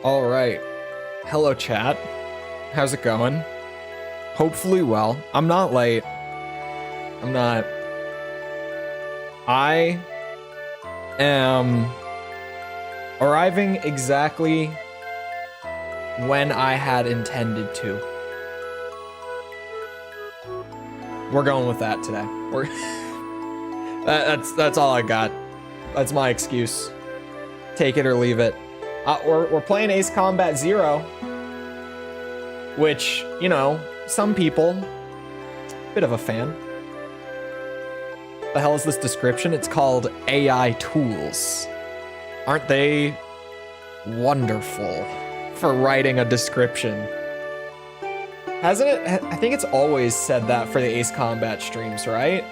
All right. Hello, chat. How's it going? Hopefully well. I'm not late. I'm not. I am arriving exactly when I had intended to. We're going with that today. That's all I got. That's my excuse. Take it or leave it. We're playing Ace Combat 0, which, you know, some people, bit of a fan. The hell is this description? It's called AI tools. Aren't they wonderful for writing a description? Hasn't it? I think it's always said that for the Ace Combat streams, right?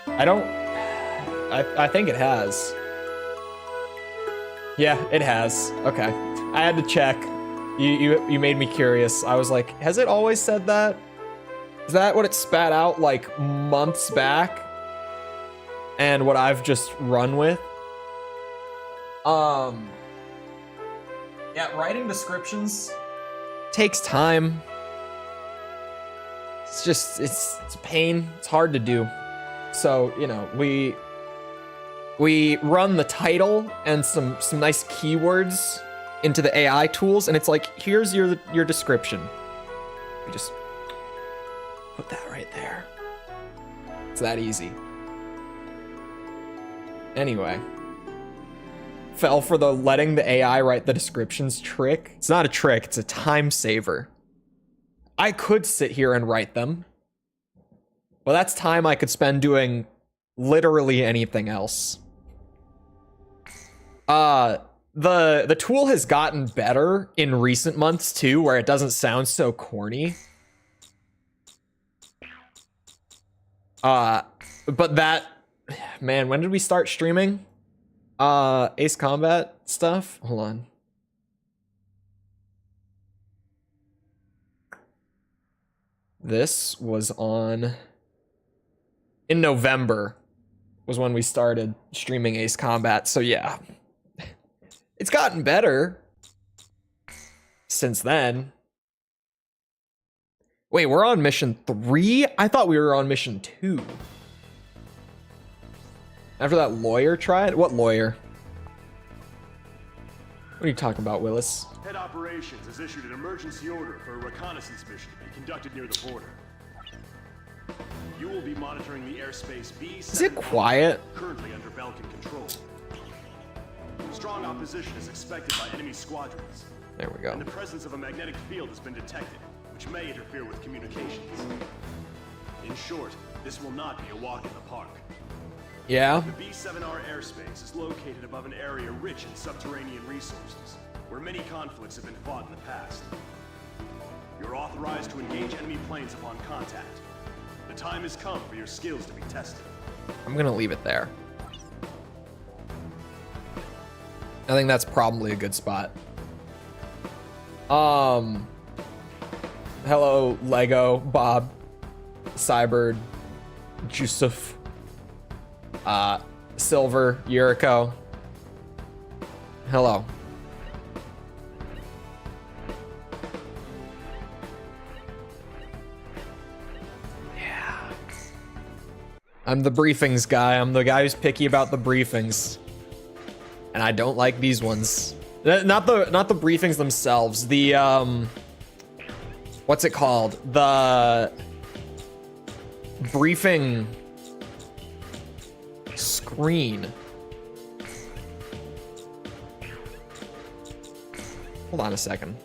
I think it has. Yeah, it has. Okay. I had to check. You made me curious. I was like, has it always said that? Is that what it spat out like months back? And what I've just run with? Yeah, writing descriptions takes time. It's just, it's a pain. It's hard to do. So, you know, we run the title and some nice keywords into the AI tools, and it's like, here's your description. We just put that right there. It's that easy. Anyway. Fell for the letting the AI write the descriptions trick. It's not a trick, it's a time saver. I could sit here and write them. Well, that's time I could spend doing literally anything else. The tool has gotten better in recent months too, where it doesn't sound so corny. But that, man, when did we start streaming? Ace Combat stuff? Hold on. This was in November was when we started streaming Ace Combat, so yeah. It's gotten better since then. Wait, we're on mission 3? I thought we were on mission 2. After that lawyer tried? What lawyer? What are you talking about, Willis? Head Operations has issued an emergency order for a reconnaissance mission to be conducted near the border. You will be monitoring the airspace B7. Is it quiet? Currently under Belkan control. Strong opposition is expected by enemy squadrons. There we go. And the presence of a magnetic field has been detected, which may interfere with communications. In short, this will not be a walk in the park. Yeah. The B7R airspace is located above an area rich in subterranean resources, where many conflicts have been fought in the past. You're authorized to engage enemy planes upon contact. The time has come for your skills to be tested. I'm gonna leave it there. I think that's probably a good spot. Hello, Lego, Bob, Cybird, Jusuf, Silver, Yuriko. Hello. Yeah. I'm the briefings guy. I'm the guy who's picky about the briefings. And I don't like these ones. Not the briefings themselves. The what's it called? The briefing screen. Hold on a second.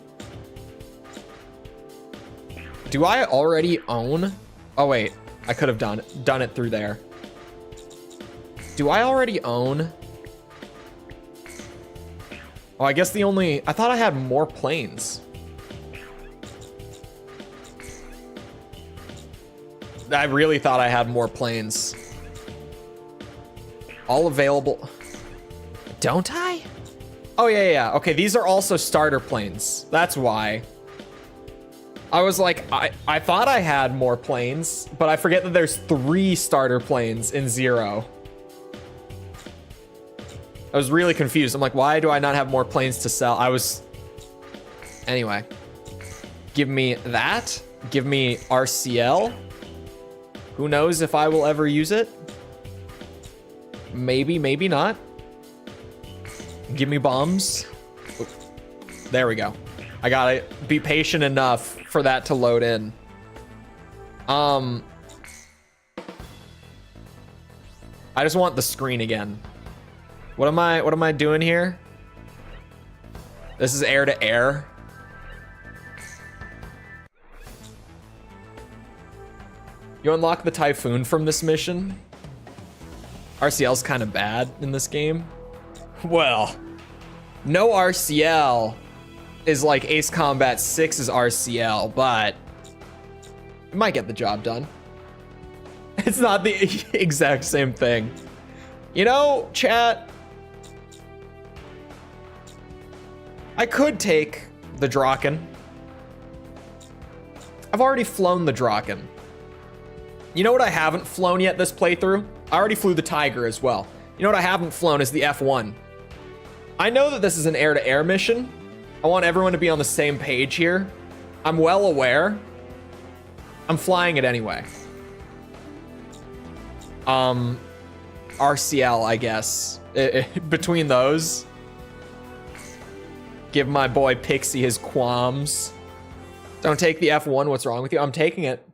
Do I already own? Oh wait, I could have done it through there. Do I already own? Oh, I guess I thought I had more planes. I really thought I had more planes. All available. Don't I? Oh, yeah. Okay, these are also starter planes. That's why. I was like, I thought I had more planes, but I forget that there's 3 starter planes in 0. I was really confused. I'm like, why do I not have more planes to sell? Anyway. Give me that. Give me RCL. Who knows if I will ever use it? Maybe, maybe not. Give me bombs. Oop. There we go. I gotta be patient enough for that to load in. I just want the screen again. What am I doing here? This is air to air. You unlock the Typhoon from this mission. RCL's kind of bad in this game. Well, no RCL is like Ace Combat 6's RCL, but it might get the job done. It's not the exact same thing. You know, chat, I could take the Draken. I've already flown the Draken. You know what I haven't flown yet this playthrough? I already flew the Tiger as well. You know what I haven't flown is the F1. I know that this is an air-to-air mission. I want everyone to be on the same page here. I'm well aware. I'm flying it anyway. RCL, I guess. Between those. Give my boy Pixie his qualms. Don't take the F1, what's wrong with you? I'm taking it.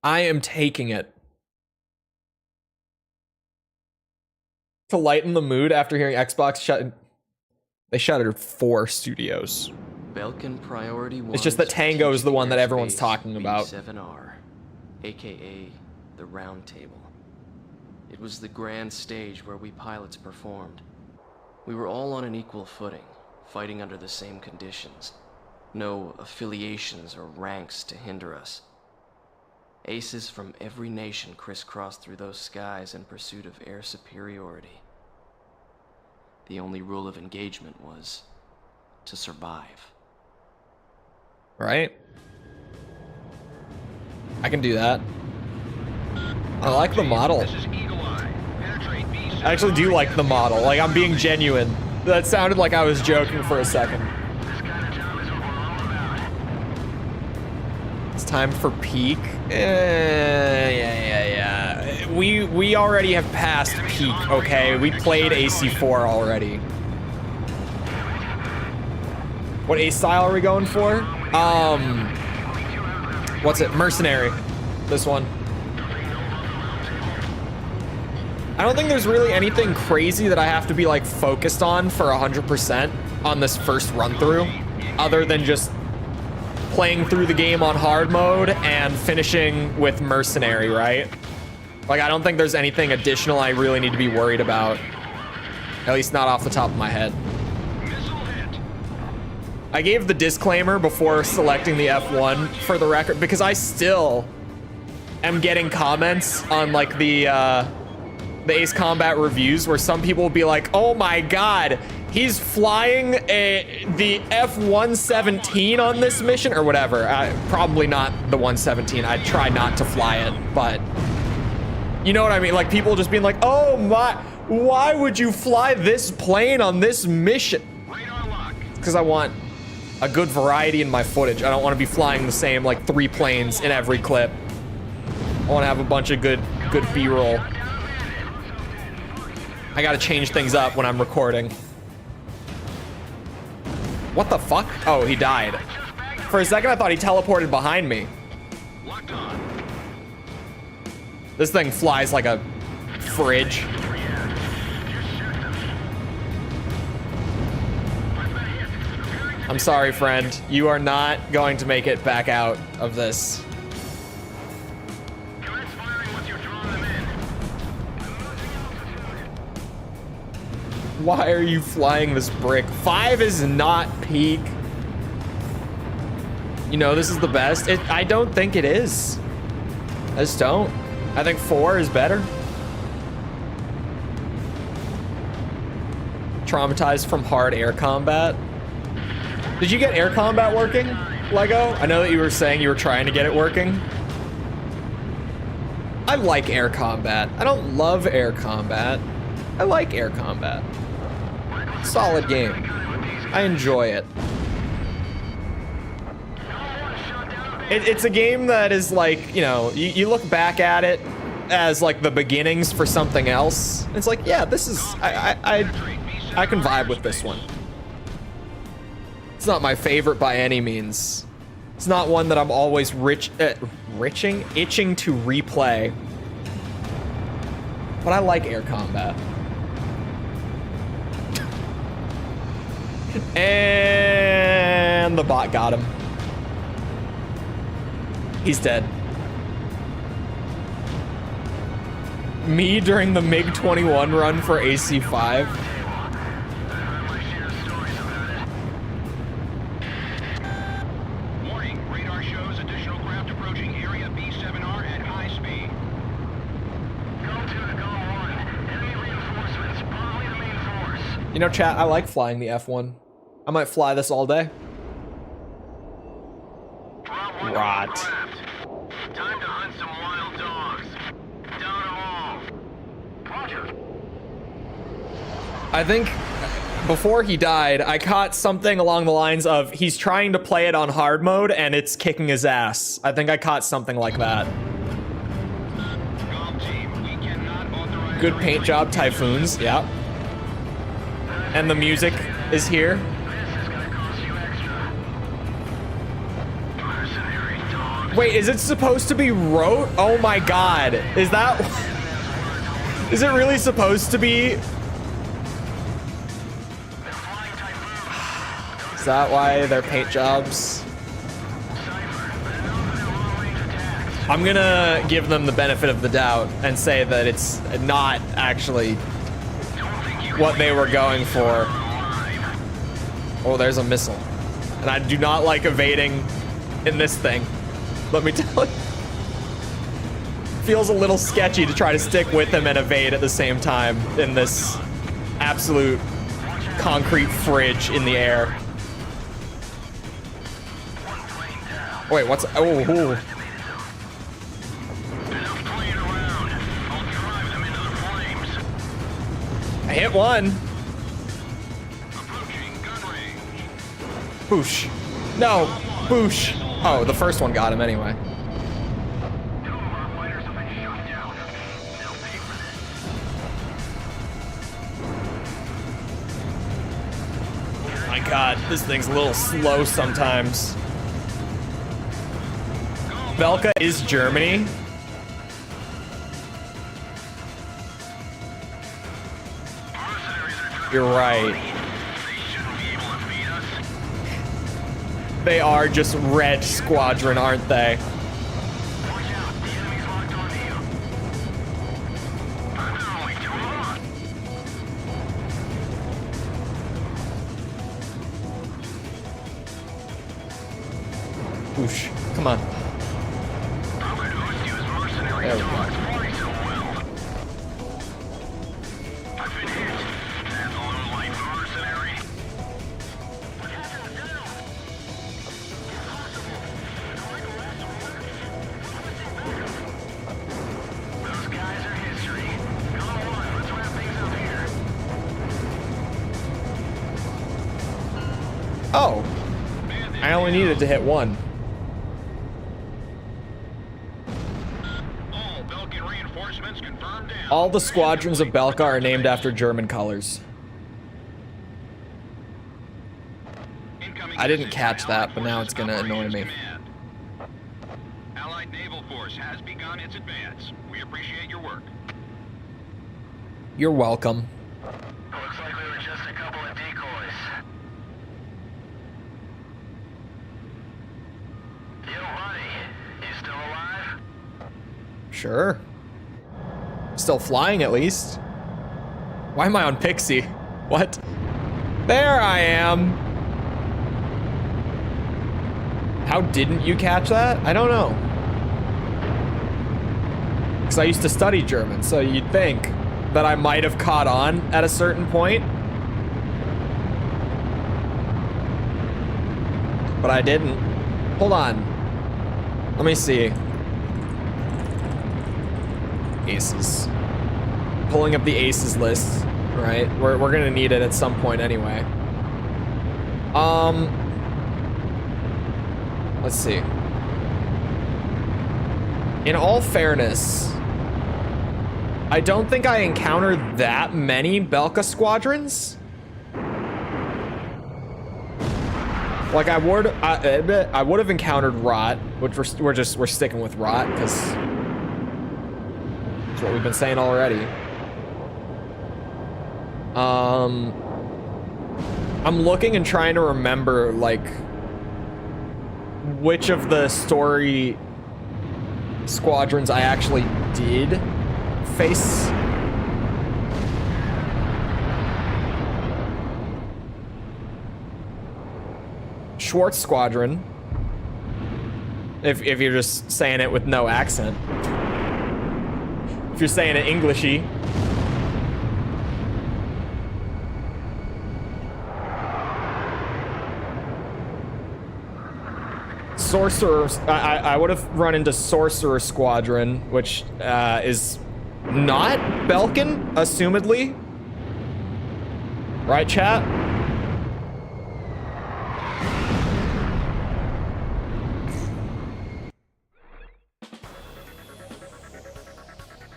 I am taking it. To lighten the mood after hearing Xbox they shuttered 4 studios. Belkan Priority 1. It's just that Tango is the one that everyone's talking about. B7R, aka the Round Table. It was the grand stage where we pilots performed. We were all on an equal footing, fighting under the same conditions. No affiliations or ranks to hinder us. Aces from every nation crisscrossed through those skies in pursuit of air superiority. The only rule of engagement was to survive. Right? I can do that. I like the model. I actually do like the model. Like, I'm being genuine. That sounded like I was joking for a second. It's time for peak. Yeah. We already have passed peak, okay? We played AC4 already. What ace style are we going for? What's it? Mercenary. This one. I don't think there's really anything crazy that I have to be like focused on for 100% on this first run through, other than just playing through the game on hard mode and finishing with mercenary, right? Like, I don't think there's anything additional I really need to be worried about. At least not off the top of my head. I gave the disclaimer before selecting the F1 for the record because I still am getting comments on like the Ace Combat reviews where some people will be like, oh my god, he's flying the F-117 on this mission or whatever. Probably not the 117. I'd try not to fly it, but you know what I mean? Like, people just being like, oh my, why would you fly this plane on this mission? Because I want a good variety in my footage. I don't want to be flying the same like 3 planes in every clip. I want to have a bunch of good B-roll. I gotta change things up when I'm recording. What the fuck? Oh, he died. For a second, I thought he teleported behind me. This thing flies like a fridge. I'm sorry, friend. You are not going to make it back out of this. Why are you flying this brick? 5 is not peak. You know, this is the best. I don't think it is. I just don't. I think 4 is better. Traumatized from hard air combat. Did you get air combat working, Lego? I know that you were saying you were trying to get it working. I like air combat. I don't love air combat. I like air combat. Solid game. I enjoy it. It's a game that is like, you know, you look back at it as like the beginnings for something else. It's like, yeah, this is, I can vibe with this one. It's not my favorite by any means. It's not one that I'm always itching to replay. But I like air combat. And the bot got him. He's dead. Me during the MiG-21 run for AC-5. Warning, radar shows additional craft approaching area B7R at high speed. Galm 2 to Galm 1. Enemy reinforcements, probably the main force. You know, chat, I like flying the F1. I might fly this all day. Rot. Time to hunt some wild dogs. Down them all. Roger. I think before he died, I caught something along the lines of he's trying to play it on hard mode and it's kicking his ass. I think I caught something like that. Galm Team, we cannot authorize Good paint job, Typhoons. Yeah. And the music is here. This is gonna cost you extra. Mercenary dogs. Wait, is it supposed to be rote? Oh my god. Is that... Is it really supposed to be... Is that why they're paint jobs? I'm gonna give them the benefit of the doubt and say that it's not actually what they were going for. Oh, there's a missile. And I do not like evading in this thing. Let me tell you. Feels a little sketchy to try to stick with him and evade at the same time in this absolute concrete fridge in the air. Wait, what's... Oh, ooh. Enough playing around. I'll drive them into the flames. I hit one. Approaching gun range. Boosh. No. Boosh. Oh, the first one got him anyway. Two of our fighters have been shot down. They'll pay for this. My god, this thing's a little slow sometimes. Belka is Germany. You're right. They are just red squadron, aren't they? Watch out, the enemy's locked onto you. There are only two of us. Boosh. Come on. There we go. Oh, I only needed to hit one. All Belkan reinforcements confirmed down. All the squadrons of Belka are named after German colors. Incoming I didn't message catch from that, Allied but now Forces it's gonna annoy Operations me. Command. Allied Naval Force has begun its advance. We appreciate your work. You're welcome. Looks like we were just a couple of decoys. Yo, buddy, you still alive? Sure. Still flying at least. Why am I on Pixie? What? There I am. How didn't you catch that? I don't know. Because I used to study German, so you'd think that I might have caught on at a certain point. But I didn't. Hold on. Let me see. Aces. Pulling up the aces list, right? We're gonna need it at some point anyway. Let's see. In all fairness, I don't think I encountered that many Belka squadrons. Like I would have encountered Rot, which we're sticking with Rot because that's what we've been saying already. I'm looking and trying to remember like which of the story squadrons I actually did face. Schwartz Squadron. If you're just saying it with no accent. If you're saying it Englishy. Sorcerer, I would have run into Sorcerer Squadron, which is not Belkan, assumedly. Right, chat?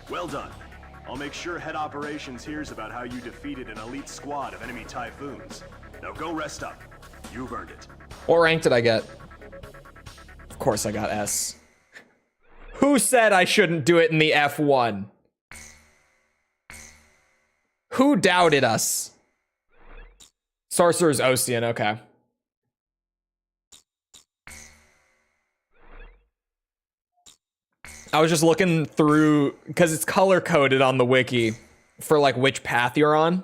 Well done. I'll make sure Head Operations hears about how you defeated an elite squad of enemy Typhoons. Now go rest up. You've earned it. What rank did I get? Of course I got S. Who said I shouldn't do it in the F1? Who doubted us? Sorcerer's Ocean, okay. I was just looking through, because it's color-coded on the wiki for like which path you're on.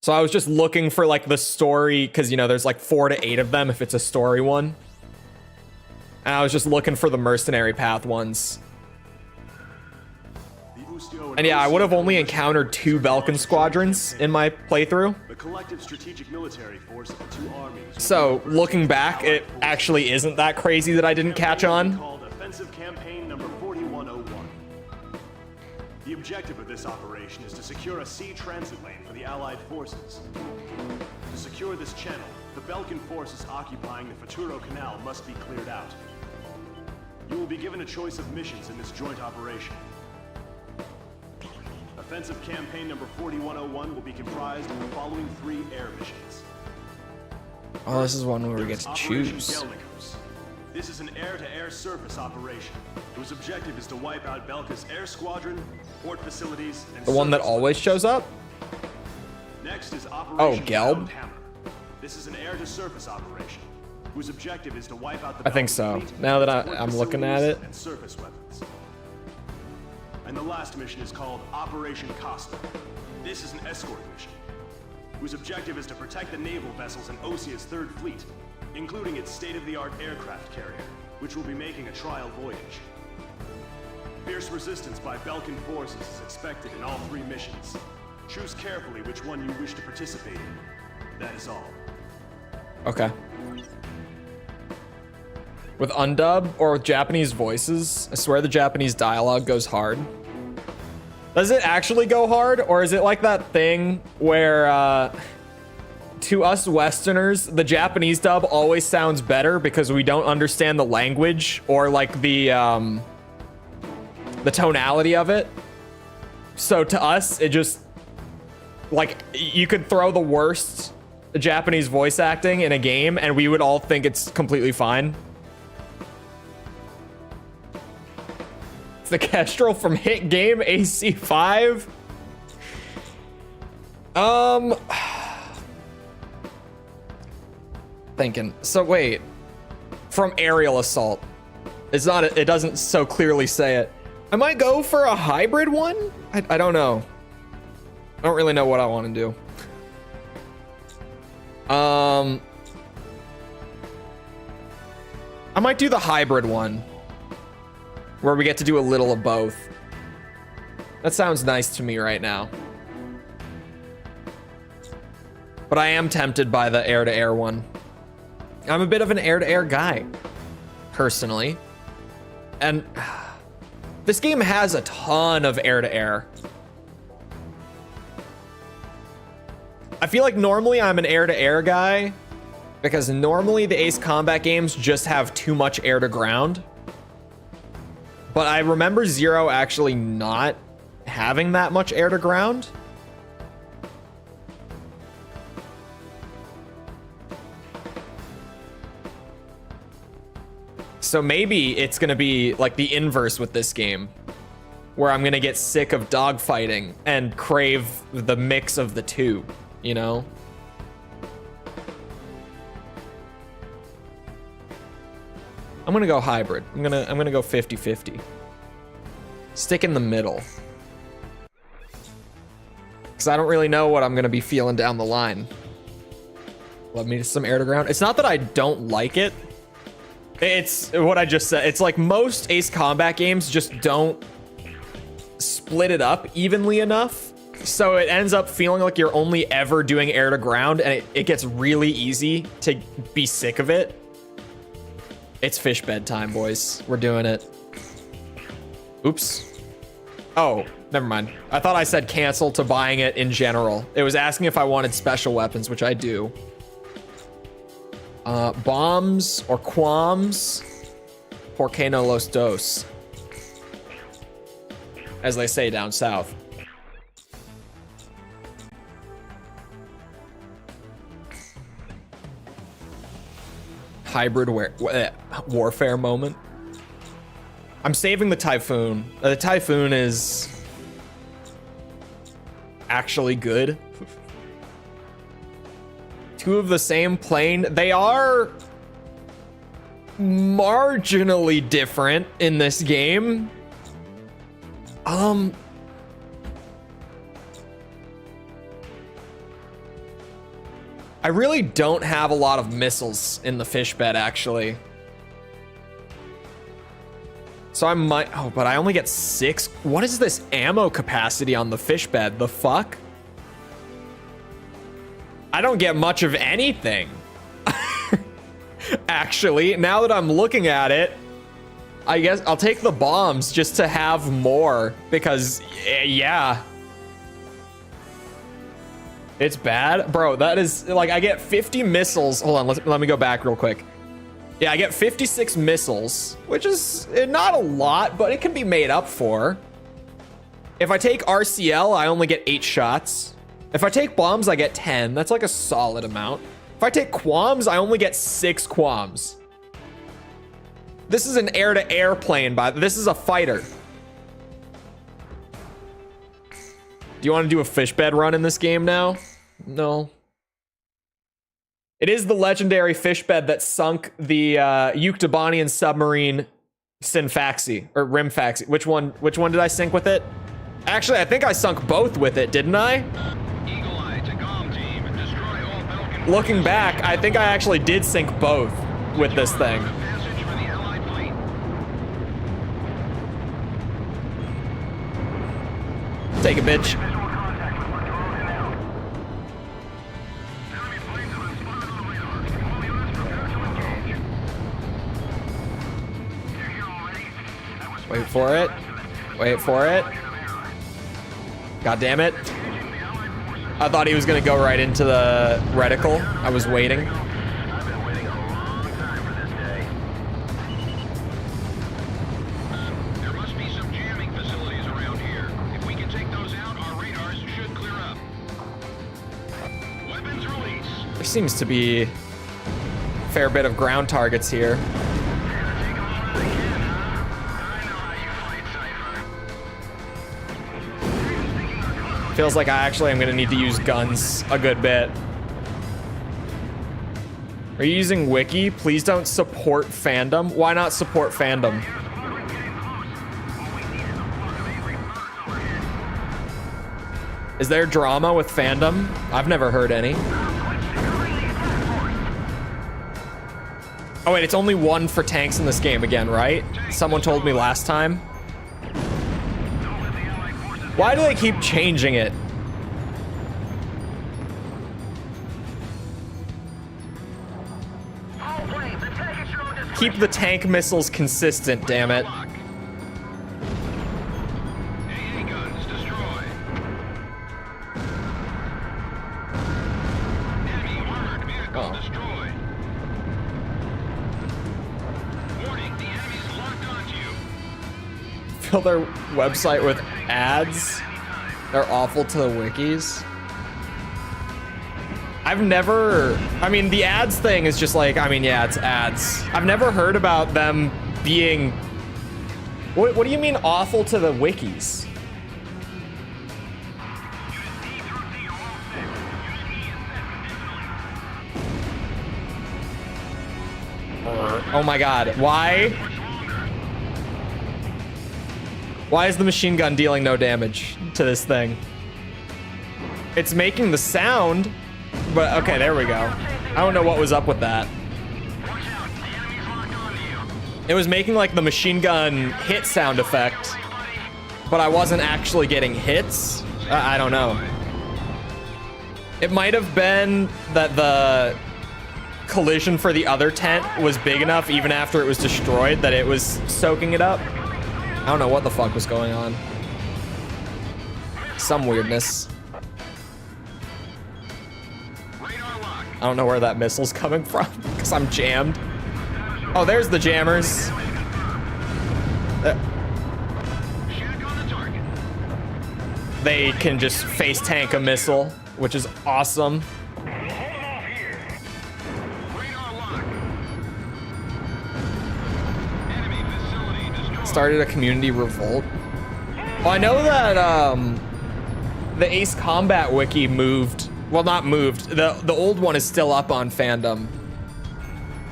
So I was just looking for like the story, because you know there's like 4 to 8 of them if it's a story one. And I was just looking for the mercenary path ones. And yeah, I would have only encountered 2 Belkan squadrons in my playthrough. The collective strategic military force of the 2 armies. So looking back, it actually isn't that crazy that I didn't catch on. Called Offensive Campaign Number 4101. The objective of this operation is to secure a sea transit lane for the Allied forces. To secure this channel, the Belkan forces occupying the Futuro Canal must be cleared out. You will be given a choice of missions in this joint operation. Offensive Campaign Number 4101 will be comprised of the following 3 air missions. Oh, this is one where we get to choose. This is an air-to-air surface operation, whose objective is to wipe out Belka's air squadron, port facilities, and The one that always shows up? Next is Operation Galm? Hammer. This is an air-to-surface operation, whose objective is to wipe out the I think Belkan so. fleet, Now that port I'm looking at facilities, it. and surface weapons. And the last mission is called Operation Costa. This is an escort mission, whose objective is to protect the naval vessels in Osia's 3rd Fleet, including its state-of-the-art aircraft carrier, which will be making a trial voyage. Fierce resistance by Belkan forces is expected in all 3 missions. Choose carefully which one you wish to participate in. That is all. Okay. With undub or with Japanese voices, I swear the Japanese dialogue goes hard. Does it actually go hard, or is it like that thing where to us Westerners, the Japanese dub always sounds better because we don't understand the language or like the tonality of it. So to us, it just like you could throw the worst Japanese voice acting in a game and we would all think it's completely fine. It's the Kestrel from hit game AC5. Thinking. So wait, from aerial assault. It's not. It doesn't so clearly say it. I might go for a hybrid one. I don't know. I don't really know what I want to do. I might do the hybrid one, where we get to do a little of both. That sounds nice to me right now. But I am tempted by the air-to-air one. I'm a bit of an air-to-air guy, personally. And This game has a ton of air-to-air. I feel like normally I'm an air-to-air guy because normally the Ace Combat games just have too much air-to-ground. But I remember Zero actually not having that much air-to-ground. So maybe it's gonna be like the inverse with this game, where I'm gonna get sick of dogfighting and crave the mix of the two, you know? I'm gonna go hybrid. I'm gonna go 50-50. Stick in the middle. Because I don't really know what I'm gonna be feeling down the line. Love me some air to ground. It's not that I don't like it. It's what I just said. It's like most Ace Combat games just don't split it up evenly enough. So it ends up feeling like you're only ever doing air to ground, and it gets really easy to be sick of it. It's fish bedtime, boys. We're doing it. Oops. Oh, never mind. I thought I said cancel to buying it in general. It was asking if I wanted special weapons, which I do. Bombs or qualms? Por que no los dos? As they say down south. Hybrid warfare moment. I'm saving the Typhoon. The Typhoon is actually good. Two of the same plane. They are marginally different in this game. I really don't have a lot of missiles in the fish bed, actually. So I might... Oh, but I only get 6. What is this ammo capacity on the fish bed? The fuck? I don't get much of anything. Actually, now that I'm looking at it, I guess I'll take the bombs just to have more. Because, yeah... It's bad. Bro, that is, like, I get 50 missiles. Hold on, let me go back real quick. Yeah, I get 56 missiles, which is not a lot, but it can be made up for. If I take RCL, I only get 8 shots. If I take bombs, I get 10. That's like a solid amount. If I take qualms, I only get 6 qualms. This is an air-to-air plane, this is a fighter. Do you want to do a fish bed run in this game now? No. It is the legendary fish bed that sunk the Yuktobanian submarine Sinfaxi or Rimfaxi. Which one did I sink with it? Actually, I think I sunk both with it, didn't I? Eagle Eye to Galm Team. Destroy all Belkan. Looking back, I think I actually did sink both with this thing. Passage for the Allied fleet. Take it, bitch. Wait for it. Wait for it. God damn it. I thought he was gonna go right into the reticle. I was waiting. I've been waiting a long time for this day. There must be some jamming facilities around here. If we can take those out, our radars should clear up. Weapons release. There seems to be a fair bit of ground targets here. Take them all as they can, huh? I know how you fight, Cipher. Feels like I actually am gonna need to use guns a good bit. Are you using wiki? Please don't support fandom. Why not support fandom? Is there drama with fandom? I've never heard any. Oh wait, it's only 1 for tanks in this game again, right? Someone told me last time. Why do they keep changing it? Keep the tank missiles consistent, damn it. fill their website with ads. They're awful to the wikis. I've never, I mean, the ads thing is just like, I mean, yeah, it's ads. I've never heard about them being, what do you mean awful to the wikis? Oh my God, why? Why is the machine gun dealing no damage to this thing? It's making the sound, but okay, there we go. I don't know what was up with that. It was making like the machine gun hit sound effect, but I wasn't actually getting hits. I don't know. It might have been that the collision for the other tent was big enough even after it was destroyed that it was soaking it up. I don't know what the fuck was going on. Some weirdness. I don't know where that missile's coming from because I'm jammed. Oh, there's the jammers. They can just face tank a missile, which is awesome. Started a community revolt. Well, I know that the Ace Combat wiki moved. Well, not moved. The old one is still up on fandom,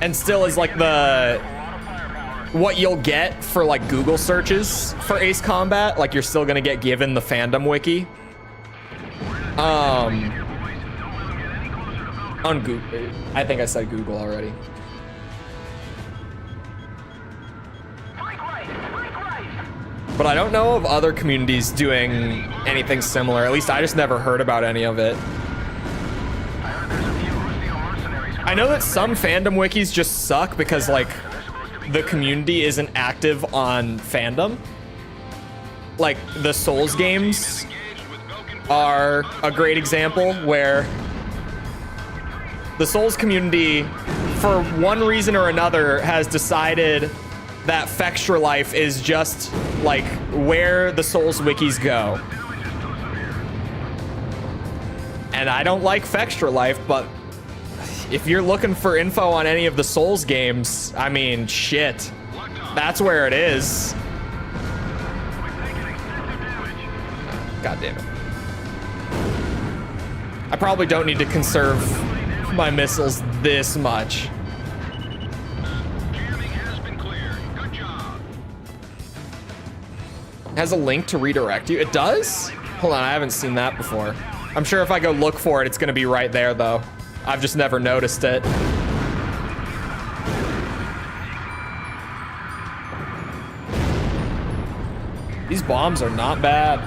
and still is like the what you'll get for like Google searches for Ace Combat. Like you're still gonna get given the fandom wiki. On Google, I think I said Google already. But I don't know of other communities doing anything similar. At least I just never heard about any of it. I know that some fandom wikis just suck because like the community isn't active on fandom. Like the Souls games are a great example where the Souls community, for one reason or another, has decided that Fextra Life is just like where the Souls wikis go. And I don't like Fextra Life, but if you're looking for info on any of the Souls games, I mean, shit, that's where it is. God damn it. I probably don't need to conserve my missiles this much. Has a link to redirect you. It does? Hold on, I haven't seen that before. I'm sure if I go look for it, it's gonna be right there though. I've just never noticed it. These bombs are not bad.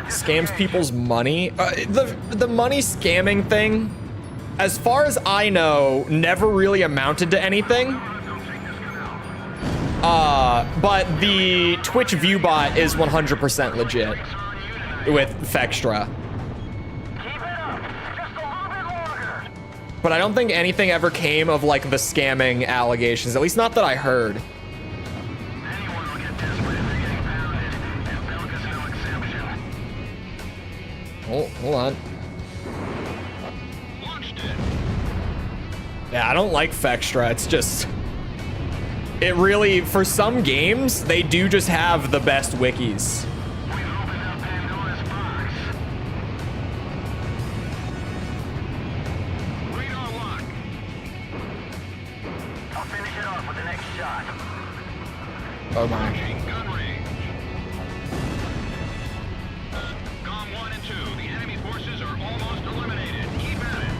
Scams people's money. The money scamming thing, as far as I know, never really amounted to anything. But the Twitch view bot is 100% legit with Fextra. But I don't think anything ever came of like the scamming allegations, at least not that I heard. Oh, hold on. Yeah, I don't like Fextra. It's just, it really, for some games, they do just have the best wikis. Oh my. Galm 1 and 2, the enemy forces are almost eliminated. Keep at it.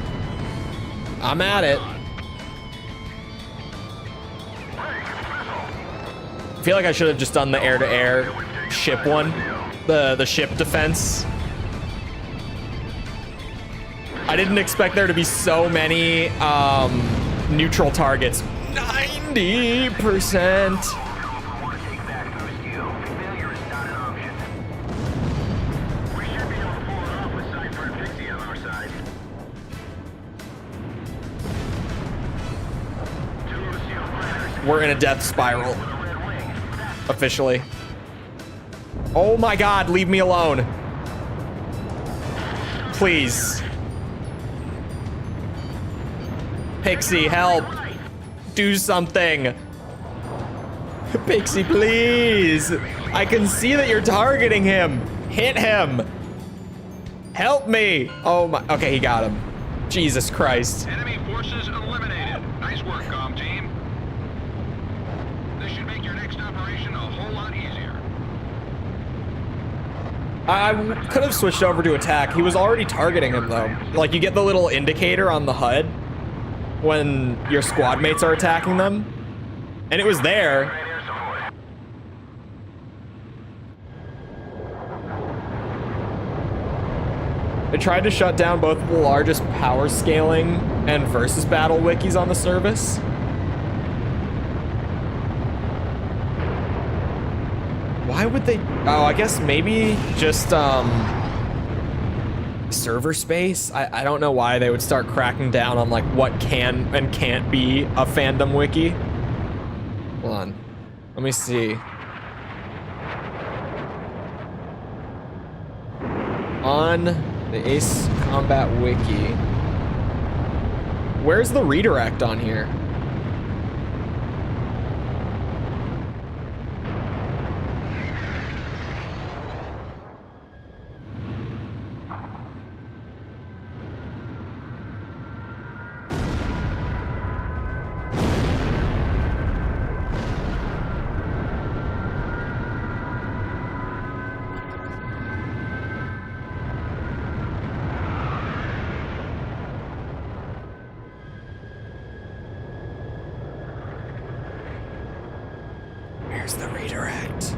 I'm at it. I feel like I should have just done the air-to-air ship one, the ship defense. I didn't expect there to be so many neutral targets. 90%. We're in a death spiral. Officially. Oh my god, leave me alone. Please. Pixie, help. Do something. Pixie, please. I can see that you're targeting him. Hit him. Help me. Oh my. Okay, he got him. Jesus Christ. Enemy forces eliminated. Nice work, Galm Team. This should make your next operation a whole lot easier. I could have switched over to attack. He was already targeting him though. Like you get the little indicator on the HUD when your squad mates are attacking them. And it was there. They tried to shut down both of the largest power scaling and versus battle wikis on the service. Why would they? Oh, I guess maybe just server space. I don't know why they would start cracking down on like what can and can't be a fandom wiki. Hold on, let me see. On the Ace Combat wiki, where's the redirect on here? Where's the redirect?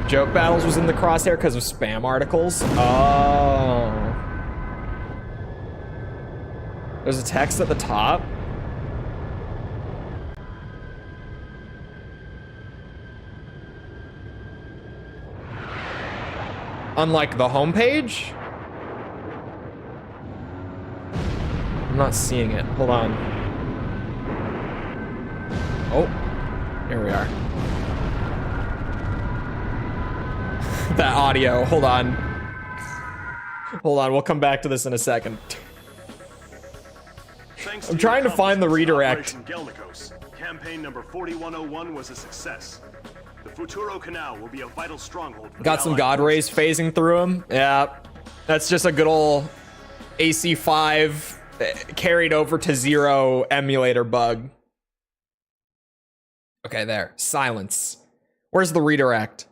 Joke Battles was in the crosshair because of spam articles. Oh. There's a text at the top. Unlike the homepage? I'm not seeing it. Hold on. Oh, here we are. That audio. Hold on. Hold on. We'll come back to this in a second. I'm trying to find the redirect. Campaign number 4101 was a success. The Futuro Canal will be a vital stronghold. Got some God rays phasing through him. Yeah, that's just a good old AC5 carried over to 0 emulator bug. Okay, there. Silence. Where's the redirect?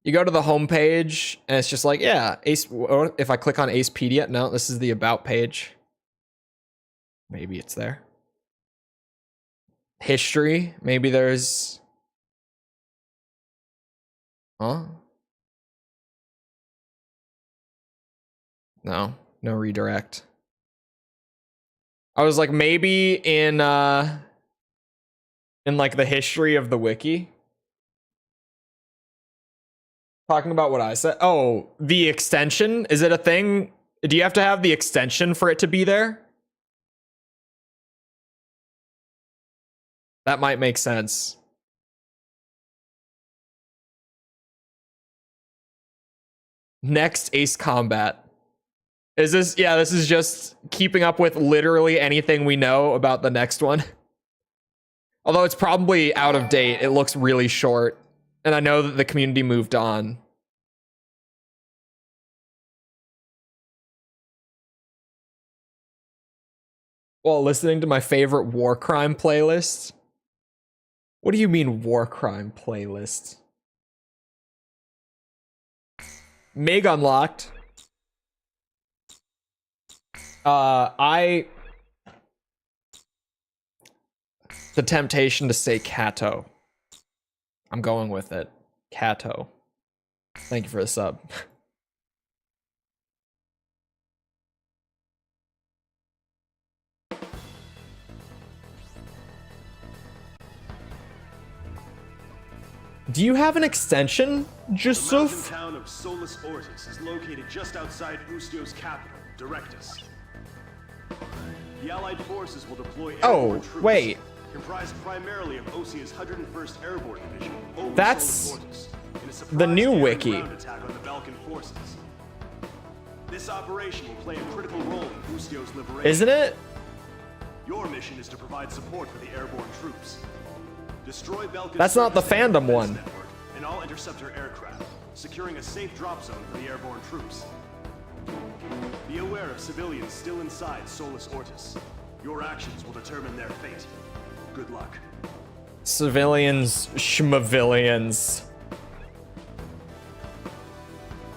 You go to the home page and it's just like, yeah, Ace. If I click on Acepedia, no, this is the about page. Maybe it's there. History. Maybe there's. Huh? No, no redirect. I was like, maybe in like the history of the wiki. Talking about what I said. Oh, the extension. Is it a thing? Do you have to have the extension for it to be there? That might make sense. Next Ace Combat. Is this, yeah, this is just keeping up with literally anything we know about the next one. Although it's probably out of date. It looks really short. And I know that the community moved on. While listening to my favorite war crime playlist. What do you mean war crime playlist? Mig unlocked. The temptation to say Kato. I'm going with it. Kato. Thank you for the sub. Do you have an extension Just The mountain town of Solus Ortis is located just outside Ustio's capital, Directus. The Allied forces will deploy airborne troops, wait. comprised primarily of Osia's 101st Airborne Division, over That's Solus Ortis, in a surprise the new air and wiki. ground attack on the Belkan forces. This operation will play a critical role in Ustio's liberation. Isn't it? Your mission is to provide support for the airborne troops. Destroy Belkan's That's not the surface and fandom defense one. network and all interceptor aircraft, securing a safe drop zone for the airborne troops. Be aware of civilians still inside Solus Ortis. Your actions will determine their fate. Good luck. Civilians, schmavilians.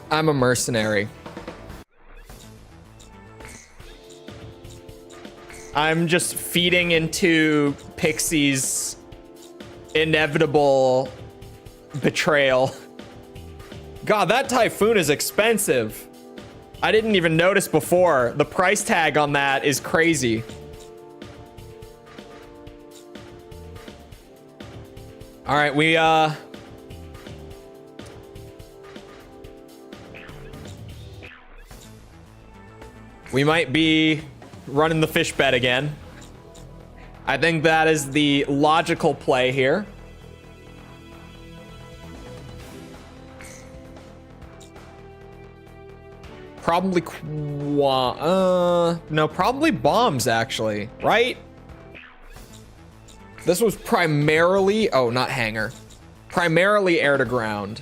I'm a mercenary. I'm just feeding into Pixie's inevitable betrayal. God, that Typhoon is expensive. I didn't even notice before. The price tag on that is crazy. All right, we might be running the fish bet again. I think that is the logical play here. Probably no, probably bombs actually, right? This was primarily, oh, not hangar. Primarily air to ground.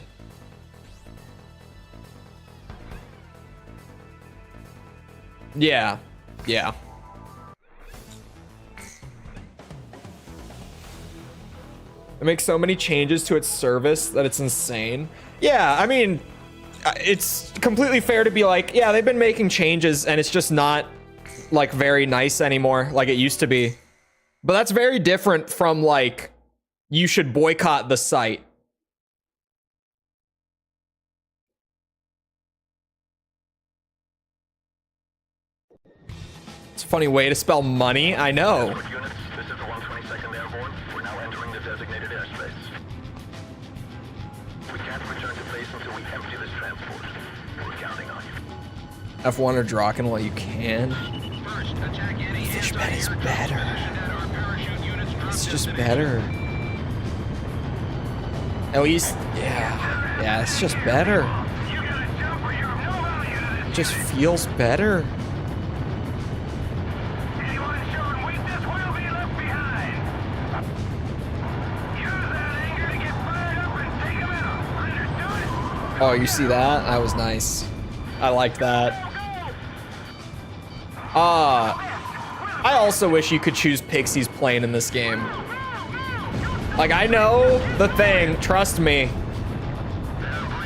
Yeah, yeah. It makes so many changes to its service that it's insane. Yeah, I mean, it's completely fair to be like, yeah, they've been making changes and it's just not like very nice anymore like it used to be. But that's very different from like, you should boycott the site. It's a funny way to spell money, I know. Units, this is the 122nd Airborne. We're now entering the designated airspace. We can't return to base until we empty this transport. We're counting on you. F1 or Draken while you can. First, attack any Fish bet is better. It's just better. At least, yeah, it's just better. It just feels better. Oh, you see that? That was nice. I liked that. I also wish you could choose Pixie's plane in this game. Like, I know the thing, trust me.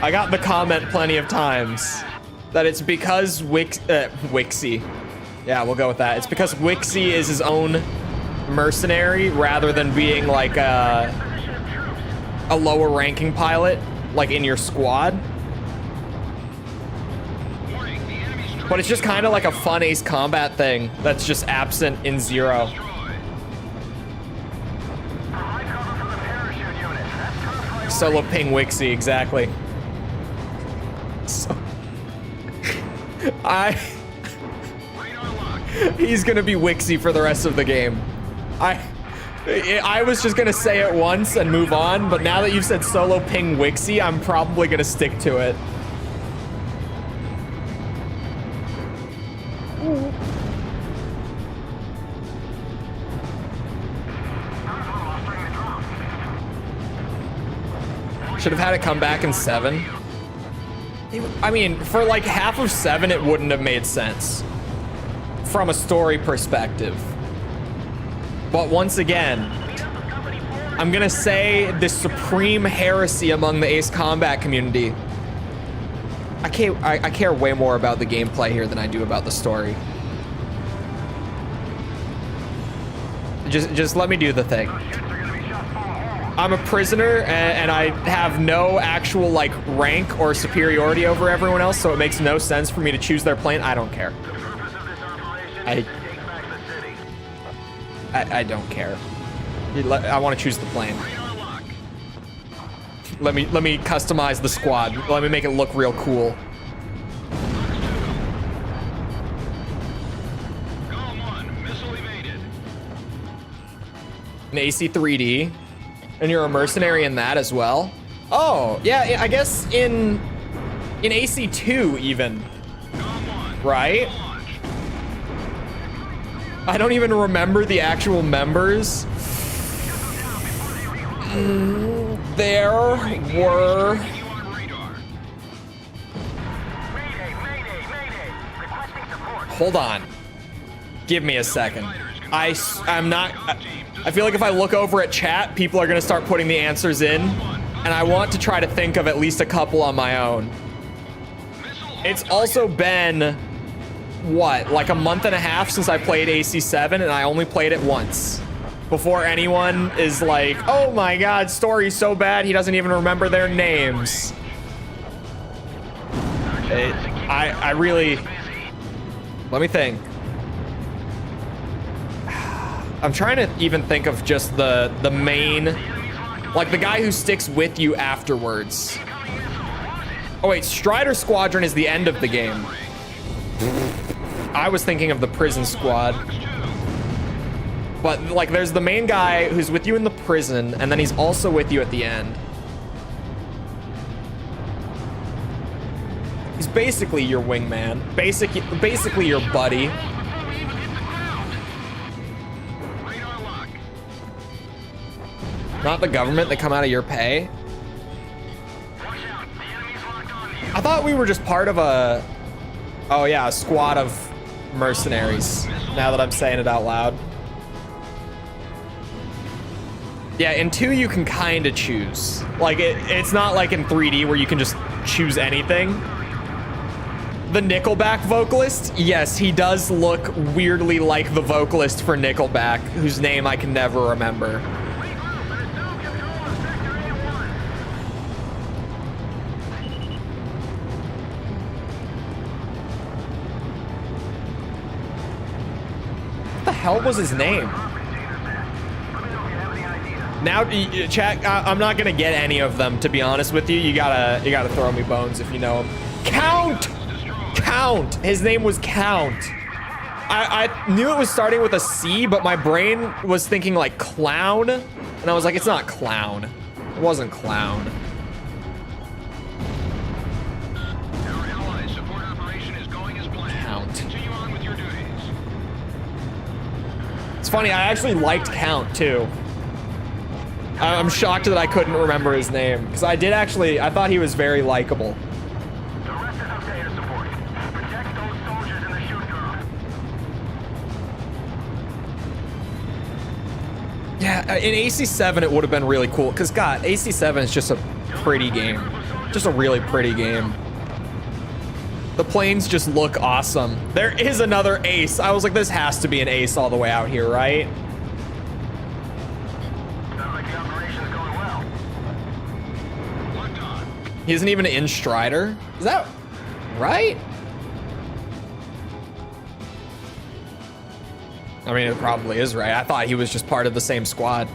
I got the comment plenty of times that it's because Wixie. Yeah, we'll go with that. It's because Wixie is his own mercenary rather than being like a lower ranking pilot, like in your squad. But it's just kind of like a fun Ace Combat thing that's just absent in Zero. Solo ping Wixie, exactly. So, he's gonna be Wixie for the rest of the game. I was just gonna say it once and move on, but now that you've said solo ping Wixie, I'm probably gonna stick to it. Should have had it come back in 7. I mean, for like half of 7, it wouldn't have made sense from a story perspective. But once again, I'm gonna say the supreme heresy among the Ace Combat community. I care way more about the gameplay here than I do about the story. Just let me do the thing. I'm a prisoner and I have no actual like rank or superiority over everyone else, so it makes no sense for me to choose their plane. I don't care. I don't care. I want to choose the plane. Let me customize the squad. Let me make it look real cool. Galm 1, missile evaded. An AC-3D. And you're a mercenary in that as well? Oh, yeah, I guess in AC-2 even. Galm 1. Right? Launch. I don't even remember the actual members. There were... You on radar. Hold on. Give me a second. I'm not... I feel like if I look over at chat, people are going to start putting the answers in. And I want to try to think of at least a couple on my own. It's also been... what, like a month and a half since I played AC7, and I only played it once. Before anyone is like, oh my god, story's so bad, he doesn't even remember their names. I really... Let me think. I'm trying to even think of just the main... like the guy who sticks with you afterwards. Oh wait, Strider Squadron is the end of the game. I was thinking of the prison squad. But like there's the main guy who's with you in the prison, and then he's also with you at the end. He's basically your wingman. Basically your buddy. Not the government that come out of your pay. I thought we were just part of a... oh yeah, a squad of mercenaries. Now that I'm saying it out loud. Yeah, in 2 you can kind of choose. Like it's not like in 3D where you can just choose anything. The Nickelback vocalist, yes, he does look weirdly like the vocalist for Nickelback, whose name I can never remember. What the hell was his name? Now, chat, I'm not gonna get any of them, to be honest with you. You gotta throw me bones if you know him. Count! Count! His name was Count. I knew it was starting with a C, but my brain was thinking like clown. And I was like, it's not clown. It wasn't clown. Our allies' support operation is going as planned. Count. Continue on with your duties. It's funny, I actually liked Count too. I'm shocked that I couldn't remember his name, because I thought he was very likable. The rest is okay to support. Protect those soldiers in the shoot ground. Yeah, in AC7 it would have been really cool, because god, AC7 is just a pretty game. Just a really pretty game. The planes just look awesome. There is another ace. I was like, this has to be an ace all the way out here, right? He isn't even in Strider? Is that right? I mean, it probably is right. I thought he was just part of the same squad.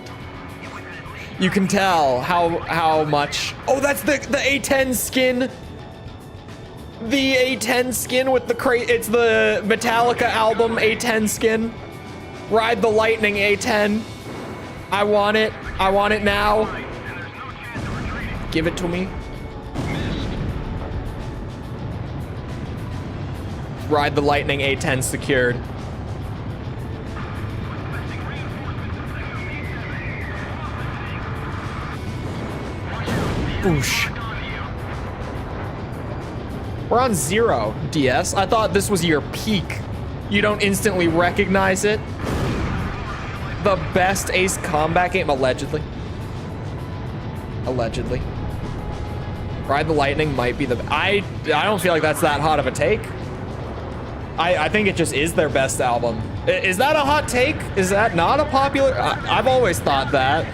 You can tell how much... oh, that's the A10 skin. The A10 skin with the it's the Metallica album A10 skin. Ride the Lightning A10. I want it. I want it now. Give it to me. Ride the Lightning A10 secured. Boosh. We're on 0, DS. I thought this was your peak. You don't instantly recognize it. The best Ace combat game, allegedly. Allegedly. Ride the Lightning might be the... I don't feel like that's that hot of a take. I think it just is their best album. Is that a hot take? Is that not a popular... I've always thought that.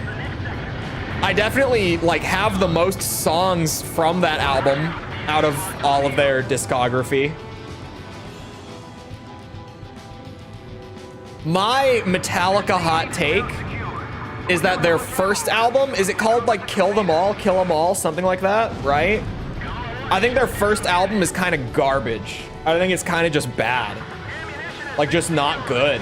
I definitely like have the most songs from that album out of all of their discography. My Metallica hot take is that their first album, is it called like Kill Them All, something like that, right? I think their first album is kind of garbage. I think it's kind of just bad. Like, just not good.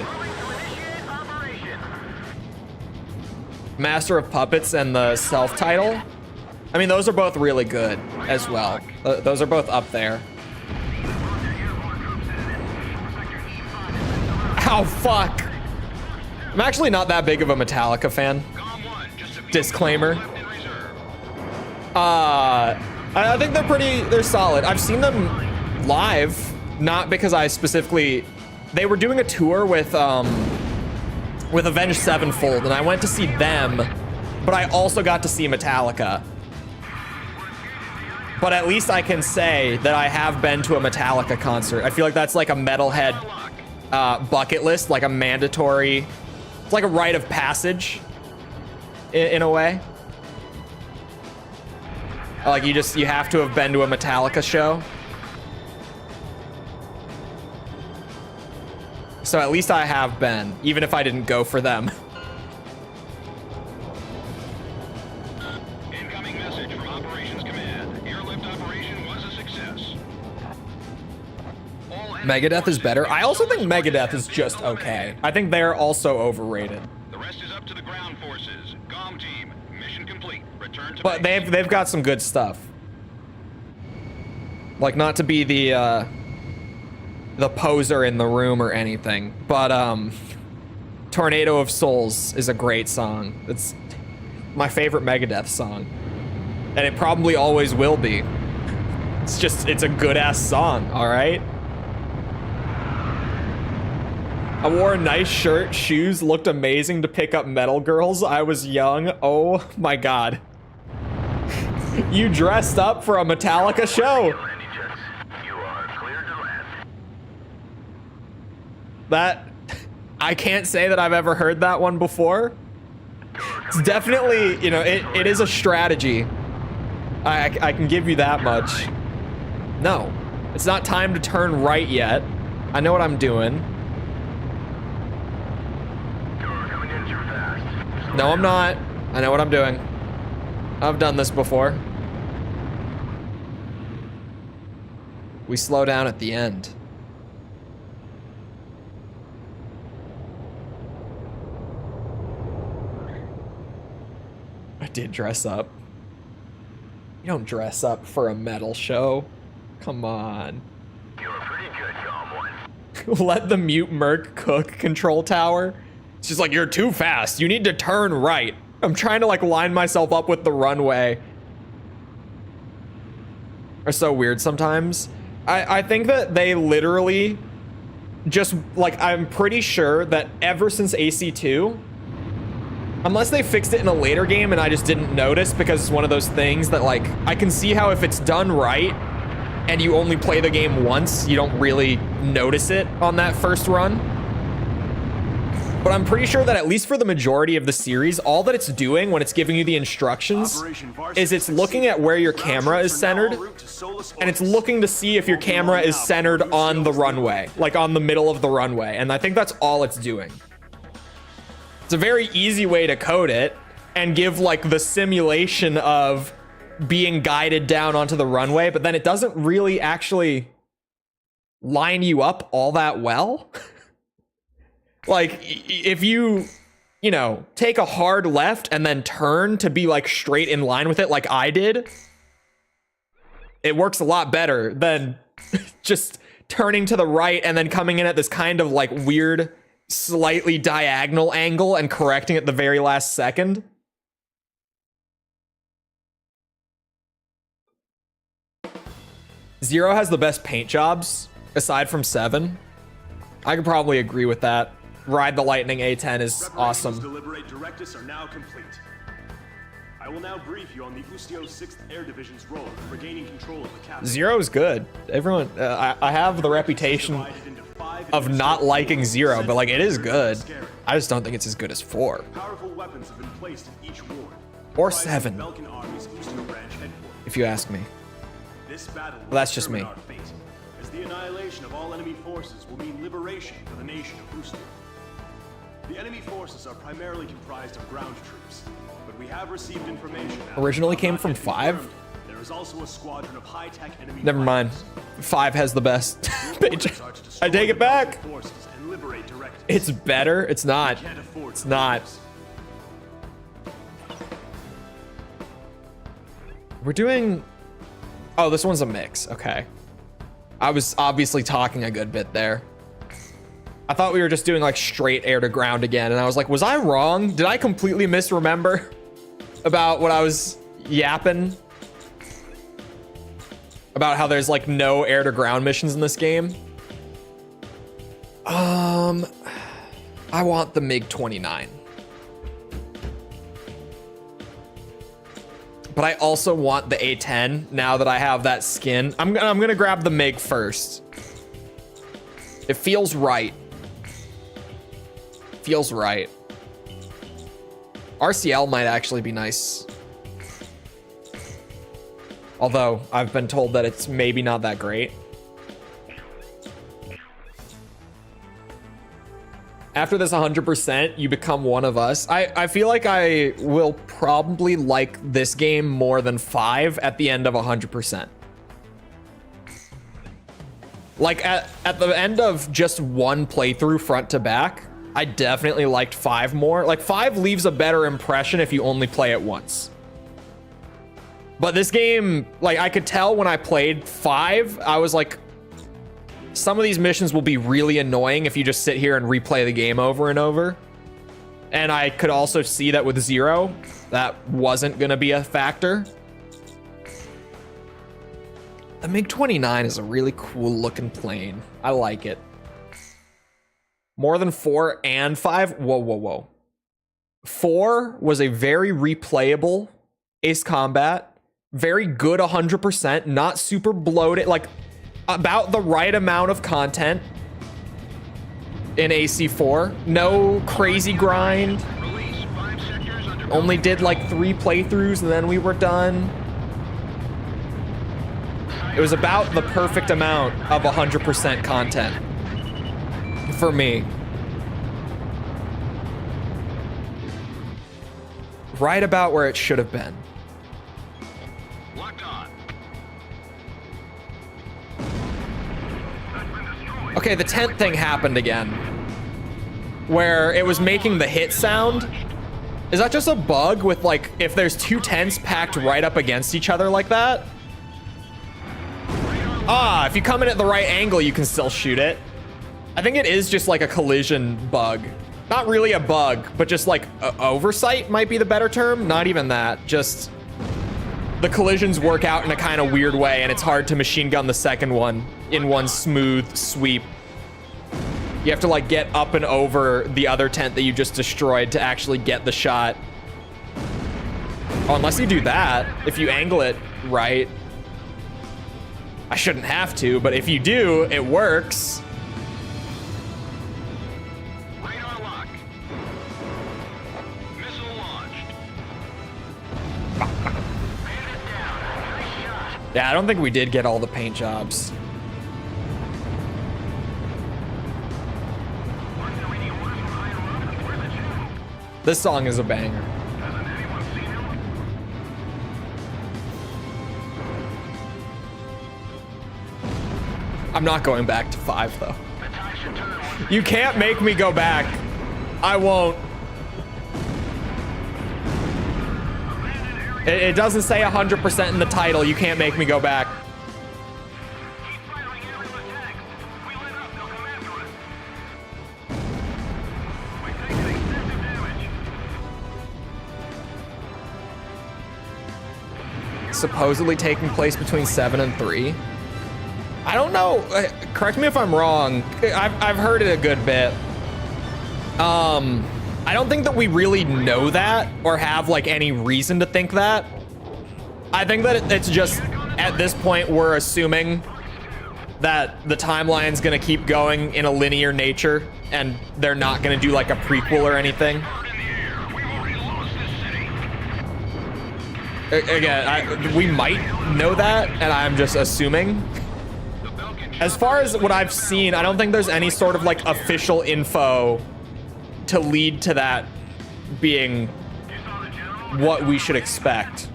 Master of Puppets and the self-title. I mean, those are both really good as well. Those are both up there. Ow, fuck. I'm actually not that big of a Metallica fan. Disclaimer. I think they're solid. I've seen them live, not because I specifically, they were doing a tour with Avenged Sevenfold, and I went to see them, but I also got to see Metallica. But at least I can say that I have been to a Metallica concert. I feel like that's like a metalhead bucket list, like a mandatory, it's like a rite of passage in a way. Like you have to have been to a Metallica show. So at least I have been, even if I didn't go for them. Incoming message from Operations Command. Airlift operation was a success. Megadeth is better. I also think Megadeth is just okay. I think they're also overrated. The rest is up to the ground forces. Galm Team, mission complete. Return to But base. they've got some good stuff. Like, not to be the poser in the room or anything, but Tornado of Souls is a great song. It's my favorite Megadeth song, and it probably always will be. It's a good ass song. All right. I wore a nice shirt, shoes, looked amazing to pick up metal girls. I was young. Oh my god. You dressed up for a Metallica show. That, I can't say that I've ever heard that one before. It's definitely, you know, it is a strategy. I can give you that much. No, it's not time to turn right yet. I know what I'm doing. No, I'm not. I know what I'm doing. I've done this before. We slow down at the end. I did dress up. You don't dress up for a metal show. Come on. You were pretty good, Galm 1. Let the mute merc cook control tower. It's just like, you're too fast. You need to turn right. I'm trying to like line myself up with the runway. Are so weird sometimes. I think that they literally just like, I'm pretty sure that ever since AC2, unless they fixed it in a later game and I just didn't notice because it's one of those things that like, I can see how if it's done right and you only play the game once, you don't really notice it on that first run. But I'm pretty sure that at least for the majority of the series, all that it's doing when it's giving you the instructions is it's looking at where your camera is centered, and it's looking to see if your camera is centered on the runway, like on the middle of the runway. And I think that's all it's doing. It's a very easy way to code it and give like the simulation of being guided down onto the runway, but then it doesn't really actually line you up all that well. Like, if you know, take a hard left and then turn to be like straight in line with it like I did, it works a lot better than just turning to the right and then coming in at this kind of like weird, slightly diagonal angle and correcting at the very last second. Zero has the best paint jobs, aside from 7. I could probably agree with that. Ride the Lightning A10 is awesome. To liberate Directus are now complete. I will now brief you on the Ustio 6th Air Division's role in regaining control of the capital. Zero's good. Everyone, I have the reputation of not liking Zero, but like it is good. I just don't think it's as good as 4. Powerful weapons have been placed in each ward. Or 7, Belkan Army's Ustio branch headquarters. if you ask me. This battle will Well, that's just me. determine our fate, as the annihilation of all enemy forces will mean liberation for the nation of Ustio. The enemy forces are primarily comprised of ground troops, but we have received information that Originally came from 5? there is also a squadron of high-tech enemy Never mind. fighters. 5 has the best page. Orders are to destroy I take it the back. forces and liberate directives. It's better. It's not. Can't afford It's to not. lose. We're doing... Oh, this one's a mix. Okay. I was obviously talking a good bit there. I thought we were just doing like straight air to ground again. And I was like, was I wrong? Did I completely misremember about what I was yapping? About how there's like no air to ground missions in this game? I want the MiG-29. But I also want the A-10 now that I have that skin. I'm gonna grab the MiG first. It feels right. Feels right. RCL might actually be nice. Although I've been told that it's maybe not that great. After this 100%, you become one of us. I feel like I will probably like this game more than 5 at the end of 100%. Like at the end of just one playthrough front to back, I definitely liked 5 more. Like 5 leaves a better impression if you only play it once. But this game, like I could tell when I played 5, I was like, some of these missions will be really annoying if you just sit here and replay the game over and over. And I could also see that with 0, that wasn't gonna be a factor. The MiG-29 is a really cool looking plane. I like it. More than 4 and 5? Whoa, whoa, whoa. 4 was a very replayable Ace Combat. Very good 100%, not super bloated, like about the right amount of content in AC4. No crazy grind. Release 5 sectors under Only did like 3 playthroughs and then we were done. It was about the perfect amount of 100% content for me. Right about where it should have been. locked on. Okay, the tent thing happened again. Where it was making the hit sound. Is that just a bug with like, if there's 2 tents packed right up against each other like that? Ah, if you come in at the right angle, you can still shoot it. I think it is just like a collision bug. Not really a bug, but just like oversight might be the better term. Not even that, just the collisions work out in a kind of weird way and it's hard to machine gun the second one in one smooth sweep. You have to like get up and over the other tent that you just destroyed to actually get the shot. Oh, unless you do that, if you angle it right. I shouldn't have to, but if you do, it works. Radar lock. Missile launched. Bandit down. Nice shot. Yeah, I don't think we did get all the paint jobs. Wasn't reading orders from higher up. Where's the two? This song is a banger. Hasn't anyone seen him? I'm not going back to 5 though. The tide should turn once You can't make me go back. I won't. It doesn't say 100% in the title. You can't make me go back. keep firing aerial attacks. If we let up, they'll come after us. We're taking extensive damage. Supposedly taking place between 7 and 3. I don't know. Correct me if I'm wrong. I've heard it a good bit. I don't think that we really know that or have like any reason to think that. I think that it's just at this point we're assuming that the timeline's gonna keep going in a linear nature and they're not gonna do like a prequel or anything. Bird in the air. We've already lost this city. Again, we might know that and I'm just assuming. The Belkan As far as what I've seen, I don't think there's any sort of like official info to lead to that being what we should expect.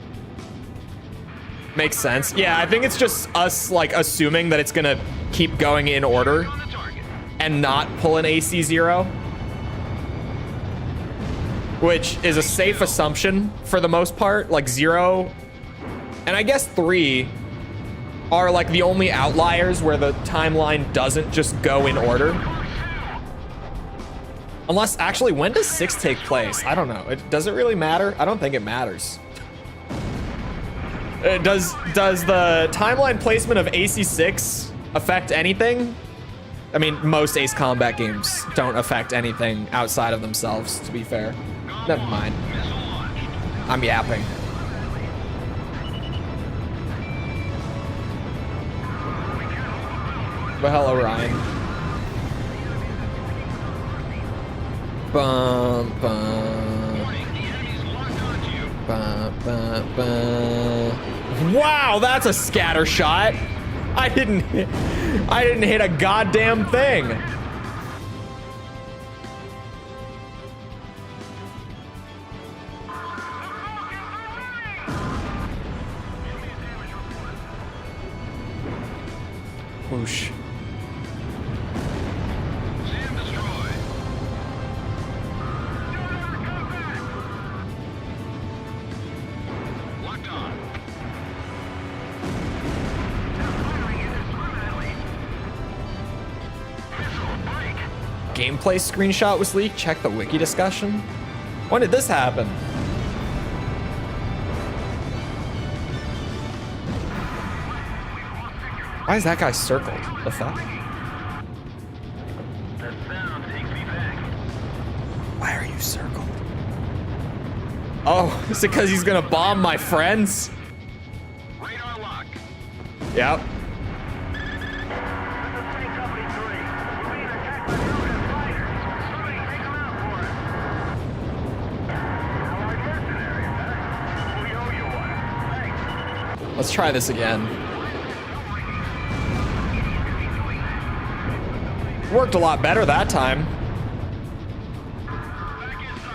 Makes sense. Yeah, I think it's just us like assuming that it's gonna keep going in order and not pull an AC0, which is a safe assumption for the most part. Like 0 and I guess 3 are like the only outliers where the timeline doesn't just go in order. Unless, actually, when does 6 take place? I don't know. Does it really matter? I don't think it matters. Does the timeline placement of AC6 affect anything? I mean, most Ace Combat games don't affect anything outside of themselves, to be fair. Never mind. I'm yapping. But hello, Ryan. Bum, bum. Bum, bum, bum. Wow, that's a scatter shot. I didn't hit a goddamn thing. Whoosh. Gameplay screenshot was leaked. Check the wiki discussion. When did this happen? Why is that guy circled? The fuck? Why are you circled? Oh, is it because he's gonna bomb my friends? Radar lock. Yep. Let's try this again. Worked a lot better that time.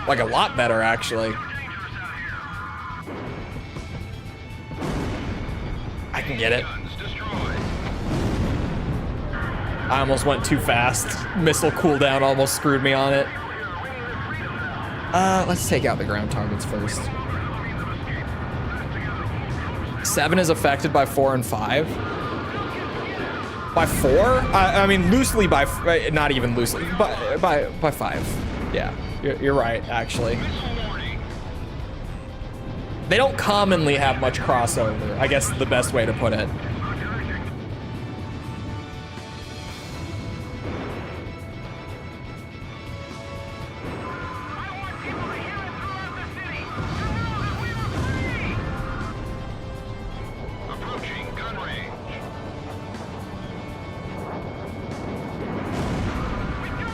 Like a lot better, actually. I can get it. I almost went too fast. Missile cooldown almost screwed me on it. Let's take out the ground targets first. 7 is affected by 4 and 5. By 4? I mean, loosely by, not even loosely, by 5. Yeah, you're right, actually. They don't commonly have much crossover, I guess is the best way to put it.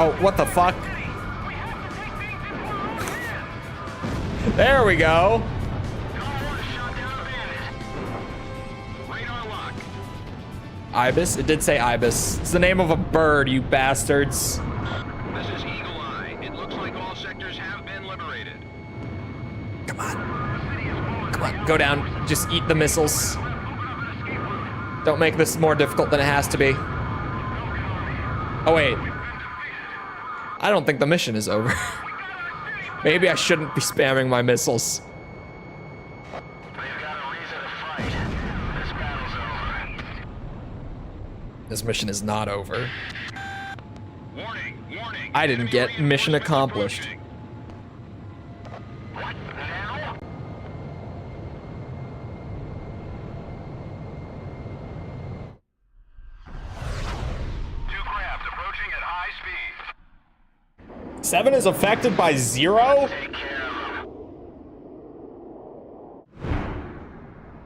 Oh, what the fuck? There we go. Ibis? It did say Ibis. It's the name of a bird, you bastards. This is Eagle Eye. It looks like all sectors have been liberated. Come on. Come on, go down. Just eat the missiles. Don't make this more difficult than it has to be. Oh, wait. I don't think the mission is over. Maybe I shouldn't be spamming my missiles. They've got a reason to fight. This battle's over. This mission is not over. Warning, warning. I didn't get mission accomplished. What now? Two crabs approaching at high speed. 7 is affected by 0? Take care of them.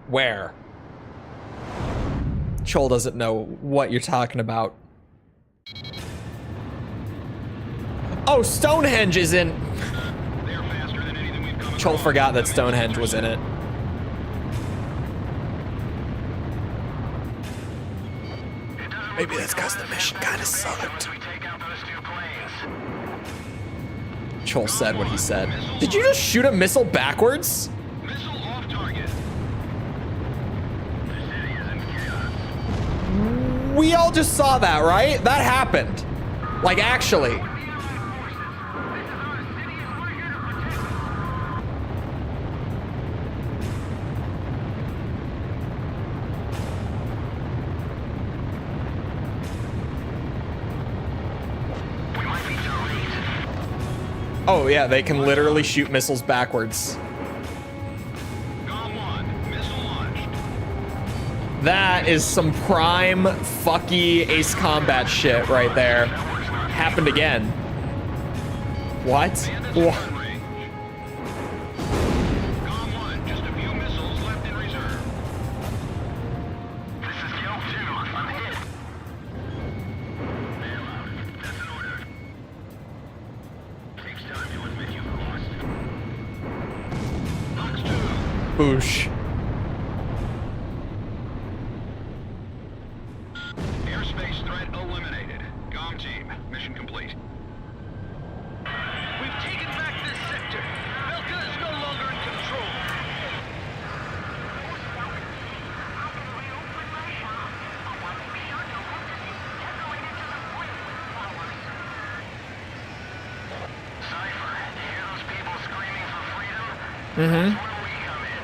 Where? Chole doesn't know what you're talking about. Oh, Stonehenge is in. They're faster than anything we've come Chole forgot that Stonehenge was in it. Maybe that's because the mission kind of sucked. We take out those two planes. Chole said what he said. Did you just shoot a missile backwards? Missile off target. The city is in chaos. We all just saw that, right? That happened. Like, actually. Oh yeah, they can literally shoot missiles backwards. Galm 1, missile launched. That is some prime fucky Ace Combat shit right there. Happened again. What? What? Galm 1, just a few missiles left in reserve. This is Galm 2, I'm hit. Bailout, that's an order. Takes time to admit you've lost. Box 2. Boosh. Airspace threat eliminated. Galm Team, mission complete. We've taken back this sector. Belkan is no longer in control. Cipher, you hear those people screaming for freedom? Mm-hmm. That's where we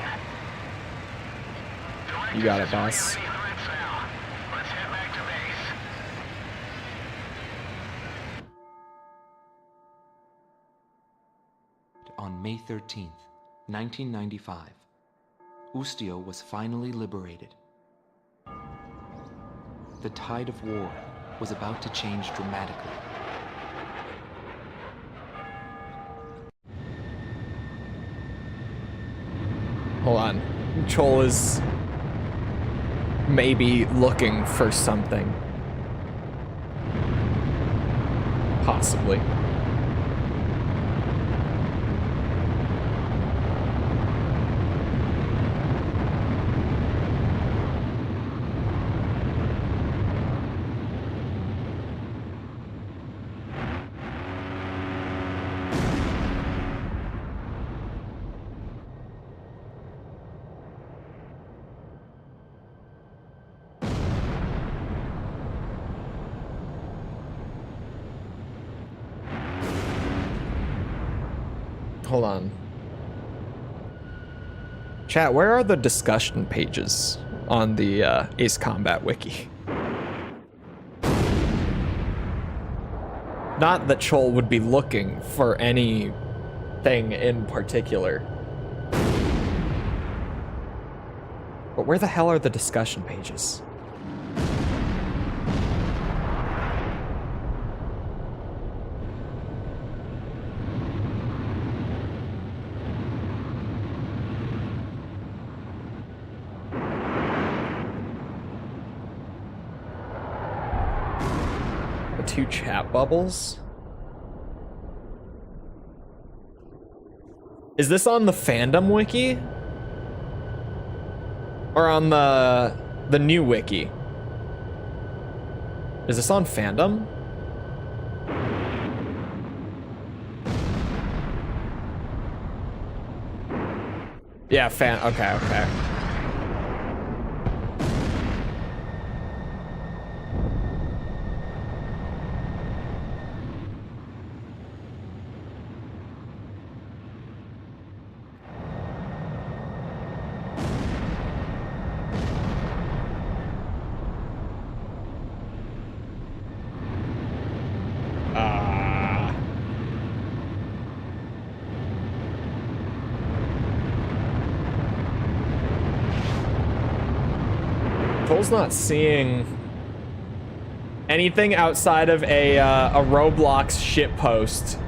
come in. You got it, Direct boss. enemy threats now. Let's head back to base. On May 13th, 1995, Ustio was finally liberated. The tide of war was about to change dramatically. Hold on. Chole is maybe looking for something. Possibly. Hold on. Chat, where are the discussion pages on the Ace Combat wiki? Not that Chole would be looking for anything in particular. But where the hell are the discussion pages? The two chat bubbles? Is this on the fandom wiki? Or on the new wiki? Is this on fandom? Yeah, okay. Cole's not seeing anything outside of a Roblox shitpost.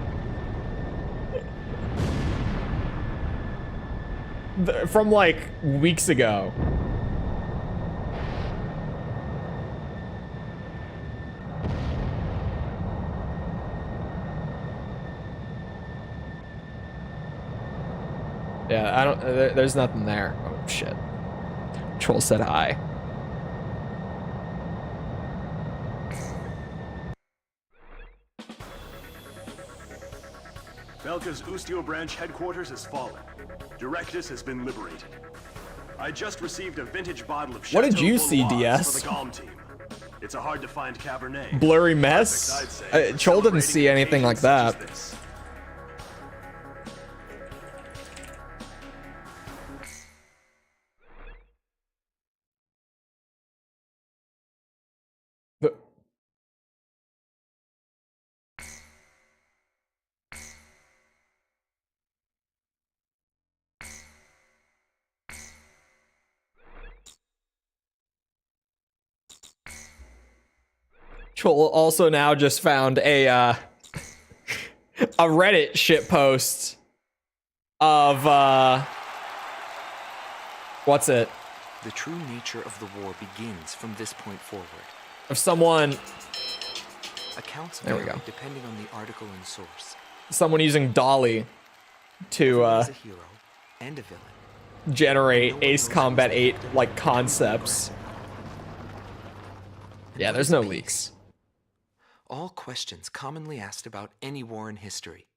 From like weeks ago. Yeah, I don't. There's nothing there. Oh shit. Chole said hi. Belka's Ustio branch headquarters has fallen. Directus has been liberated. I just received a vintage bottle of What did Chateau you see, Valois DS? for the Galm Team. It's a hard-to-find Cabernet. Blurry mess? Perfect, I'd say, Chole didn't celebrating see anything like occasions such that. as this. Chole also now just found a Reddit shitpost of what's it? The true nature of the war begins from this point forward. Of someone Accounts There we vary go. depending on the article and source. using Dolly to Everyone is a hero and a villain. generate Ace Combat 8 like concepts. Yeah, there's no leaks. All questions commonly asked about any war in history.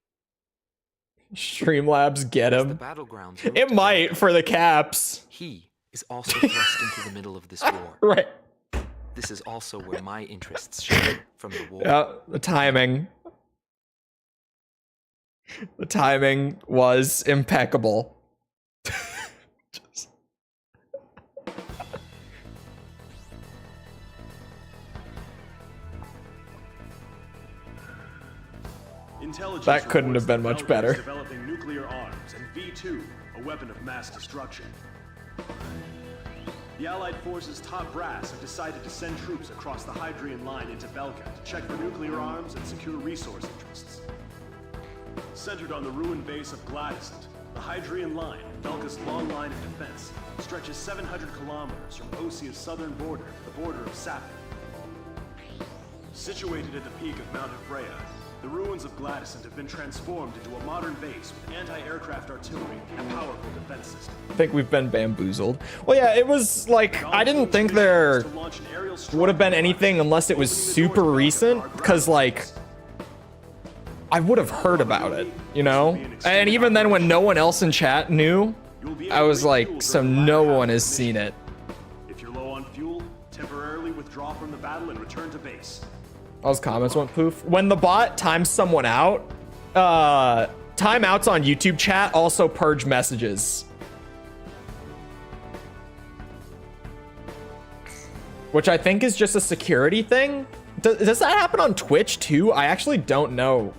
Streamlabs get As the him. battlegrounds move It to might Belka, for the caps. he is also thrust into the middle of this war. Right. This is also where my interests shine from the war. Yeah, the timing. The timing was impeccable. Just- Intelligence That couldn't reports have been that much Belka better. is developing nuclear arms and V2, a weapon of mass destruction. The Allied forces' top brass have decided to send troops across the Hydrian line into Belka to check for nuclear arms and secure resource interests. Centered on the ruined base of Gladysant, the Hydrian line, Belka's long line of defense, stretches 700 kilometers from Osia's southern border to the border of Cipher. Situated at the peak of Mount Freya, the ruins of Gladysant have been transformed into a modern base with anti-aircraft artillery and a powerful defense system. I think we've been bamboozled. Well, yeah, it was like, I didn't think there would have been anything unless it was super recent, because, like, I would have heard about it, you know? And even then, when no one else in chat knew, I was like, so no one has seen it. If you're low on fuel, temporarily withdraw from the battle and return to base. All his comments went poof. When the bot times someone out, timeouts on YouTube chat also purge messages. Which I think is just a security thing. Does that happen on Twitch too? I actually don't know.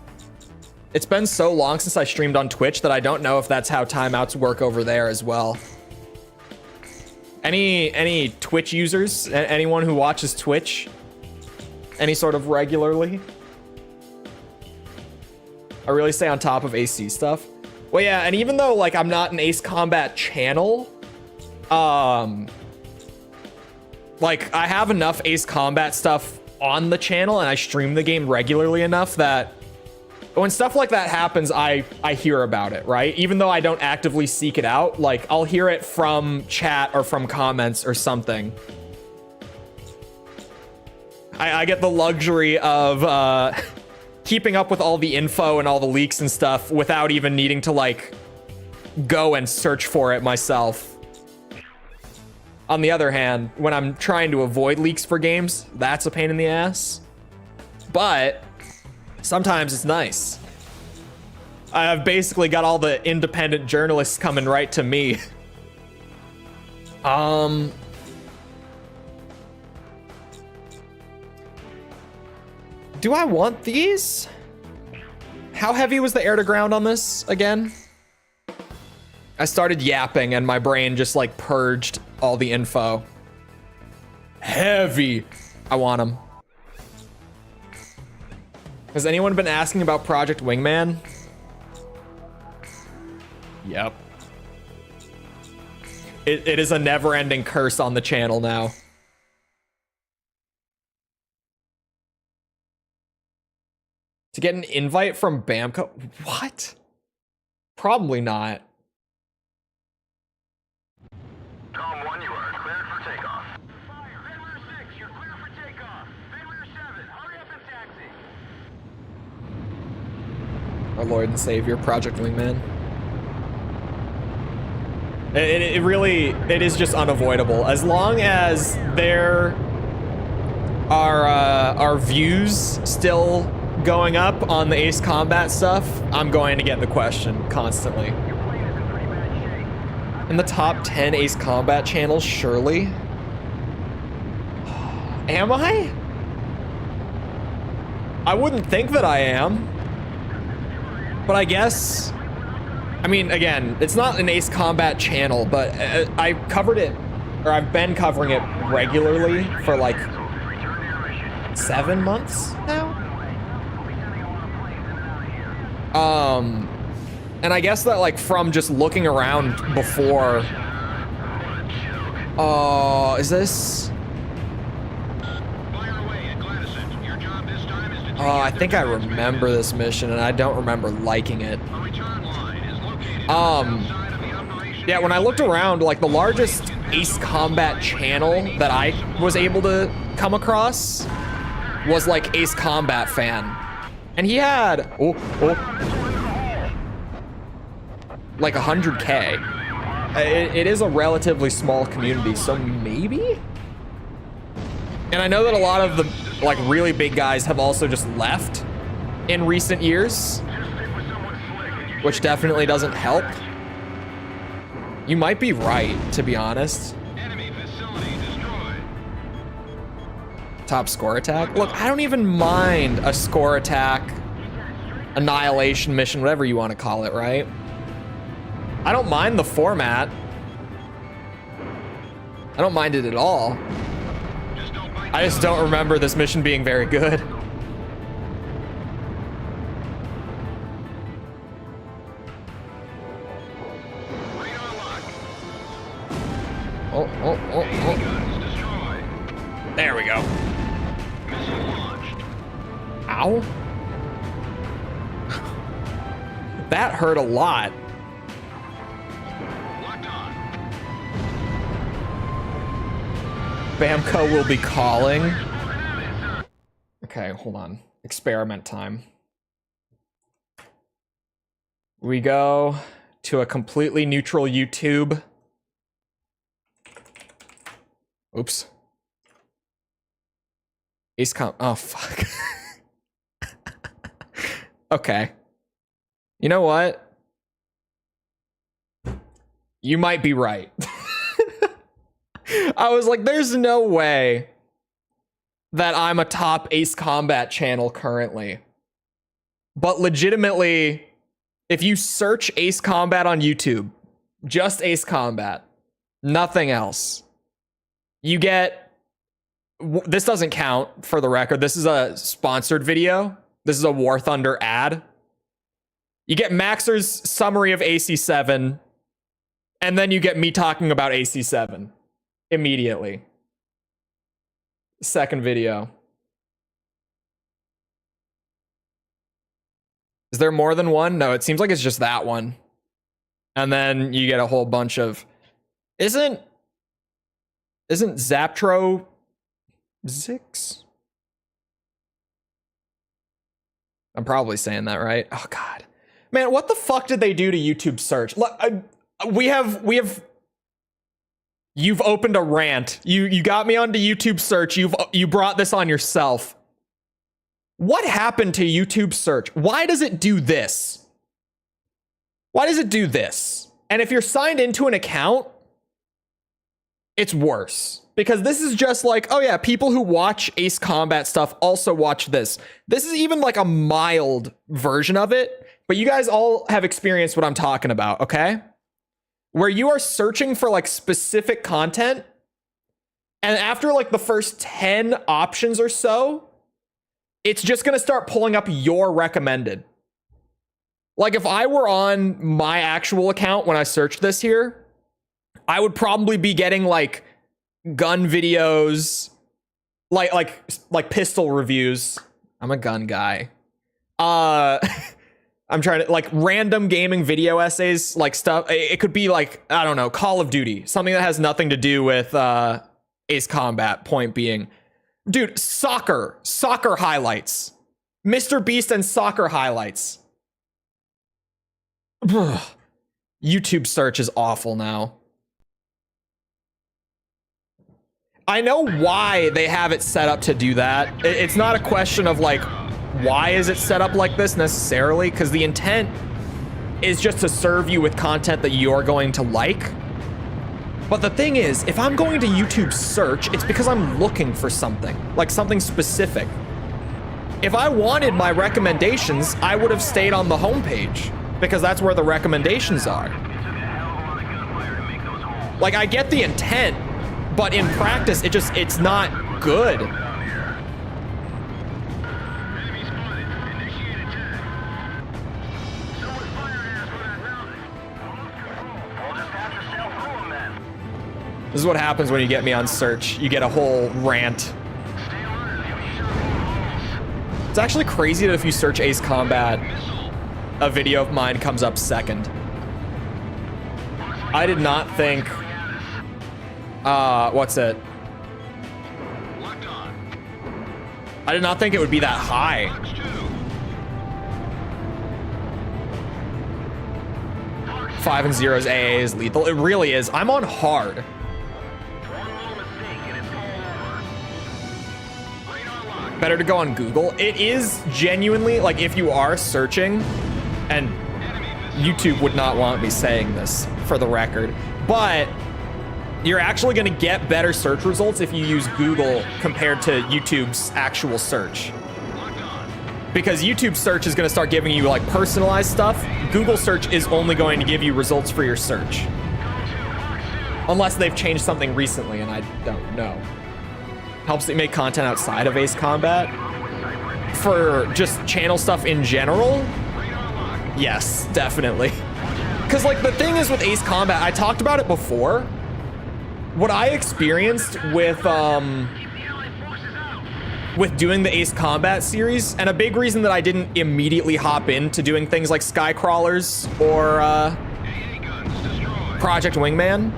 It's been so long since I streamed on Twitch that I don't know if that's how timeouts work over there as well. Any Twitch users? Anyone who watches Twitch? Any sort of regularly? I really stay on top of AC stuff. Well, yeah, and even though, like, I'm not an Ace Combat channel, like, I have enough Ace Combat stuff on the channel and I stream the game regularly enough that when stuff like that happens, I hear about it, right? Even though I don't actively seek it out, like, I'll hear it from chat or from comments or something. I get the luxury of keeping up with all the info and all the leaks and stuff without even needing to, like, go and search for it myself. On the other hand, when I'm trying to avoid leaks for games, that's a pain in the ass. But sometimes it's nice. I've basically got all the independent journalists coming right to me. Do I want these? How heavy was the air to ground on this again? I started yapping and my brain just like purged all the info. Heavy. I want them. Has anyone been asking about Project Wingman? Yep. It is a never-ending curse on the channel now. To get an invite from Bamco? What? Probably not. Galm 1, you are cleared for takeoff. Fire! Red Rear 6, you're clear for takeoff. Red Rear 7, hurry up and taxi. Our Lord and Savior, Project Wingman. It really, it is just unavoidable. As long as there are views still going up on the Ace Combat stuff, I'm going to get the question constantly. In the top 10 Ace Combat channels, surely? Am I? I wouldn't think that I am. But I guess, I mean, again, it's not an Ace Combat channel, but I covered it, or I've been covering it regularly for like 7 months now. And I guess that like from just looking around before, is this? Oh, I think I remember this mission, and I don't remember liking it. Yeah, when I looked around, like the largest Ace Combat channel that I was able to come across was like Ace Combat Fan. And he had, like 100K. It is a relatively small community, so maybe? And I know that a lot of the like really big guys have also just left in recent years, which definitely doesn't help. You might be right, to be honest. Enemy facility destroyed. Top score attack? Look, I don't even mind a score attack, annihilation mission, whatever you want to call it, right? I don't mind the format. I don't mind it at all. I just don't remember this mission being very good. Oh. There we go. Ow. That hurt a lot. Bamco will be calling. Okay, hold on. Experiment time. We go to a completely neutral YouTube. Oops. Oh, fuck. Okay. You know what? You might be right. I was like, there's no way that I'm a top Ace Combat channel currently. But legitimately, if you search Ace Combat on YouTube, just Ace Combat, nothing else, you get, this doesn't count for the record. This is a sponsored video. This is a War Thunder ad. You get Maxer's summary of AC7, and then you get me talking about AC7 immediately. Second video. Is there more than one? No, it seems like it's just that one. And then you get a whole bunch of... Isn't Zaptro Zix? I'm probably saying that right. Oh God, man, what the fuck did they do to YouTube search? We have. You've opened a rant. You got me onto YouTube search. You brought this on yourself. What happened to YouTube search? Why does it do this? Why does it do this? And if you're signed into an account, it's worse. Because this is just like, oh yeah, people who watch Ace Combat stuff also watch this. This is even like a mild version of it, but you guys all have experienced what I'm talking about, okay? Where you are searching for like specific content, and after like the first 10 options or so, it's just gonna start pulling up your recommended. Like if I were on my actual account when I searched this here, I would probably be getting like gun videos, like pistol reviews. I'm a gun guy. I'm trying to like random gaming video essays, like stuff. It could be like, I don't know, Call of Duty, something that has nothing to do with Ace Combat. Point being, dude, soccer highlights, Mr. Beast and soccer highlights. YouTube search is awful now. I know why they have it set up to do that. It's not a question of like, why is it set up like this necessarily? Because the intent is just to serve you with content that you're going to like. But the thing is, if I'm going to YouTube search, it's because I'm looking for something, like something specific. If I wanted my recommendations, I would have stayed on the homepage because that's where the recommendations are. Like, I get the intent, but in practice, it's not good. This is what happens when you get me on search. You get a whole rant. It's actually crazy that if you search Ace Combat, a video of mine comes up second. I did not think... what's it? I did not think it would be that high. Five and zeros AA is lethal. It really is. I'm on hard. Better to go on Google. It is genuinely, like, if you are searching, and YouTube would not want me saying this for the record, but you're actually going to get better search results if you use Google compared to YouTube's actual search. Because YouTube search is going to start giving you like personalized stuff. Google search is only going to give you results for your search. Unless they've changed something recently and I don't know. Helps it make content outside of Ace Combat. For just channel stuff in general, yes, definitely. Because like the thing is with Ace Combat, I talked about it before. What I experienced with doing the Ace Combat series, and a big reason that I didn't immediately hop into doing things like Skycrawlers or Project Wingman,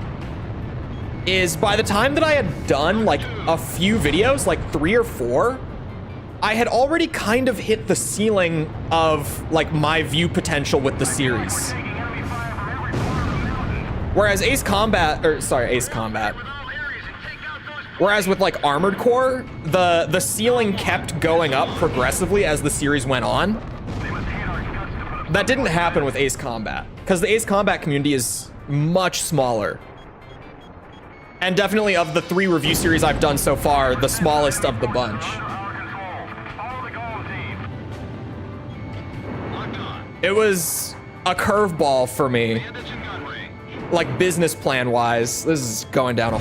is by the time that I had done like a few videos, like 3 or 4, I had already kind of hit the ceiling of like my view potential with the series. Whereas Ace Combat, whereas with like Armored Core, the ceiling kept going up progressively as the series went on. That didn't happen with Ace Combat, because the Ace Combat community is much smaller. And definitely of the 3 review series I've done so far, the smallest of the bunch. It was a curveball for me. Like business plan wise, this is going down a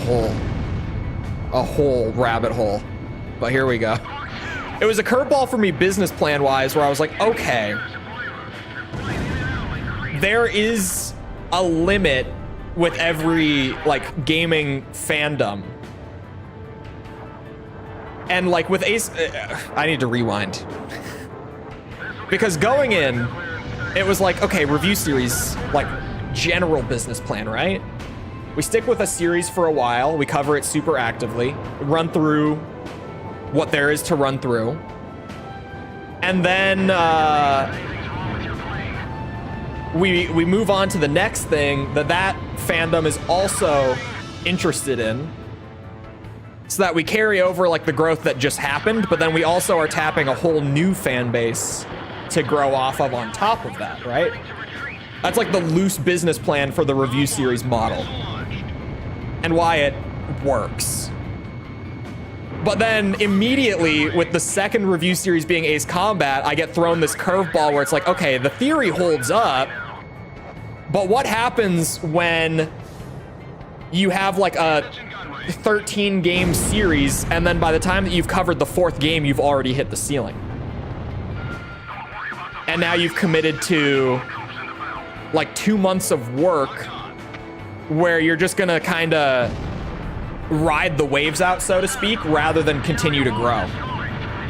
whole rabbit hole, but here we go. It was a curveball for me business plan wise, where I was like, okay, there is a limit with every like gaming fandom. And like with Ace, I need to rewind. Because going in, it was like, okay, review series, like general business plan, right? We stick with a series for a while, we cover it super actively, run through what there is to run through. And then we move on to the next thing that fandom is also interested in, so that we carry over like the growth that just happened, but then we also are tapping a whole new fan base to grow off of on top of that, right? That's like the loose business plan for the review series model and why it works. But then immediately with the second review series being Ace Combat, I get thrown this curveball where it's like, okay, the theory holds up, but what happens when you have like a 13 game series and then by the time that you've covered the 4th game, you've already hit the ceiling? And now you've committed to like 2 months of work where you're just gonna kind of ride the waves out, so to speak, rather than continue to grow,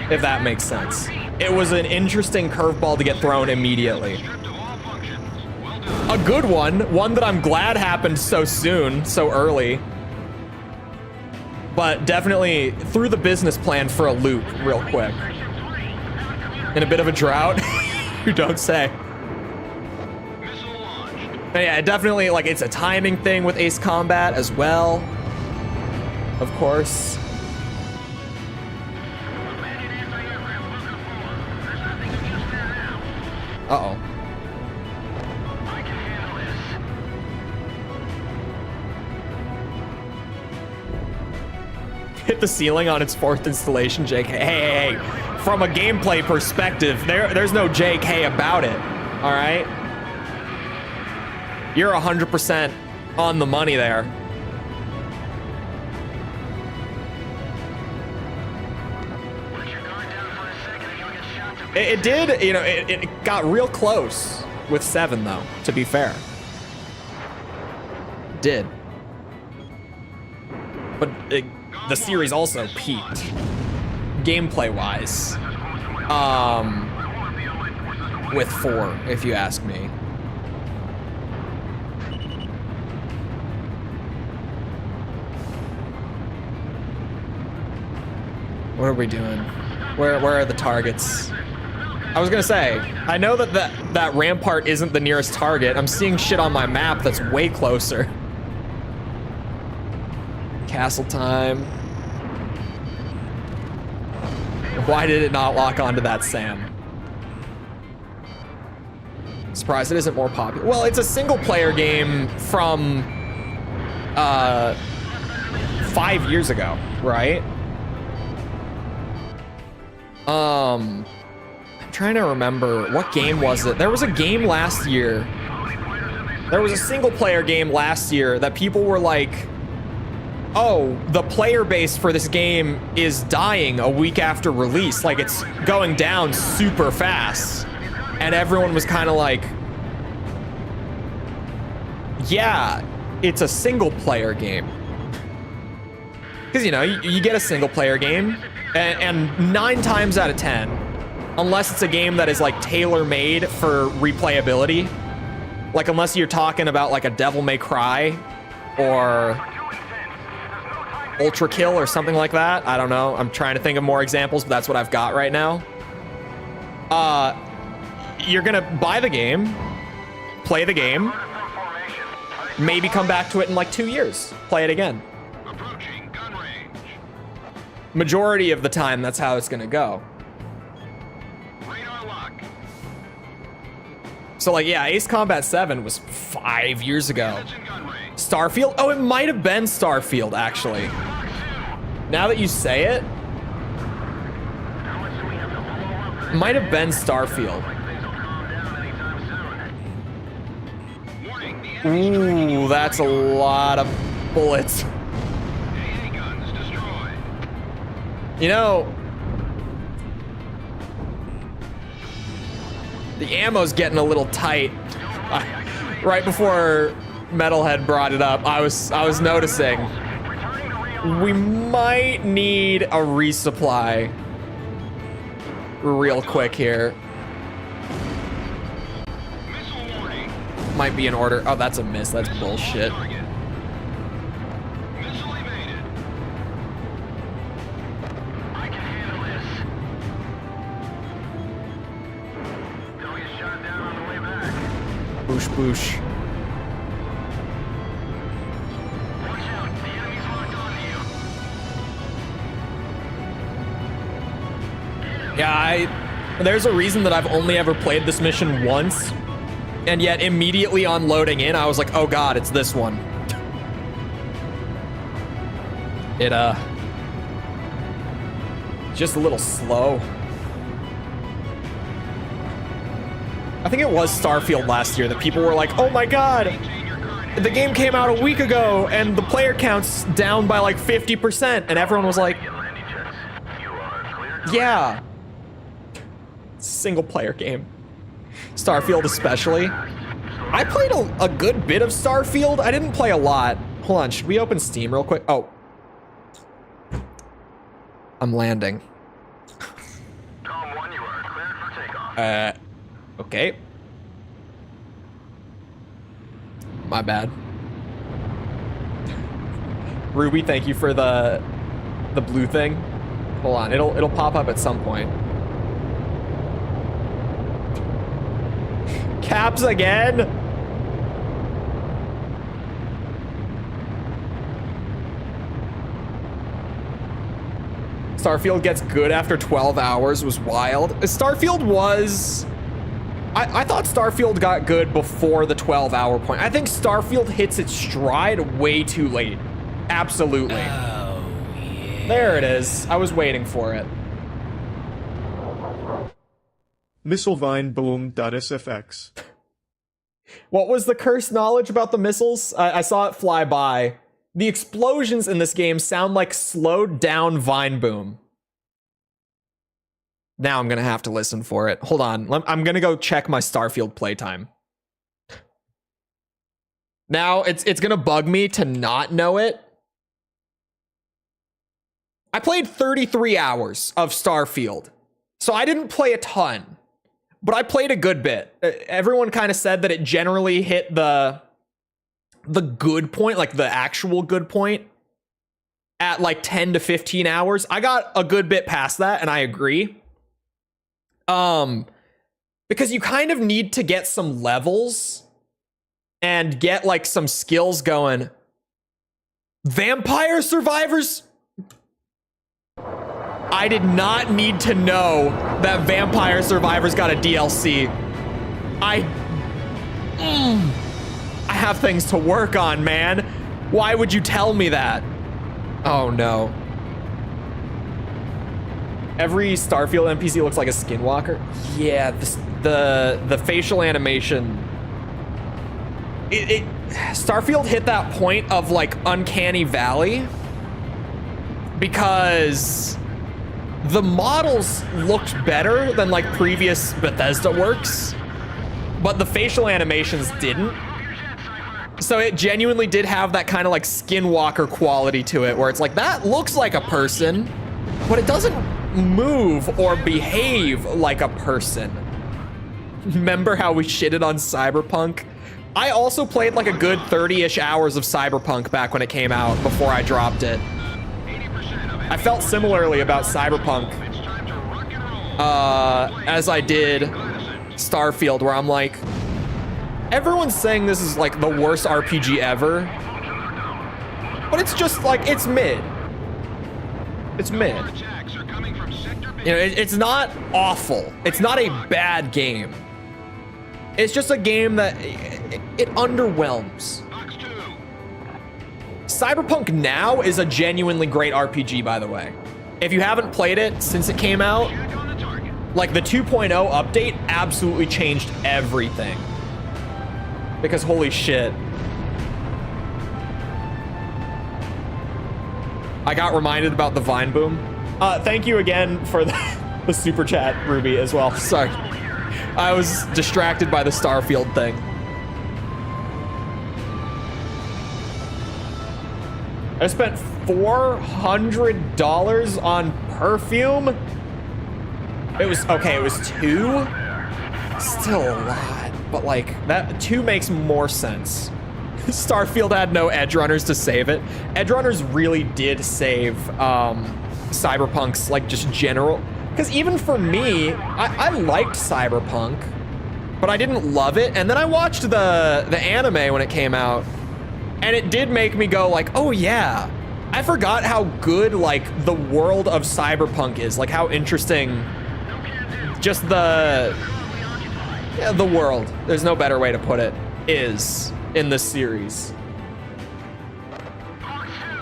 if that makes sense. It was an interesting curveball to get thrown immediately. A good one that I'm glad happened so soon, so early, but definitely threw the business plan for a loop real quick. In a bit of a drought, you don't say. But yeah, it definitely, like, it's a timing thing with Ace Combat as well. Of course. Uh-oh. Hit the ceiling on its 4th installation, Jake. Hey. From a gameplay perspective, there's no JK about it. All right? You're 100% on the money there. It did, you know, it got real close with 7, though, to be fair. It did. But the series also peaked, gameplay-wise, with 4, if you ask me. What are we doing? Where are the targets? I was gonna say, I know that rampart isn't the nearest target. I'm seeing shit on my map that's way closer. Castle time. Why did it not lock onto that Sam? Surprised it isn't more popular. Well, it's a single player game from 5 years ago, right? I'm trying to remember, what game was it? There was a game last year. There was a single player game last year that people were like, oh, the player base for this game is dying a week after release. Like, it's going down super fast. And everyone was kind of like, yeah, it's a single player game. Because, you know, you get a single player game, and 9 times out of 10, unless it's a game that is like tailor-made for replayability, like unless you're talking about like a Devil May Cry or Ultra Kill or something like that. I don't know. I'm trying to think of more examples, but that's what I've got right now. You're gonna buy the game, play the game, maybe come back to it in like 2 years, play it again. Majority of the time, that's how it's gonna go. So like, yeah, Ace Combat 7 was 5 years ago. Starfield? Oh, it might have been Starfield, actually. Now that you say it, might have been Starfield. Ooh, that's a lot of bullets. You know, the ammo's getting a little tight. Right before Metalhead brought it up, I was noticing we might need a resupply real quick here. Might be in order. Oh, that's a miss. That's bullshit. Boosh, boosh. Yeah, there's a reason that I've only ever played this mission once, and yet immediately on loading in, I was like, oh god, it's this one. It, just a little slow. I think it was Starfield last year that people were like, oh my god, the game came out a week ago and the player count's down by like 50%, and everyone was like, yeah. It's a single player game. Starfield especially. I played a good bit of Starfield. I didn't play a lot. Hold on, should we open Steam real quick? Oh. I'm landing. Tom 1, you are cleared for takeoff. Okay. My bad. Ruby, thank you for the blue thing. Hold on, it'll pop up at some point. Caps again? Starfield gets good after 12 hours was wild. Starfield was... I thought Starfield got good before the 12-hour point. I think Starfield hits its stride way too late. Absolutely. Oh, yeah. There it is. I was waiting for it. Missilevine-boom.sfx. What was the cursed knowledge about the missiles? I saw it fly by. The explosions in this game sound like slowed down Vine Boom. Now I'm gonna have to listen for it. Hold on. I'm gonna go check my Starfield playtime. Now it's gonna bug me to not know it. I played 33 hours of Starfield, so I didn't play a ton, but I played a good bit. Everyone kind of said that it generally hit the good point, like the actual good point, at like 10 to 15 hours. I got a good bit past that, and I agree. Because you kind of need to get some levels and get like some skills going. Vampire Survivors? I did not need to know that Vampire Survivors got a DLC. I have things to work on, man. Why would you tell me that? Oh no. Every Starfield NPC looks like a skinwalker. Yeah, the facial animation. Starfield hit that point of like uncanny valley because the models looked better than like previous Bethesda works, but the facial animations didn't. So it genuinely did have that kind of like skinwalker quality to it, where it's like, that looks like a person, but it doesn't move or behave like a person. Remember how we shitted on Cyberpunk? I also played like a good 30-ish hours of Cyberpunk back when it came out, before I dropped it. I felt similarly about Cyberpunk as I did Starfield, where I'm like, everyone's saying this is like the worst RPG ever, but it's just like, it's mid. It's mid. You know, it's not awful. It's not a bad game. It's just a game that it underwhelms. Cyberpunk Now is a genuinely great RPG, by the way. If you haven't played it since it came out, like the 2.0 update absolutely changed everything. Because holy shit. I got reminded about the Vine Boom. Thank you again for the super chat, Ruby, as well. Sorry. I was distracted by the Starfield thing. I spent $400 on perfume. It was, okay, it was 2. Still a lot, but like, that 2 makes more sense. Starfield had no edge runners to save it. Edge runners really did save Cyberpunk's like just general, because even for me, I liked Cyberpunk, but I didn't love it. And then I watched the anime when it came out, and it did make me go like, oh yeah, I forgot how good like the world of Cyberpunk is, like how interesting just the world, there's no better way to put it, is in this series.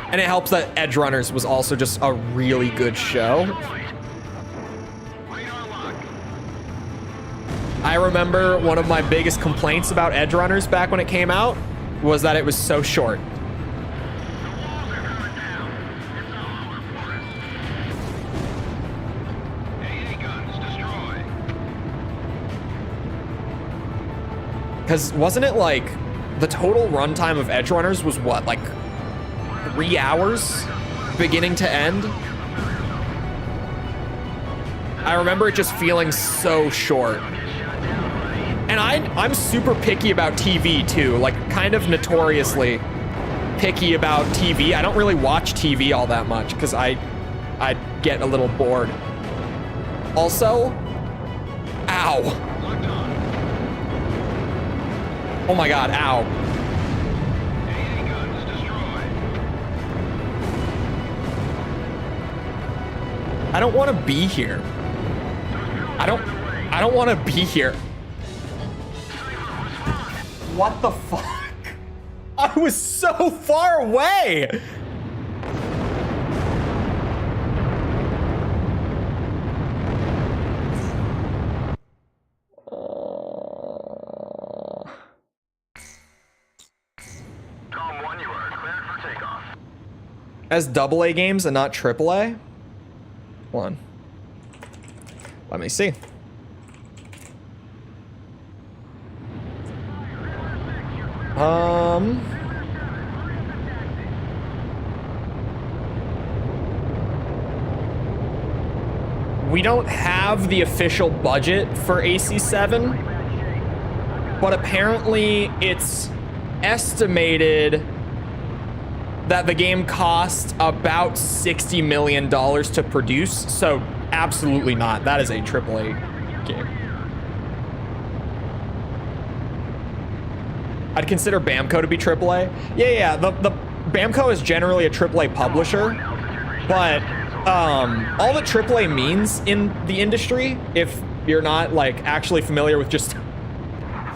And it helps that Edge Runners was also just a really good show. I remember one of my biggest complaints about Edge Runners back when it came out was that it was so short. Because wasn't it like the total runtime of Edge Runners was what, like 3 hours beginning to end? I remember it just feeling so short. And I'm super picky about TV too, like kind of notoriously picky about TV. I don't really watch TV all that much because I get a little bored. Also, ow. Oh my god, ow. I don't want to be here. I don't want to be here. What the fuck? I was so far away. Galm 1, you are cleared for takeoff. As AA games and not AAA? Hold on. Let me see. We don't have the official budget for AC7, but apparently it's estimated that the game cost about $60 million to produce, so absolutely not. That is a AAA game. I'd consider Bamco to be AAA. Yeah, the Bamco is generally a AAA publisher, but all that AAA means in the industry, if you're not like actually familiar with just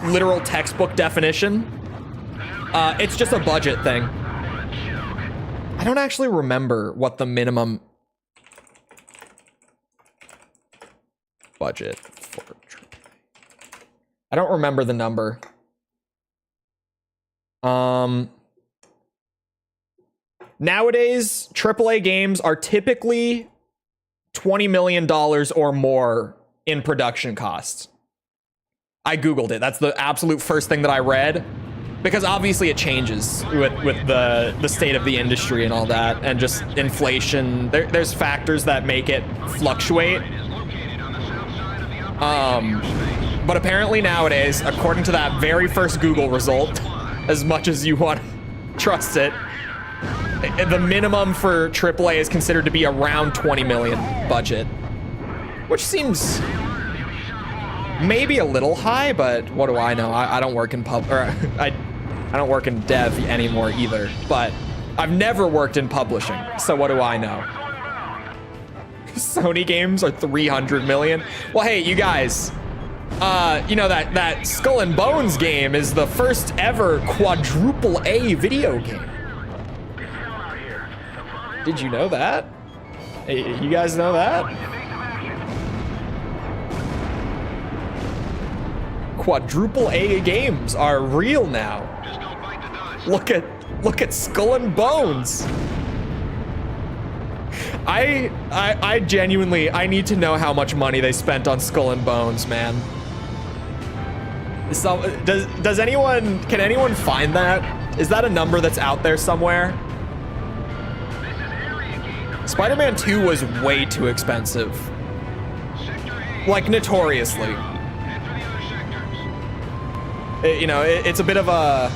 literal textbook definition, it's just a budget thing. I don't actually remember what the minimum budget for AAA. I don't remember the number. Nowadays, AAA games are typically $20 million or more in production costs. I Googled it. That's the absolute first thing that I read. Because obviously it changes with the state of the industry and all that, and just inflation. There's factors that make it fluctuate. But apparently nowadays, according to that very first Google result, as much as you want to trust it, the minimum for AAA is considered to be around 20 million budget, which seems maybe a little high, but what do I know? I don't work in I don't work in dev anymore either, but I've never worked in publishing, so what do I know? Sony games are 300 million. Well, hey, you guys, you know that Skull and Bones game is the first ever quadruple A video game. Did you know that? Hey, you guys know that? Quadruple A games are real now. Look at Skull and Bones. I genuinely, I need to know how much money they spent on Skull and Bones, man. So, does anyone, can anyone find that? Is that a number that's out there somewhere? Spider-Man 2 was way too expensive. Like, notoriously. You know, it's a bit of a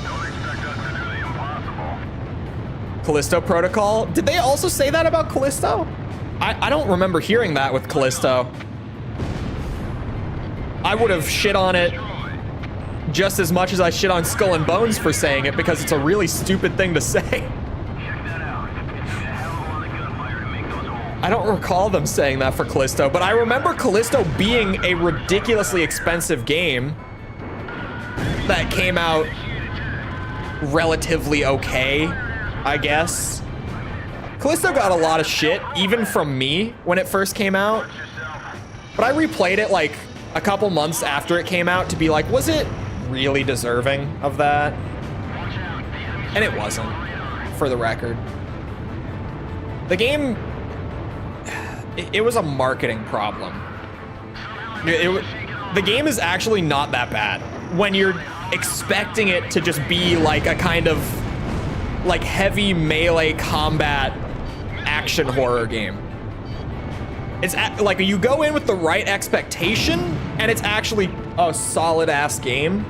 Callisto Protocol. Did they also say that about Callisto? I don't remember hearing that with Callisto. I would have shit on it just as much as I shit on Skull and Bones for saying it, because it's a really stupid thing to say. I don't recall them saying that for Callisto, but I remember Callisto being a ridiculously expensive game that came out relatively okay, I guess. Callisto got a lot of shit, even from me, when it first came out. But I replayed it like a couple months after it came out to be like, was it really deserving of that? And it wasn't, for the record. The game, it was a marketing problem. The game is actually not that bad when you're expecting it to just be like a kind of like heavy melee combat action horror game. It's like you go in with the right expectation and it's actually a solid ass game.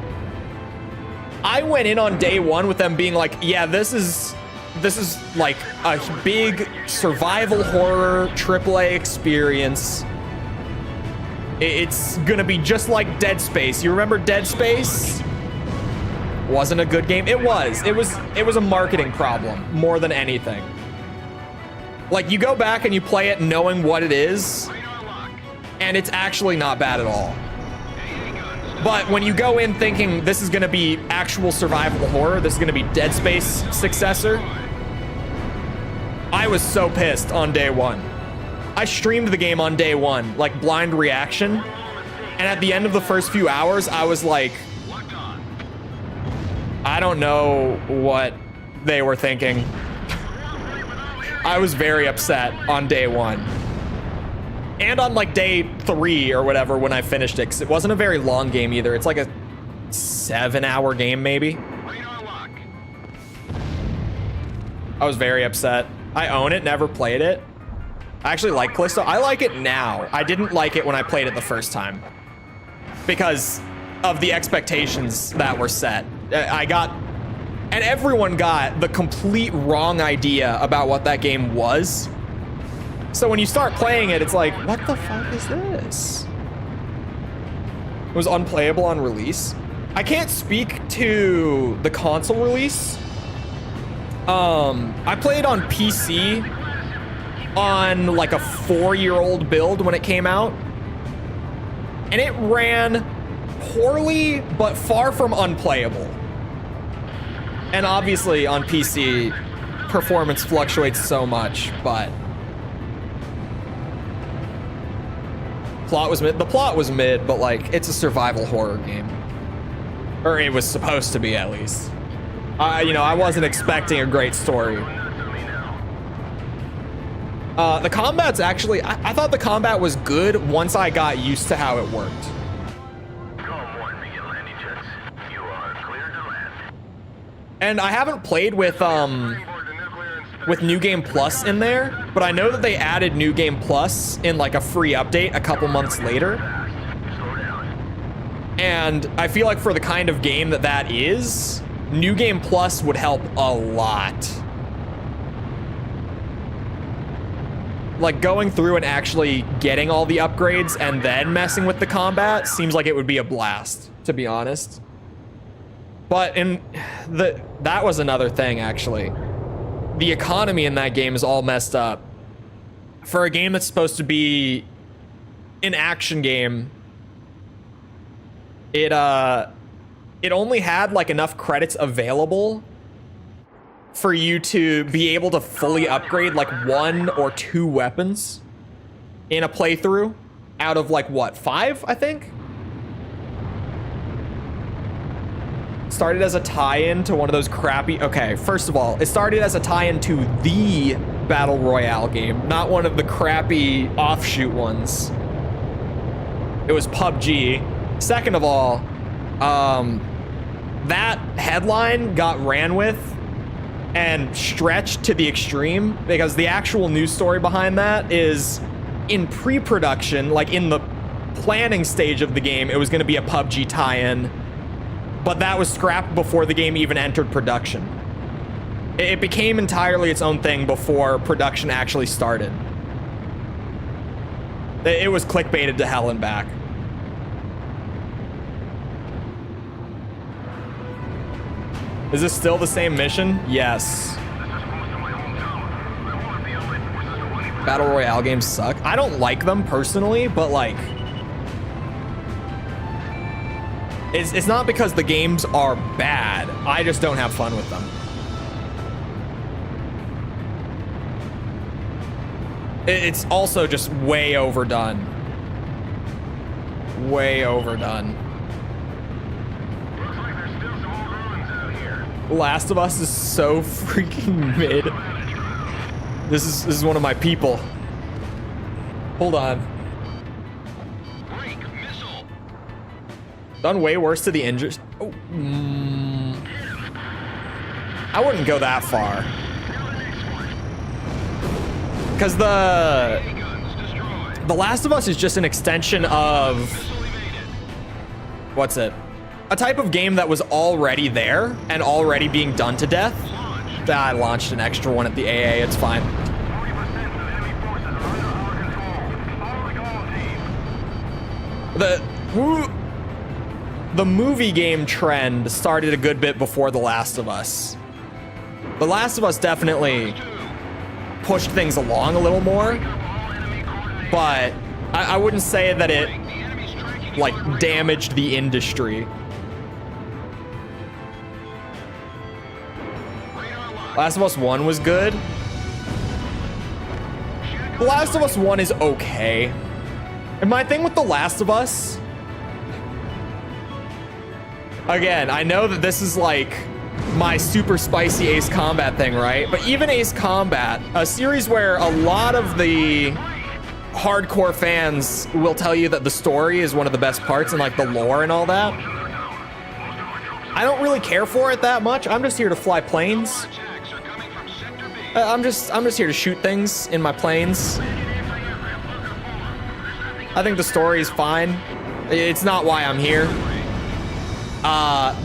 I went in on day one with them being like, yeah, this is like a big survival horror AAA experience. It's gonna be just like Dead Space. You remember Dead Space? Wasn't a good game. It was a marketing problem more than anything. Like, you go back and you play it knowing what it is, and it's actually not bad at all. But when you go in thinking this is going to be actual survival horror, this is going to be Dead Space successor, I was so pissed on day one. I streamed the game on day one, like blind reaction. And at the end of the first few hours, I was like, I don't know what they were thinking. I was very upset on day one. And on like day 3 or whatever when I finished it, because it wasn't a very long game either. It's like a 7-hour game maybe. I was very upset. I own it, never played it. I actually like Callisto. I like it now. I didn't like it when I played it the first time because of the expectations that were set. And everyone got the complete wrong idea about what that game was. So when you start playing it, it's like, what the fuck is this? It was unplayable on release. I can't speak to the console release. I played on PC on like a 4-year-old build when it came out. And it ran poorly, but far from unplayable. And obviously on PC, performance fluctuates so much, but plot was mid. The plot was mid, but like it's a survival horror game, or it was supposed to be at least. I wasn't expecting a great story. The combat's actually, I thought the combat was good once I got used to how it worked. And I haven't played with New Game Plus in there, but I know that they added New Game Plus in like a free update a couple months later. And I feel like for the kind of game that is, New Game Plus would help a lot. Like going through and actually getting all the upgrades and then messing with the combat seems like it would be a blast, to be honest. But that was another thing, actually. The economy in that game is all messed up. For a game that's supposed to be an action game, it only had like enough credits available for you to be able to fully upgrade like 1 or 2 weapons in a playthrough out of like what, 5, I think? Started as a tie-in to one of those crappy... Okay, first of all, it started as a tie-in to the Battle Royale game, not one of the crappy offshoot ones. It was PUBG. Second of all, that headline got ran with and stretched to the extreme because the actual news story behind that is in pre-production, like in the planning stage of the game, it was going to be a PUBG tie-in. But that was scrapped before the game even entered production. It became entirely its own thing before production actually started. It was clickbaited to hell and back. Is this still the same mission? Yes. Battle Royale games suck. I don't like them personally, but like... It's not because the games are bad. I just don't have fun with them. It's also just way overdone. Way overdone. Looks like there's still some old ruins out here. Last of Us is so freaking mid. This is one of my people. Hold on. Done way worse to the injuries. Oh, I wouldn't go that far. Because the Last of Us is just an extension of... What's it? A type of game that was already there and already being done to death. I launched an extra one at the AA, it's fine. 40% of enemy forces are under our control. Follow the Galm Team. The movie game trend started a good bit before The Last of Us. The Last of Us definitely pushed things along a little more, but I wouldn't say that it like damaged the industry. Last of Us 1 was good. The Last of Us 1 is okay. And my thing with The Last of Us, again, I know that this is like my super spicy Ace Combat thing, right? But even Ace Combat, a series where a lot of the hardcore fans will tell you that the story is one of the best parts and like the lore and all that, I don't really care for it that much. I'm just here to fly planes. I'm just here to shoot things in my planes. I think the story is fine. It's not why I'm here.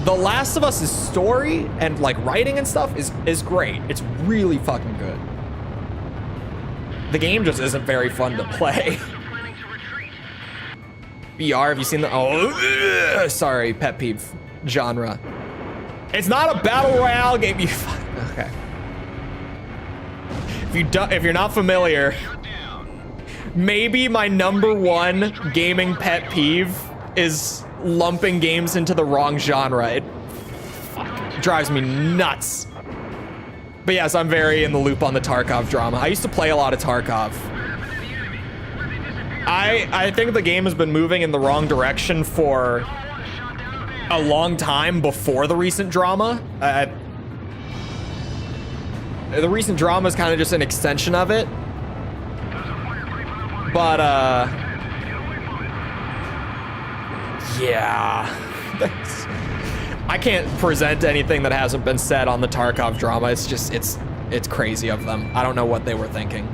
The Last of Us's story and like writing and stuff is great. It's really fucking good. The game just isn't very fun to play. VR, have you seen the? Oh, sorry, pet peeve genre. It's not a battle royale game. You okay? If you're not familiar, maybe my #1 gaming pet peeve is lumping games into the wrong genre. It drives me nuts. But yes, I'm very in the loop on the Tarkov drama. I used to play a lot of Tarkov. I think the game has been moving in the wrong direction for a long time before the recent drama. The recent drama is kind of just an extension of it. But, yeah. I can't present anything that hasn't been said on the Tarkov drama. It's just, it's crazy of them. I don't know what they were thinking.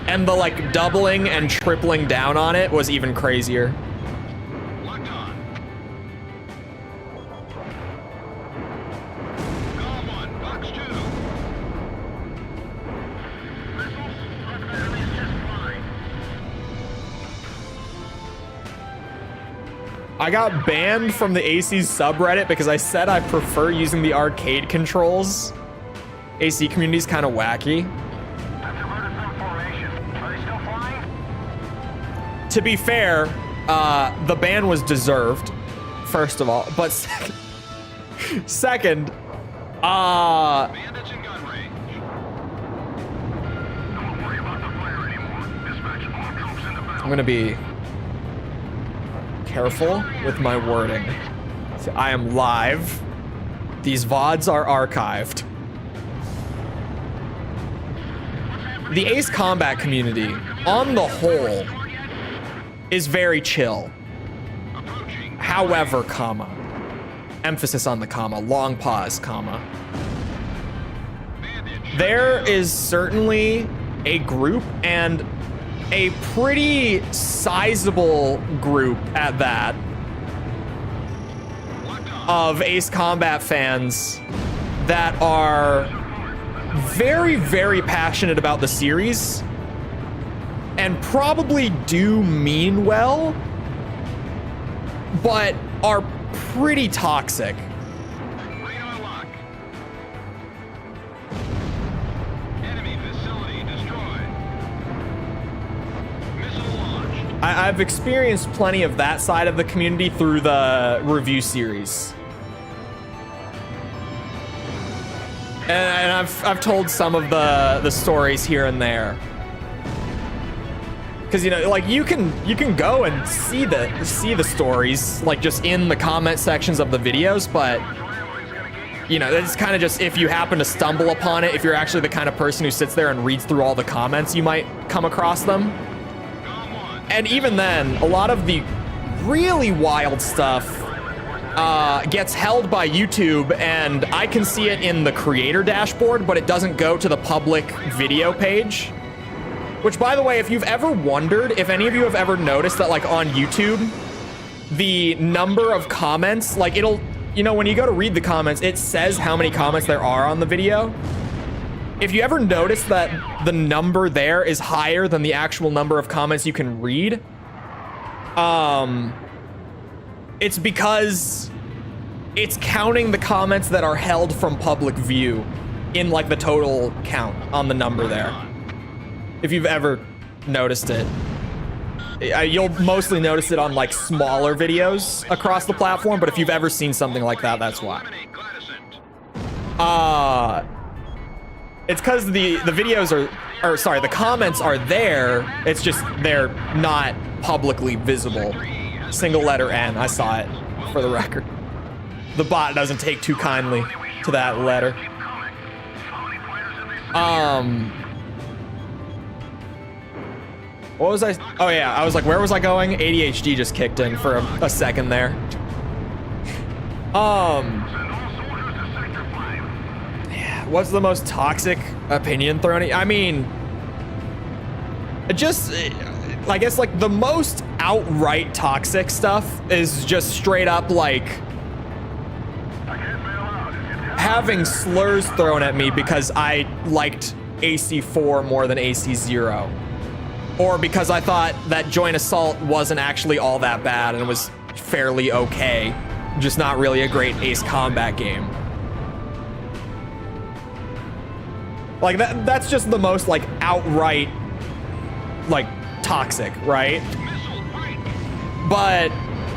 And the, like, doubling and tripling down on it was even crazier. I got banned from the AC subreddit because I said I prefer using the arcade controls. AC community's kind of wacky. To be fair, the ban was deserved, first of all. But second, I'm gonna be careful with my wording. I am live. These VODs are archived. The Ace Combat community, on the whole, is very chill. However, comma, emphasis on the comma, long pause, comma. There is certainly a group, and a pretty sizable group at that, of Ace Combat fans that are very, very passionate about the series and probably do mean well, but are pretty toxic. I've experienced plenty of that side of the community through the review series. And I've told some of the stories here and there. Because, you know, like you can go and see the stories like just in the comment sections of the videos, but you know, it's kind of just if you happen to stumble upon it, if you're actually the kind of person who sits there and reads through all the comments, you might come across them. And even then, a lot of the really wild stuff gets held by YouTube, and I can see it in the creator dashboard, but it doesn't go to the public video page. Which, by the way, if you've ever wondered, if any of you have ever noticed that, like, on YouTube, the number of comments, like, it'll, you know, when you go to read the comments, it says how many comments there are on the video. If you ever notice that the number there is higher than the actual number of comments you can read, it's because it's counting the comments that are held from public view. in like the total count on the number there. If you've ever noticed it. You'll mostly notice it on like smaller videos across the platform, but if you've ever seen something like that, that's why. It's because the videos are sorry, the comments are there. It's just they're not publicly visible. Single letter N. I saw it for the record. The bot doesn't take too kindly to that letter. What was I? Oh yeah, I was like, where was I going? ADHD just kicked in for a second there. Yeah, what's the most toxic opinion thrown at you? I mean, just, I guess like the most outright toxic stuff is just straight up like having slurs thrown at me because I liked AC4 more than AC0. Or because I thought that Joint Assault wasn't actually all that bad and was fairly okay. Just not really a great Ace Combat game. Like that's just the most like outright like toxic, right? But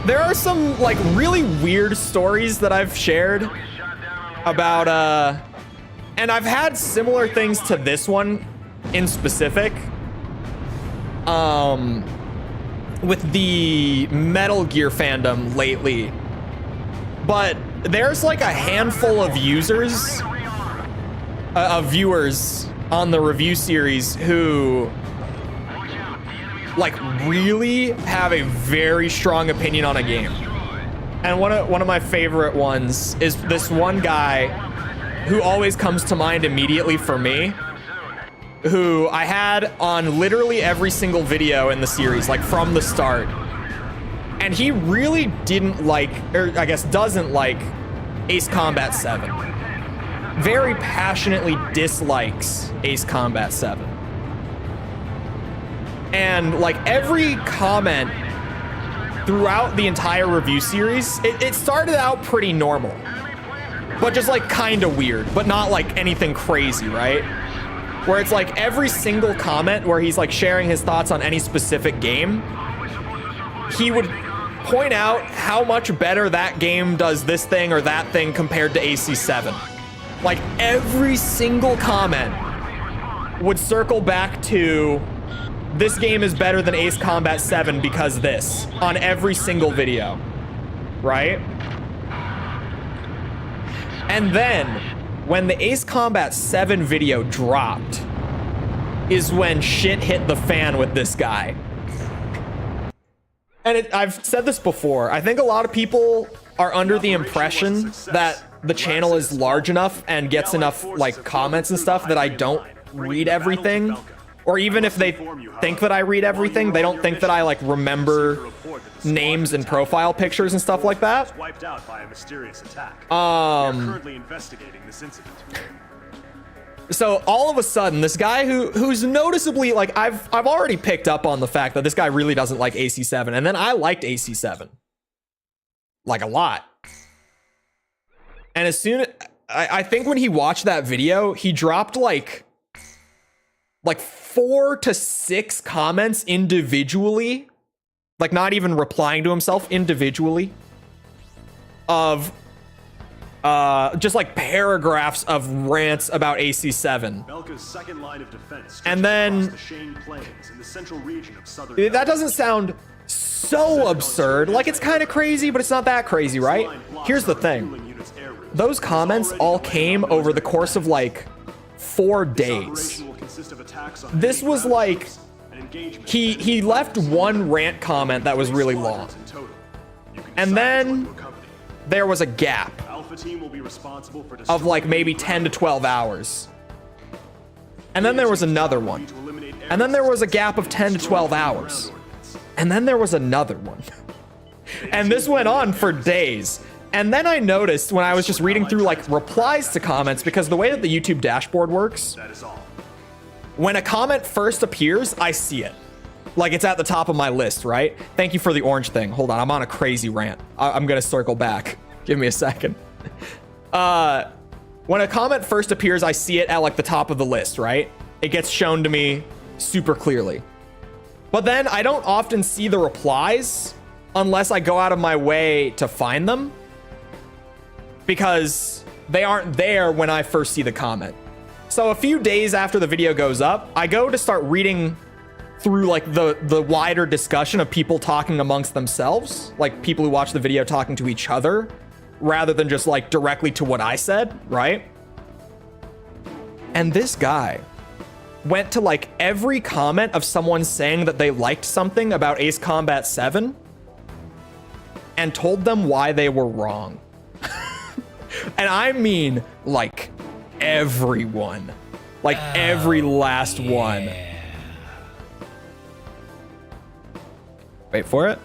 there are some like really weird stories that I've shared about and I've had similar things to this one in specific. With the Metal Gear fandom lately, but there's like a handful of users, of viewers on the review series who like really have a very strong opinion on a game. And one of my favorite ones is this one guy who always comes to mind immediately for me, who I had on literally every single video in the series, like from the start. And he really didn't like, or I guess doesn't like, Ace Combat 7. Very passionately dislikes Ace Combat 7. And like every comment throughout the entire review series, it started out pretty normal, but just like kind of weird, but not like anything crazy, right? Where it's like every single comment where he's like sharing his thoughts on any specific game, he would point out how much better that game does this thing or that thing compared to AC7. Like every single comment would circle back to this game is better than Ace Combat 7 because this on every single video, right? And then when the Ace Combat 7 video dropped is when shit hit the fan with this guy. And I've said this before, I think a lot of people are under the impression that the channel is large enough and gets enough like comments and stuff that I don't read everything. Or even if they think that I read everything, they don't think that I like remember names and profile pictures and stuff like that. Wiped out by a mysterious attack. We are currently investigating this incident. So all of a sudden, this guy who's noticeably like I've already picked up on the fact that this guy really doesn't like AC7, and then I liked AC7 like a lot. And as soon I think when he watched that video, he dropped like 4 to 6 comments individually, like not even replying to himself individually, of just like paragraphs of rants about AC7. Belka's second line of defense, and then the Shane Plains in the central region of southern that doesn't sound so absurd. Like it's kind of crazy, but it's not that crazy, right? Here's the thing. Those comments all came over the course of like 4 days. This was like he left one rant comment that was really long, and then there was a gap of like maybe 10 to 12 hours, and then there was another one, and then there was a gap of 10 to 12 hours, and then there was another one. And this went on for days. And then I noticed when I was just reading through like replies to comments, because the way that the YouTube dashboard works, when a comment first appears, I see it. Like it's at the top of my list, right? Thank you for the orange thing. Hold on, I'm on a crazy rant. I'm gonna circle back. Give me a second. When when a comment first appears, I see it at like the top of the list, right? It gets shown to me super clearly. But then I don't often see the replies unless I go out of my way to find them, because they aren't there when I first see the comment. So a few days after the video goes up, I go to start reading through like the wider discussion of people talking amongst themselves, like people who watch the video talking to each other, rather than just like directly to what I said, right? And this guy went to like every comment of someone saying that they liked something about Ace Combat 7 and told them why they were wrong. And I mean like everyone, like every last one. Wait for it.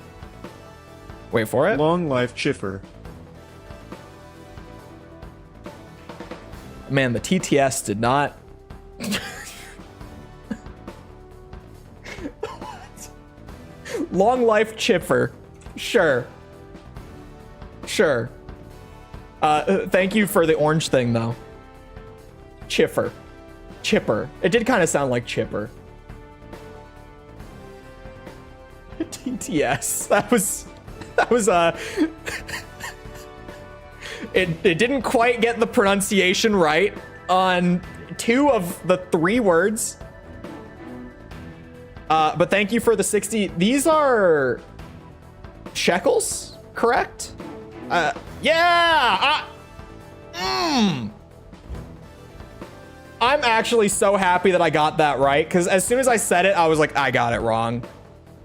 Wait for it. Long life Chipher. Man, the TTS did not. Long life Chipper. Sure. Sure. Thank you for the orange thing, though. Chipper. Chipper. It did kind of sound like Chipper. TTS. That was it didn't quite get the pronunciation right on 2 of the 3 words. But thank you for the 60. These are shekels, correct? Yeah. I'm actually so happy that I got that right, because as soon as I said it, I was like, I got it wrong.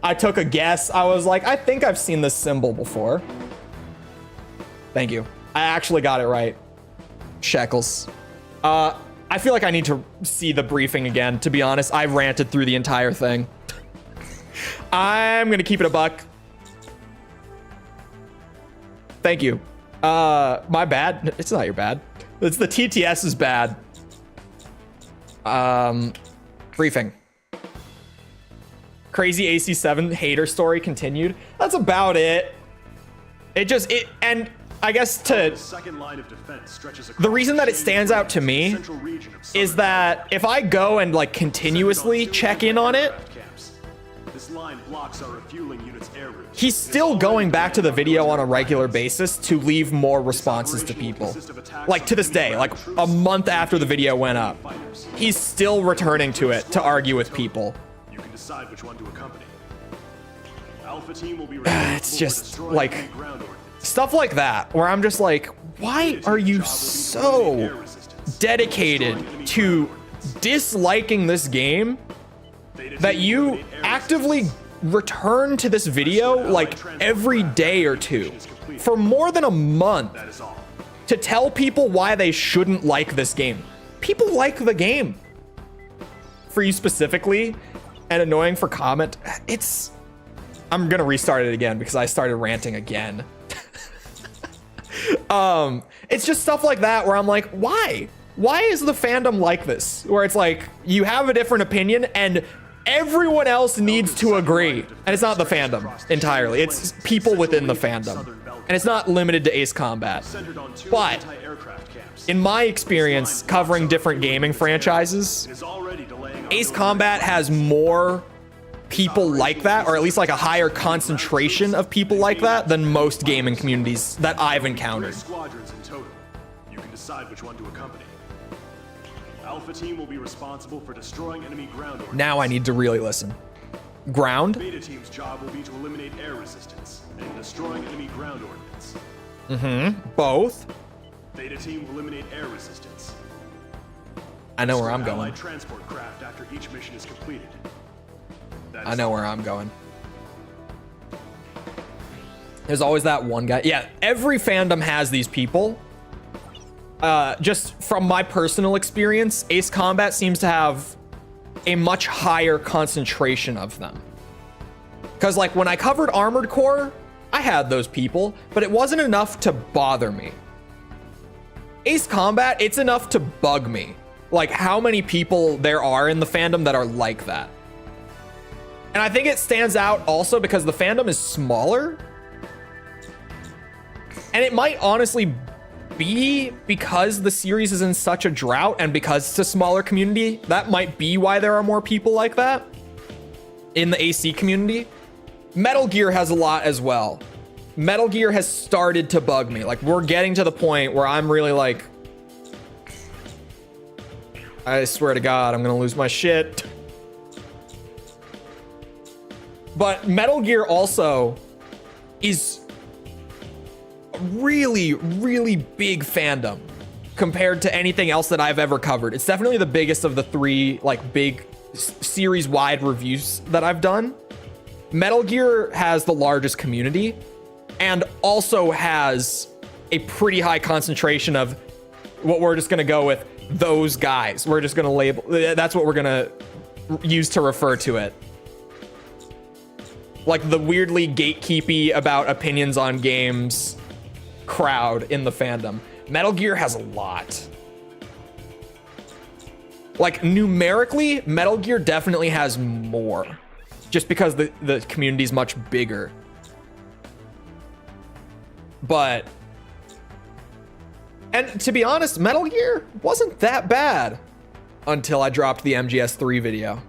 I took a guess. I was like, I think I've seen this symbol before. Thank you. I actually got it right. Shekels. I feel like I need to see the briefing again. To be honest, I ranted through the entire thing. I'm gonna keep it a buck. Thank you. My bad. It's not your bad. It's the TTS is bad. Briefing. Crazy AC7 hater story continued. That's about it. And I guess the reason that it stands out to me is that if I go and like continuously check in on it, he's still going back to the video on a regular basis to leave more responses to people. Like to this day, like a month after the video went up, he's still returning to it to argue with people. You can decide which one to accompany. Alpha team will be it's just like stuff like that where I'm just like, why are you so dedicated to disliking this game that you actively return to this video like every day or two for more than a month to tell people why they shouldn't like this game? People like the game. For you specifically, and annoying for comment, I'm gonna restart it again because I started ranting again. It's just stuff like that where I'm like, why is the fandom like this, where it's like you have a different opinion and everyone else needs to agree? And it's not the fandom entirely, it's people within the fandom, and it's not limited to Ace Combat. But in my experience covering different gaming franchises, Ace Combat has more people like that, or at least like a higher concentration of people like that than most gaming communities that I've encountered. Squadrons in total. You can decide which one to accompany. Alpha team will be responsible for destroying enemy ground ordnance. Now I need to really listen. Ground? Beta team's job will be to eliminate air resistance and destroying enemy ground ordnance. Both. Beta team will eliminate air resistance. I know where I'm going. Allied transport craft after each mission is completed. I know where I'm going. There's always that one guy. Yeah, every fandom has these people. Just from my personal experience, Ace Combat seems to have a much higher concentration of them. Because like when I covered Armored Core, I had those people, but it wasn't enough to bother me. Ace Combat, it's enough to bug me. Like how many people there are in the fandom that are like that. And I think it stands out also because the fandom is smaller. And it might honestly be because the series is in such a drought and because it's a smaller community. That might be why there are more people like that in the AC community. Metal Gear has a lot as well. Metal Gear has started to bug me. Like, we're getting to the point where I'm really like, I swear to God, I'm gonna lose my shit. But Metal Gear also is a really, really big fandom compared to anything else that I've ever covered. It's definitely the biggest of the three, like, big series-wide reviews that I've done. Metal Gear has the largest community and also has a pretty high concentration of what we're just gonna go with, those guys. We're just gonna label, that's what we're gonna use to refer to it. Like the weirdly gatekeepy about opinions on games crowd in the fandom. Metal Gear has a lot. Like, numerically, Metal Gear definitely has more, just because the community is much bigger. But, and to be honest, Metal Gear wasn't that bad until I dropped the MGS3 video,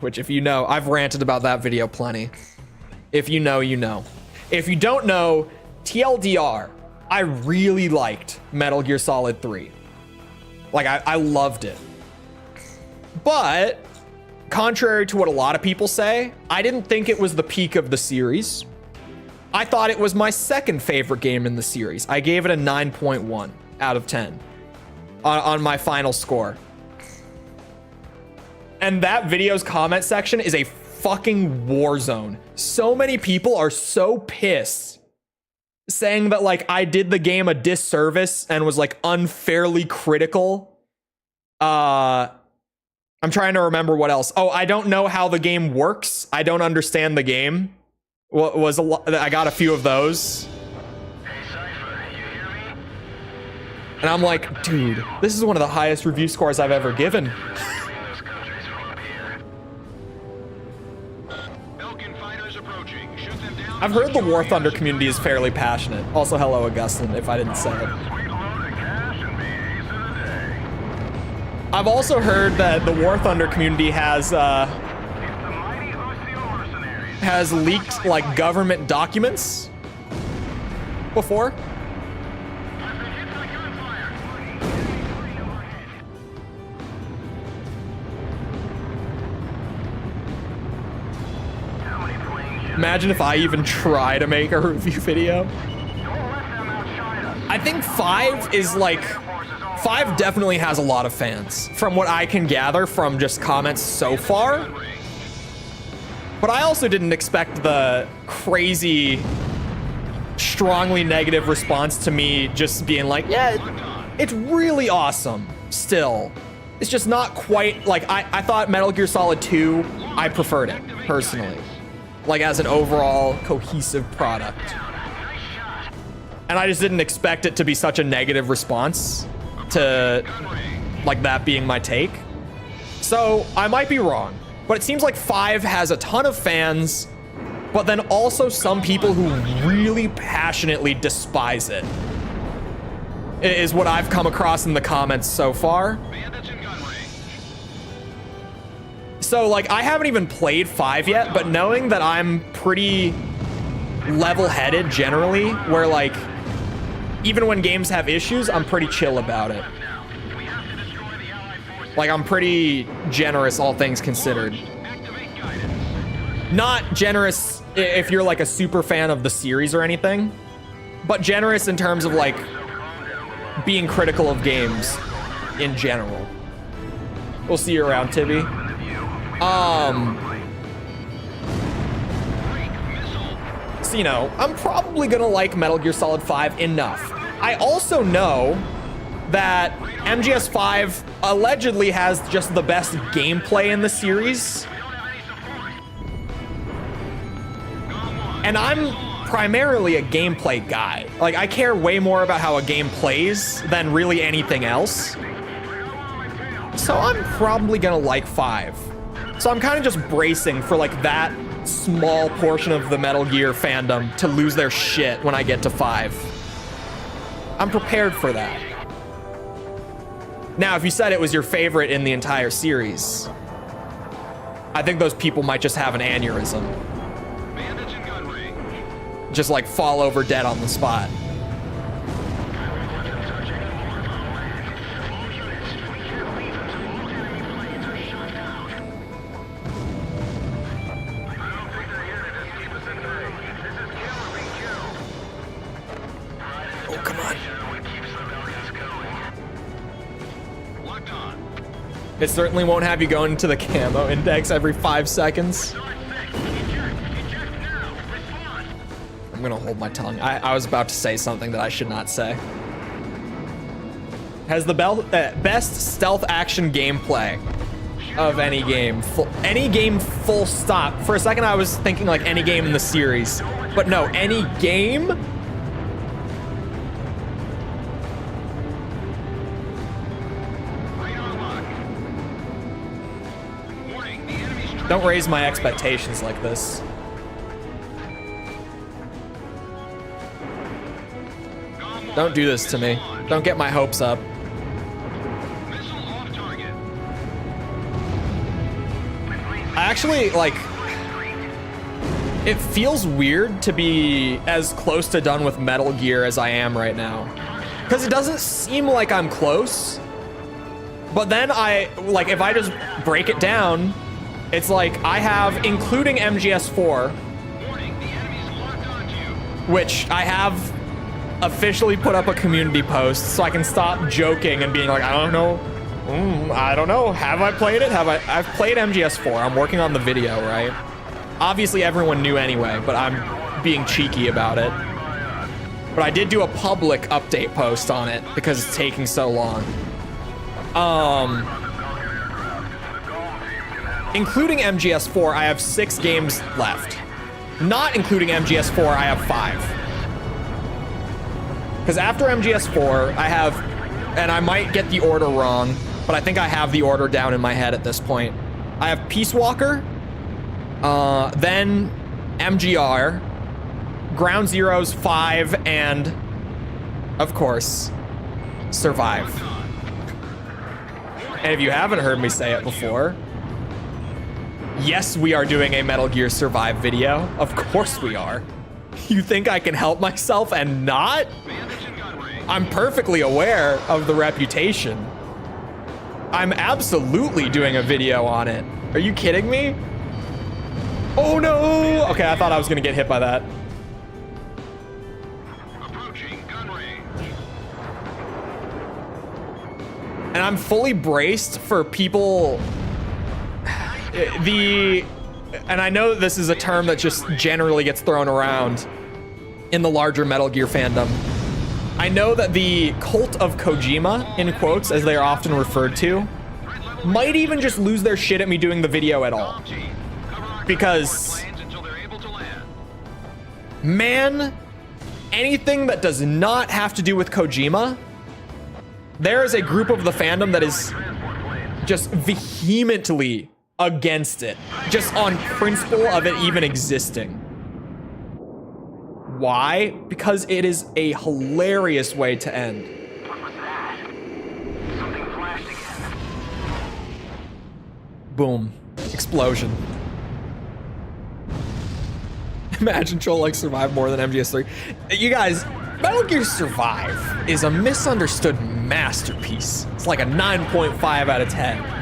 which, if you know, I've ranted about that video plenty. If you know, you know. If you don't know, TLDR, I really liked Metal Gear Solid 3. Like, I loved it. But, contrary to what a lot of people say, I didn't think it was the peak of the series. I thought it was my second favorite game in the series. I gave it a 9.1 out of 10 on my final score. And that video's comment section is a fucking war zone. So many people are so pissed, saying that, like, I did the game a disservice and was, like, unfairly critical. I'm trying to remember what else. Oh, I don't know how the game works. I don't understand the game. Was a lot. I got a few of those. Hey, Cipher, you hear me? And I'm like, dude, this is one of the highest review scores I've ever given. This country's from up here. Belkan fighters approaching. Shoot them down. I've heard the War Thunder community is fairly passionate. Also, hello, Augustin, if I didn't say it. Sweet load of cash and be ace of the day. I've also heard that the War Thunder community has It's the mighty Ucio mercenaries. has leaked, like, government documents before. I've been hit by gunfire. How many planes you Imagine if I even try to make a review video. don't let them outshine us. I think 5 is like, 5 definitely has a lot of fans, from what I can gather from just comments so far. But I also didn't expect the crazy, strongly negative response to me just being like, yeah, it's really awesome still. It's just not quite, like, I thought Metal Gear Solid 2, I preferred it, personally. Like, as an overall cohesive product. And I just didn't expect it to be such a negative response to, like, that being my take. So, I might be wrong. But it seems like 5 has a ton of fans, but then also some people who really passionately despise it. Is what I've come across in the comments so far. Bandits in gun range. So, like, I haven't even played 5 yet, but knowing that I'm pretty level-headed generally, where, like, even when games have issues, I'm pretty chill about it. We have to destroy the Allied forces. Like, I'm pretty generous, all things considered. Activate guidance. Not generous if you're, like, a super fan of the series or anything, but generous in terms of, like, being critical of games in general. We'll see you around, Tibby. So, you know, I'm probably gonna like Metal Gear Solid 5 enough. I also know that MGS5 allegedly has just the best gameplay in the series. And I'm primarily a gameplay guy. Like, I care way more about how a game plays than really anything else. So I'm probably gonna like 5. So I'm kind of just bracing for, like, that small portion of the Metal Gear fandom to lose their shit when I get to 5. I'm prepared for that. Now, if you said it was your favorite in the entire series, I think those people might just have an aneurysm. Bandits and gunnery. Just like fall over dead on the spot. Oh, come on. Locked on. It certainly won't have you going to the camo index every 5 seconds. I'm gonna hold my tongue. I was about to say something that I should not say. Has the best stealth action gameplay of any game. Any game full stop. For a second I was thinking like any game in the series. But no, any game? Don't raise my expectations like this. Don't do this to me. Don't get my hopes up. Missile off target. I actually, like, it feels weird to be as close to done with Metal Gear as I am right now. Because it doesn't seem like I'm close. But then if I just break it down, it's like I have, including MGS4, which I have officially put up a community post so I can stop joking and being like, I don't know. Have I played it? I've played MGS4. I'm working on the video, right? Obviously everyone knew anyway, but I'm being cheeky about it. But I did do a public update post on it because it's taking so long. Including MGS4, I have 6 games left. Not including MGS4, I have 5. Because after MGS4, I have, and I might get the order wrong, but I think I have the order down in my head at this point. I have Peace Walker, then MGR, Ground Zeroes 5, and, of course, Survive. And if you haven't heard me say it before, yes, we are doing a Metal Gear Survive video. Of course we are. You think I can help myself and not? I'm perfectly aware of the reputation. I'm absolutely doing a video on it. Are you kidding me? Oh no! Okay, I thought I was gonna get hit by that. Approaching gun range. And I'm fully braced for people... And I know this is a term that just generally gets thrown around in the larger Metal Gear fandom. I know that the cult of Kojima, in quotes, as they are often referred to, might even just lose their shit at me doing the video at all. Because, man, anything that does not have to do with Kojima, there is a group of the fandom that is just vehemently against it, just on principle of it even existing. Why? Because it is a hilarious way to end. What was that? Something flashed again. Boom. Explosion. Imagine Chole like survived more than MGS3. You guys, Metal Gear Survive is a misunderstood masterpiece. It's like a 9.5 out of 10.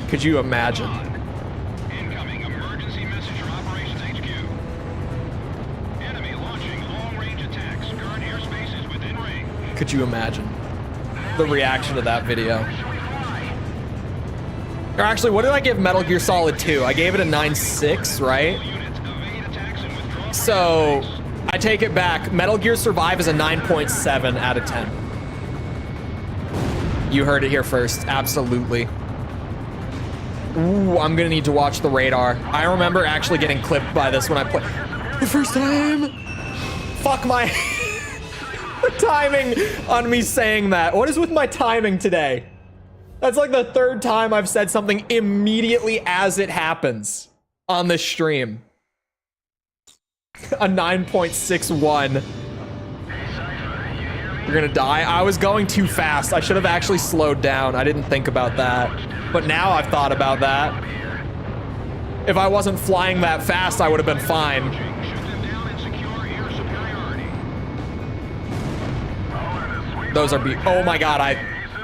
Could you imagine? Incoming emergency message from Operations HQ. Enemy launching long-range attacks. Current airspace is within range. Could you imagine the reaction to that video? Or actually, what did I give Metal Gear Solid 2? I gave it a 9.6, right? So, I take it back. Metal Gear Survive is a 9.7 out of 10. You heard it here first. Absolutely. Ooh, I'm gonna need to watch the radar. I remember actually getting clipped by this when I played the first time. Fuck my the timing on me saying that. What is with my timing today? That's like the 3rd time I've said something immediately as it happens on this stream. A 9.61. Cipher, You're gonna die. I was going too fast. I should have actually slowed down. I didn't think about that. But now I've thought about that. If I wasn't flying that fast, I would have been fine. Those are oh my god, I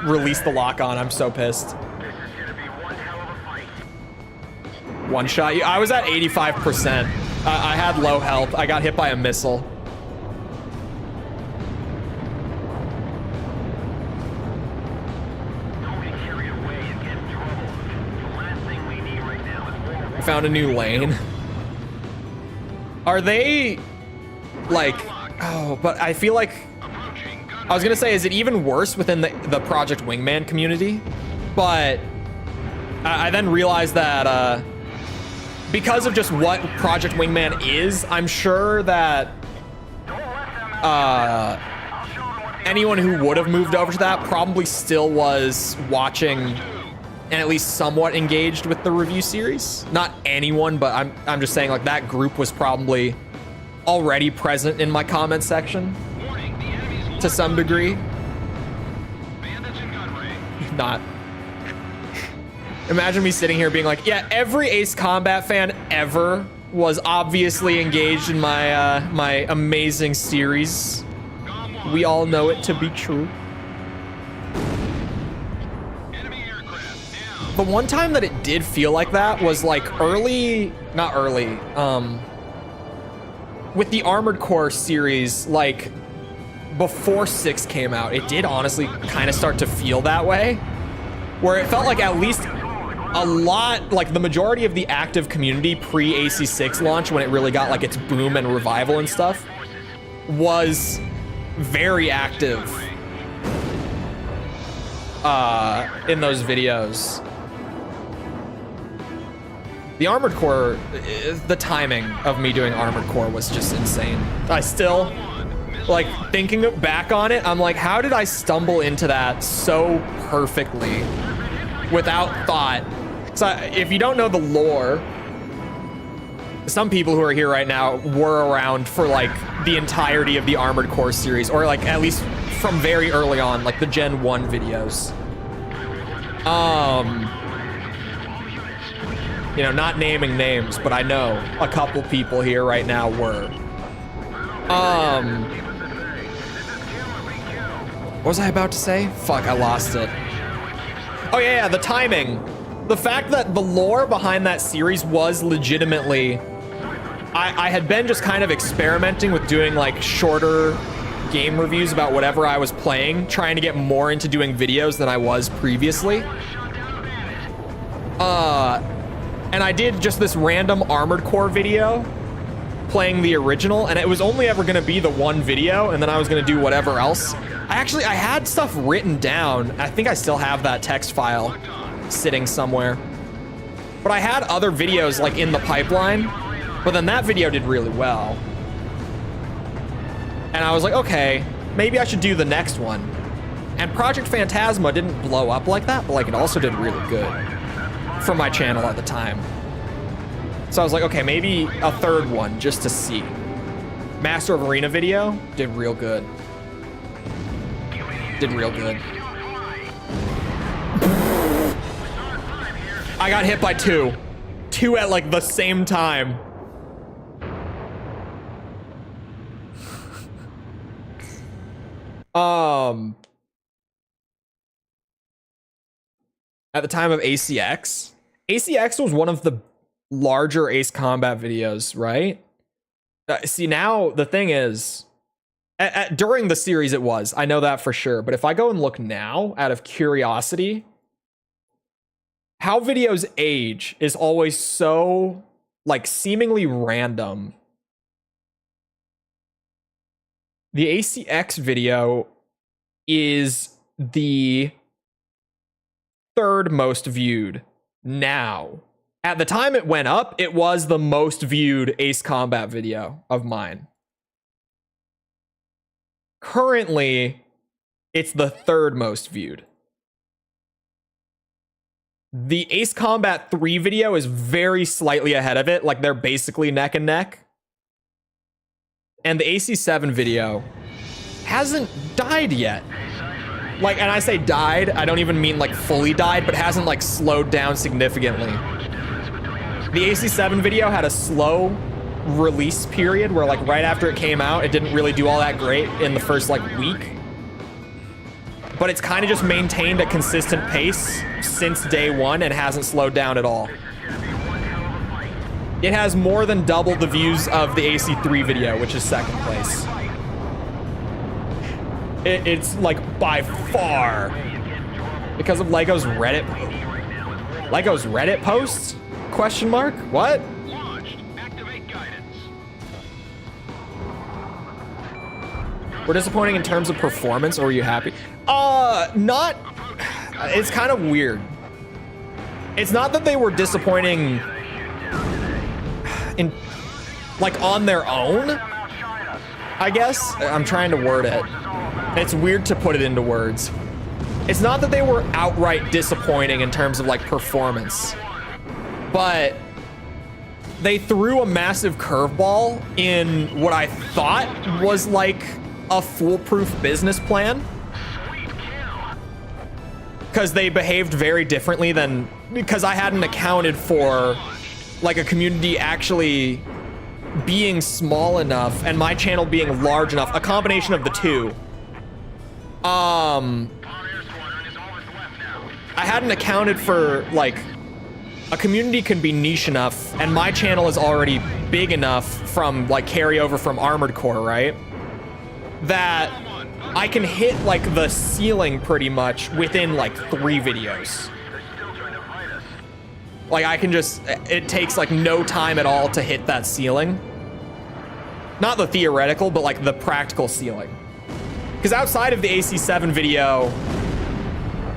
released the lock on. I'm so pissed. One shot. I was at 85%. I had low health. I got hit by a missile. I found a new lane. Are they like, oh, but I feel like, I was gonna say, is it even worse within the Project Wingman community? But I then realized that because of just what Project Wingman is, I'm sure that anyone who would have moved over to that probably still was watching and at least somewhat engaged with the review series. Not anyone, but I'm just saying, like, that group was probably already present in my comment section to some degree. Not. Imagine me sitting here being like, yeah, every Ace Combat fan ever was obviously engaged in my my amazing series. We all know it to be true. The one time that it did feel like that was like not early, with the Armored Core series, like before 6 came out, it did honestly kind of start to feel that way, where it felt like at least a lot, like the majority of the active community pre-AC6 launch, when it really got like its boom and revival and stuff, was very active in those videos. The Armored Core, the timing of me doing Armored Core was just insane. I still, like, thinking back on it, I'm like, how did I stumble into that so perfectly without thought? So if you don't know the lore, some people who are here right now were around for like the entirety of the Armored Core series, or like at least from very early on, like the Gen 1 videos. You know, not naming names, but I know a couple people here right now were. What was I about to say? Fuck, I lost it. Oh yeah, the timing. The fact that the lore behind that series was legitimately... I had been just kind of experimenting with doing like shorter game reviews about whatever I was playing, trying to get more into doing videos than I was previously. And I did just this random Armored Core video playing the original, and it was only ever gonna be the one video, and then I was gonna do whatever else. I had stuff written down. I think I still have that text file sitting somewhere. But I had other videos like in the pipeline, but then that video did really well. And I was like, okay, maybe I should do the next one. And Project Phantasma didn't blow up like that, but like it also did really good for my channel at the time. So I was like, okay, maybe a third one just to see. Master of Arena video did real good. Did real good. I got hit by two. Two at like the same time. At the time of ACX, ACX was one of the larger Ace Combat videos, right? See, now the thing is, during the series it was, I know that for sure, but if I go and look now out of curiosity, how videos age is always so like seemingly random. The ACX video is the third most viewed now. At the time it went up, it was the most viewed Ace Combat video of mine. Currently, it's the third most viewed. The Ace Combat 3 video is very slightly ahead of it, like they're basically neck and neck. And the AC7 video hasn't died yet. Like, and I say died, I don't even mean like fully died, but hasn't like slowed down significantly. The AC7 video had a slow release period where like right after it came out, it didn't really do all that great in the first like week. But it's kind of just maintained a consistent pace since day one and hasn't slowed down at all. It has more than double the views of the AC3 video, which is second place. It's like by far because of Lego's Reddit post? Question mark? What? We're disappointing in terms of performance, or were you happy? Not. It's kind of weird. It's not that they were disappointing in, like, on their own, I guess. I'm trying to word it. It's weird to put it into words. It's not that they were outright disappointing in terms of like performance, but they threw a massive curveball in what I thought was like a foolproof business plan, because they behaved very differently than, because I hadn't accounted for like a community actually being small enough and my channel being large enough, a combination of the two. I hadn't accounted for like a community can be niche enough, and my channel is already big enough from like carryover from Armored Core, right? That I can hit like the ceiling pretty much within like 3 videos. Like I can just, it takes like no time at all to hit that ceiling. Not the theoretical, but like the practical ceiling. Because outside of the AC7 video,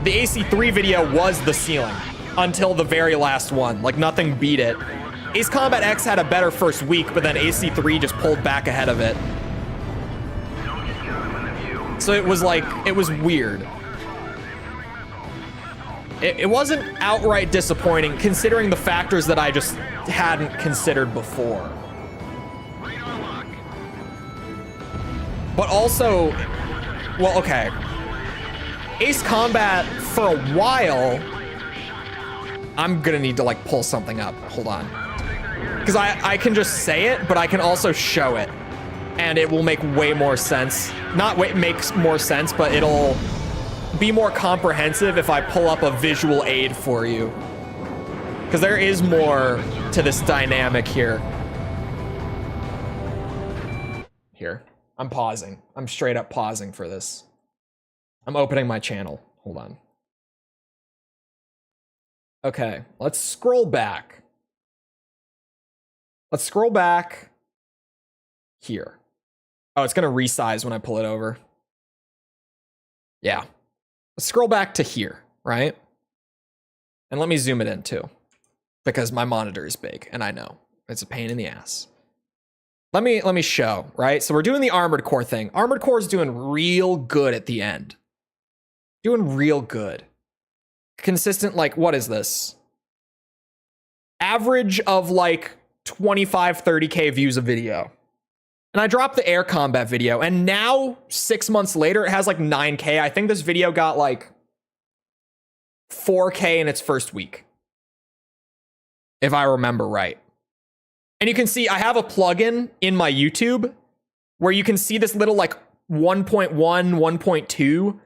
the AC3 video was the ceiling until the very last one. Like nothing beat it. Ace Combat X had a better first week, but then AC3 just pulled back ahead of it. So it was like, it was weird. It wasn't outright disappointing considering the factors that I just hadn't considered before. But also, well, okay. Ace Combat, for a while, I'm gonna need to like pull something up. Hold on. Because I can just say it, but I can also show it. And it will make way more sense. Not way makes more sense, but it'll be more comprehensive if I pull up a visual aid for you. Because there is more to this dynamic here. Here. I'm pausing. I'm straight up pausing for this. I'm opening my channel. Hold on. Okay, let's scroll back. Let's scroll back here. Oh, it's gonna resize when I pull it over. Yeah. Let's scroll back to here, right? And let me zoom it in too, because my monitor is big and I know it's a pain in the ass. Let me show, right? So we're doing the Armored Core thing. Armored Core is doing real good at the end. Doing real good. Consistent, like, what is this? Average of like 25, 30K views a video. And I dropped the air combat video, and now 6 months later, it has like 9K. I think this video got like 4K in its first week, if I remember right. And you can see I have a plugin in my YouTube where you can see this little like 1.1, 1.2.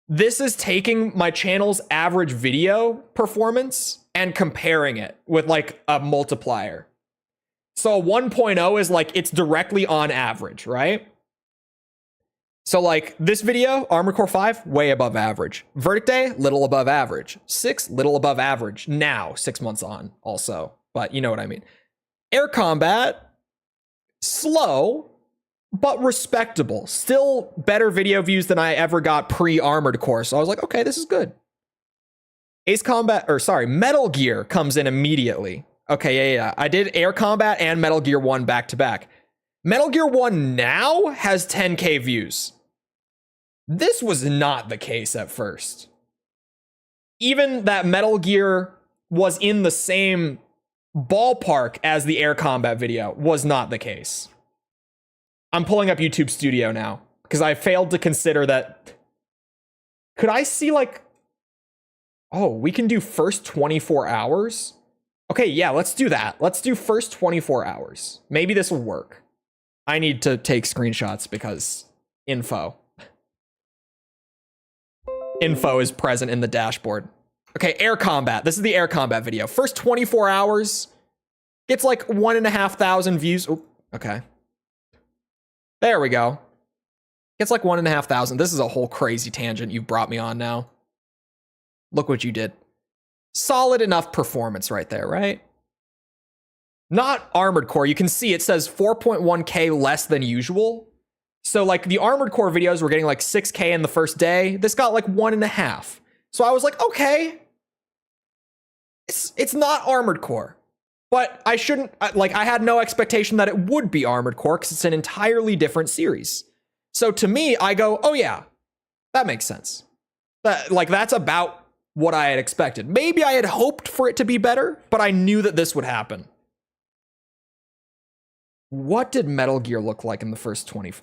This is taking my channel's average video performance and comparing it with like a multiplier. So 1.0 is like, it's directly on average, right? So like this video, Armored Core 5, way above average. Verdict Day, little above average. 6, little above average. Now, 6 months on also, but you know what I mean. Air combat, slow, but respectable. Still better video views than I ever got pre-Armored Core. So I was like, okay, this is good. Ace Combat, or sorry, Metal Gear comes in immediately. Okay, yeah. I did Air Combat and Metal Gear 1 back to back. Metal Gear 1 now has 10K views. This was not the case at first. Even that Metal Gear was in the same ballpark as the Air Combat video was not the case. I'm pulling up YouTube Studio now. because I failed to consider that. Could I see like, oh, we can do first 24 hours? Okay, yeah, let's do that. Let's do first 24 hours. Maybe this will work. I need to take screenshots because info. Info is present in the dashboard. Okay, air combat. This is the air combat video. First 24 hours gets like 1,500 views. Oh, okay. There we go. Gets like 1,500. This is a whole crazy tangent you've brought me on now. Look what you did. Solid enough performance right there, right? Not Armored Core. You can see it says 4.1K less than usual. So like the Armored Core videos were getting like 6K in the first day. This got like 1.5. So I was like, okay, it's not Armored Core. But I shouldn't, like, I had no expectation that it would be Armored Core because it's an entirely different series. So to me, I go, oh yeah, that makes sense. That's about what I had expected. Maybe I had hoped for it to be better, but I knew that this would happen. What did Metal Gear look like in the first 20?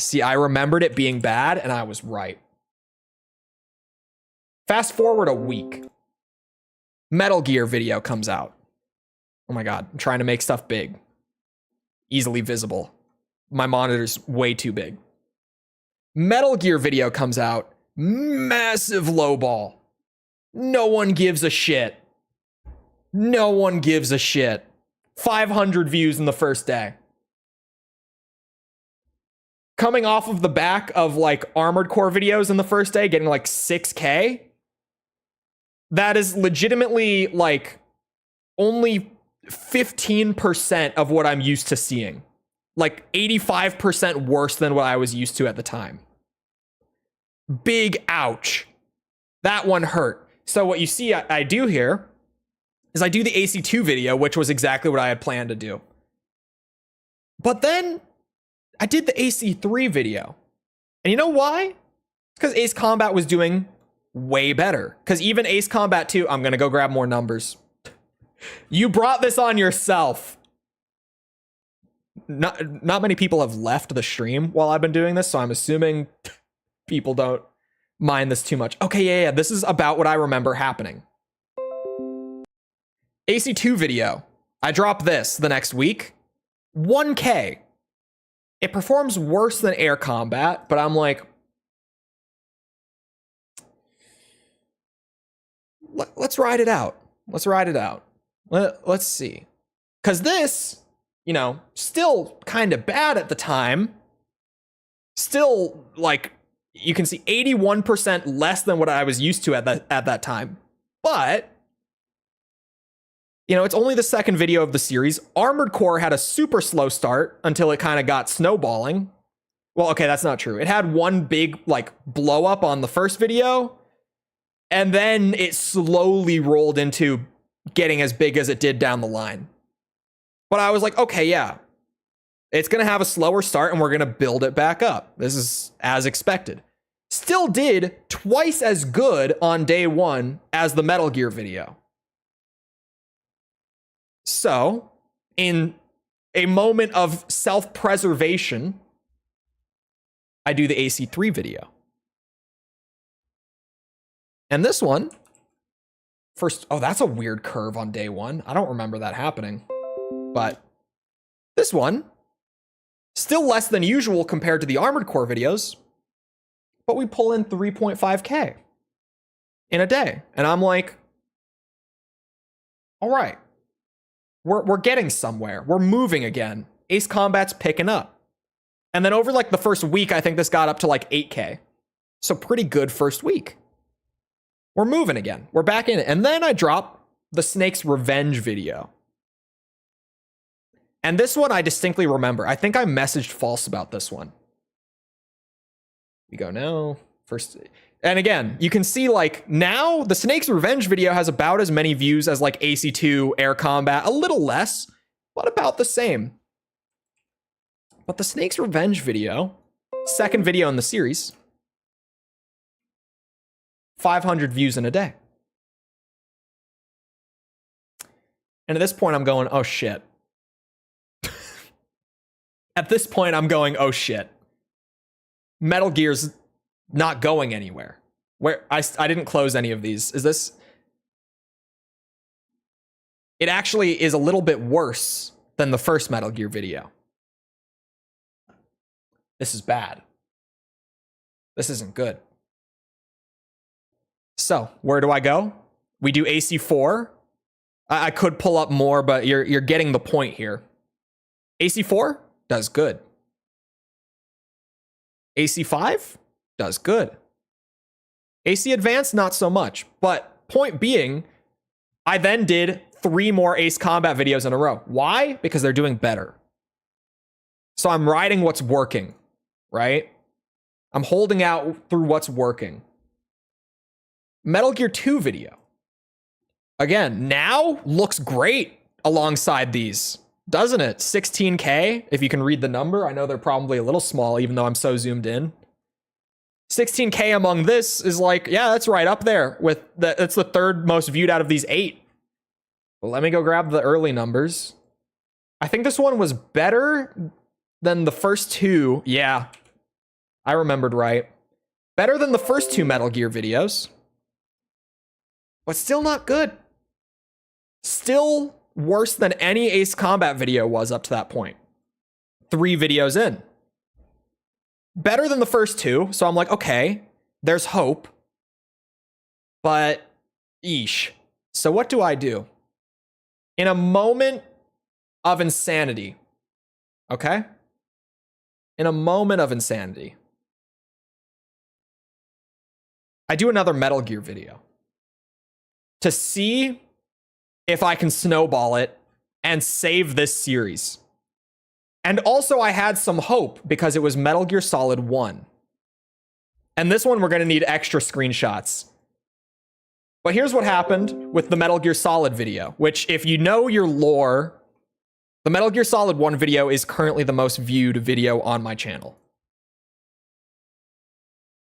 See, I remembered it being bad, and I was right. Fast forward a week. Metal Gear video comes out. Oh my god, I'm trying to make stuff big. Easily visible. My monitor's way too big. Metal Gear video comes out. Massive lowball. No one gives a shit. No one gives a shit. 500 views in the first day. Coming off of the back of like Armored Core videos in the first day, getting like 6K. That is legitimately like only 15% of what I'm used to seeing. Like 85% worse than what I was used to at the time. Big ouch. That one hurt. So what you see I do here is I do the AC2 video, which was exactly what I had planned to do. But then I did the AC3 video. And you know why? It's because Ace Combat was doing way better. Because even Ace Combat 2, I'm going to go grab more numbers. You brought this on yourself. Not many people have left the stream while I've been doing this, so I'm assuming people don't mind this too much. Okay, yeah, this is about what I remember happening. AC2 video. I drop this the next week. 1K. It performs worse than air combat, but I'm like, let's ride it out. Let's ride it out. Let's see. Because this, you know, still kind of bad at the time. Still, like, you can see 81% less than what I was used to at that time. But, you know, it's only the second video of the series. Armored Core had a super slow start until it kind of got snowballing. Well, okay, that's not true. It had one big, like, blow up on the first video. And then it slowly rolled into getting as big as it did down the line. But I was like, okay, yeah. It's going to have a slower start and we're going to build it back up. This is as expected. Still did twice as good on day one as the Metal Gear video. So, in a moment of self-preservation, I do the AC3 video. And this one, first, oh, that's a weird curve on day one. I don't remember that happening. But this one, still less than usual compared to the Armored Core videos, but we pull in 3.5K in a day. And I'm like, all right, we're getting somewhere. We're moving again. Ace Combat's picking up. And then over like the first week, I think this got up to like 8K. So pretty good first week. We're moving again. We're back in it. And then I drop the Snake's Revenge video. And this one I distinctly remember. I think I messaged False about this one. We go now. First. And again, you can see like now the Snake's Revenge video has about as many views as like AC2, Air Combat. A little less, but about the same. But the Snake's Revenge video, second video in the series, 500 views in a day. And at this point I'm going, oh shit. At this point, I'm going, oh shit. Metal Gear's not going anywhere. Where I didn't close any of these. Is this? It actually is a little bit worse than the first Metal Gear video. This is bad. This isn't good. So, where do I go? We do AC4. I could pull up more, but you're getting the point here. AC4 does good. AC5 does good. AC Advanced, not so much. But point being, I then did 3 more Ace Combat videos in a row. Why? Because they're doing better. So I'm riding what's working, right? I'm holding out through what's working. Metal Gear 2 video. Again, now looks great alongside these, doesn't it? 16K, if you can read the number. I know they're probably a little small, even though I'm so zoomed in. 16K among this is like, yeah, that's right up there with that's the 3rd most viewed out of these 8. Well, let me go grab the early numbers. I think this one was better than the first 2. Yeah, I remembered right. Better than the first 2 Metal Gear videos, but still not good. Still worse than any Ace Combat video was up to that point. 3 videos in. Better than the first 2, so I'm like, okay, there's hope. But, eesh. So what do I do? In a moment of insanity, okay? In a moment of insanity, I do another Metal Gear video to see if I can snowball it and save this series. And also I had some hope because it was Metal Gear Solid 1. And this one we're going to need extra screenshots. But here's what happened with the Metal Gear Solid video, which if you know your lore, the Metal Gear Solid 1 video is currently the most viewed video on my channel.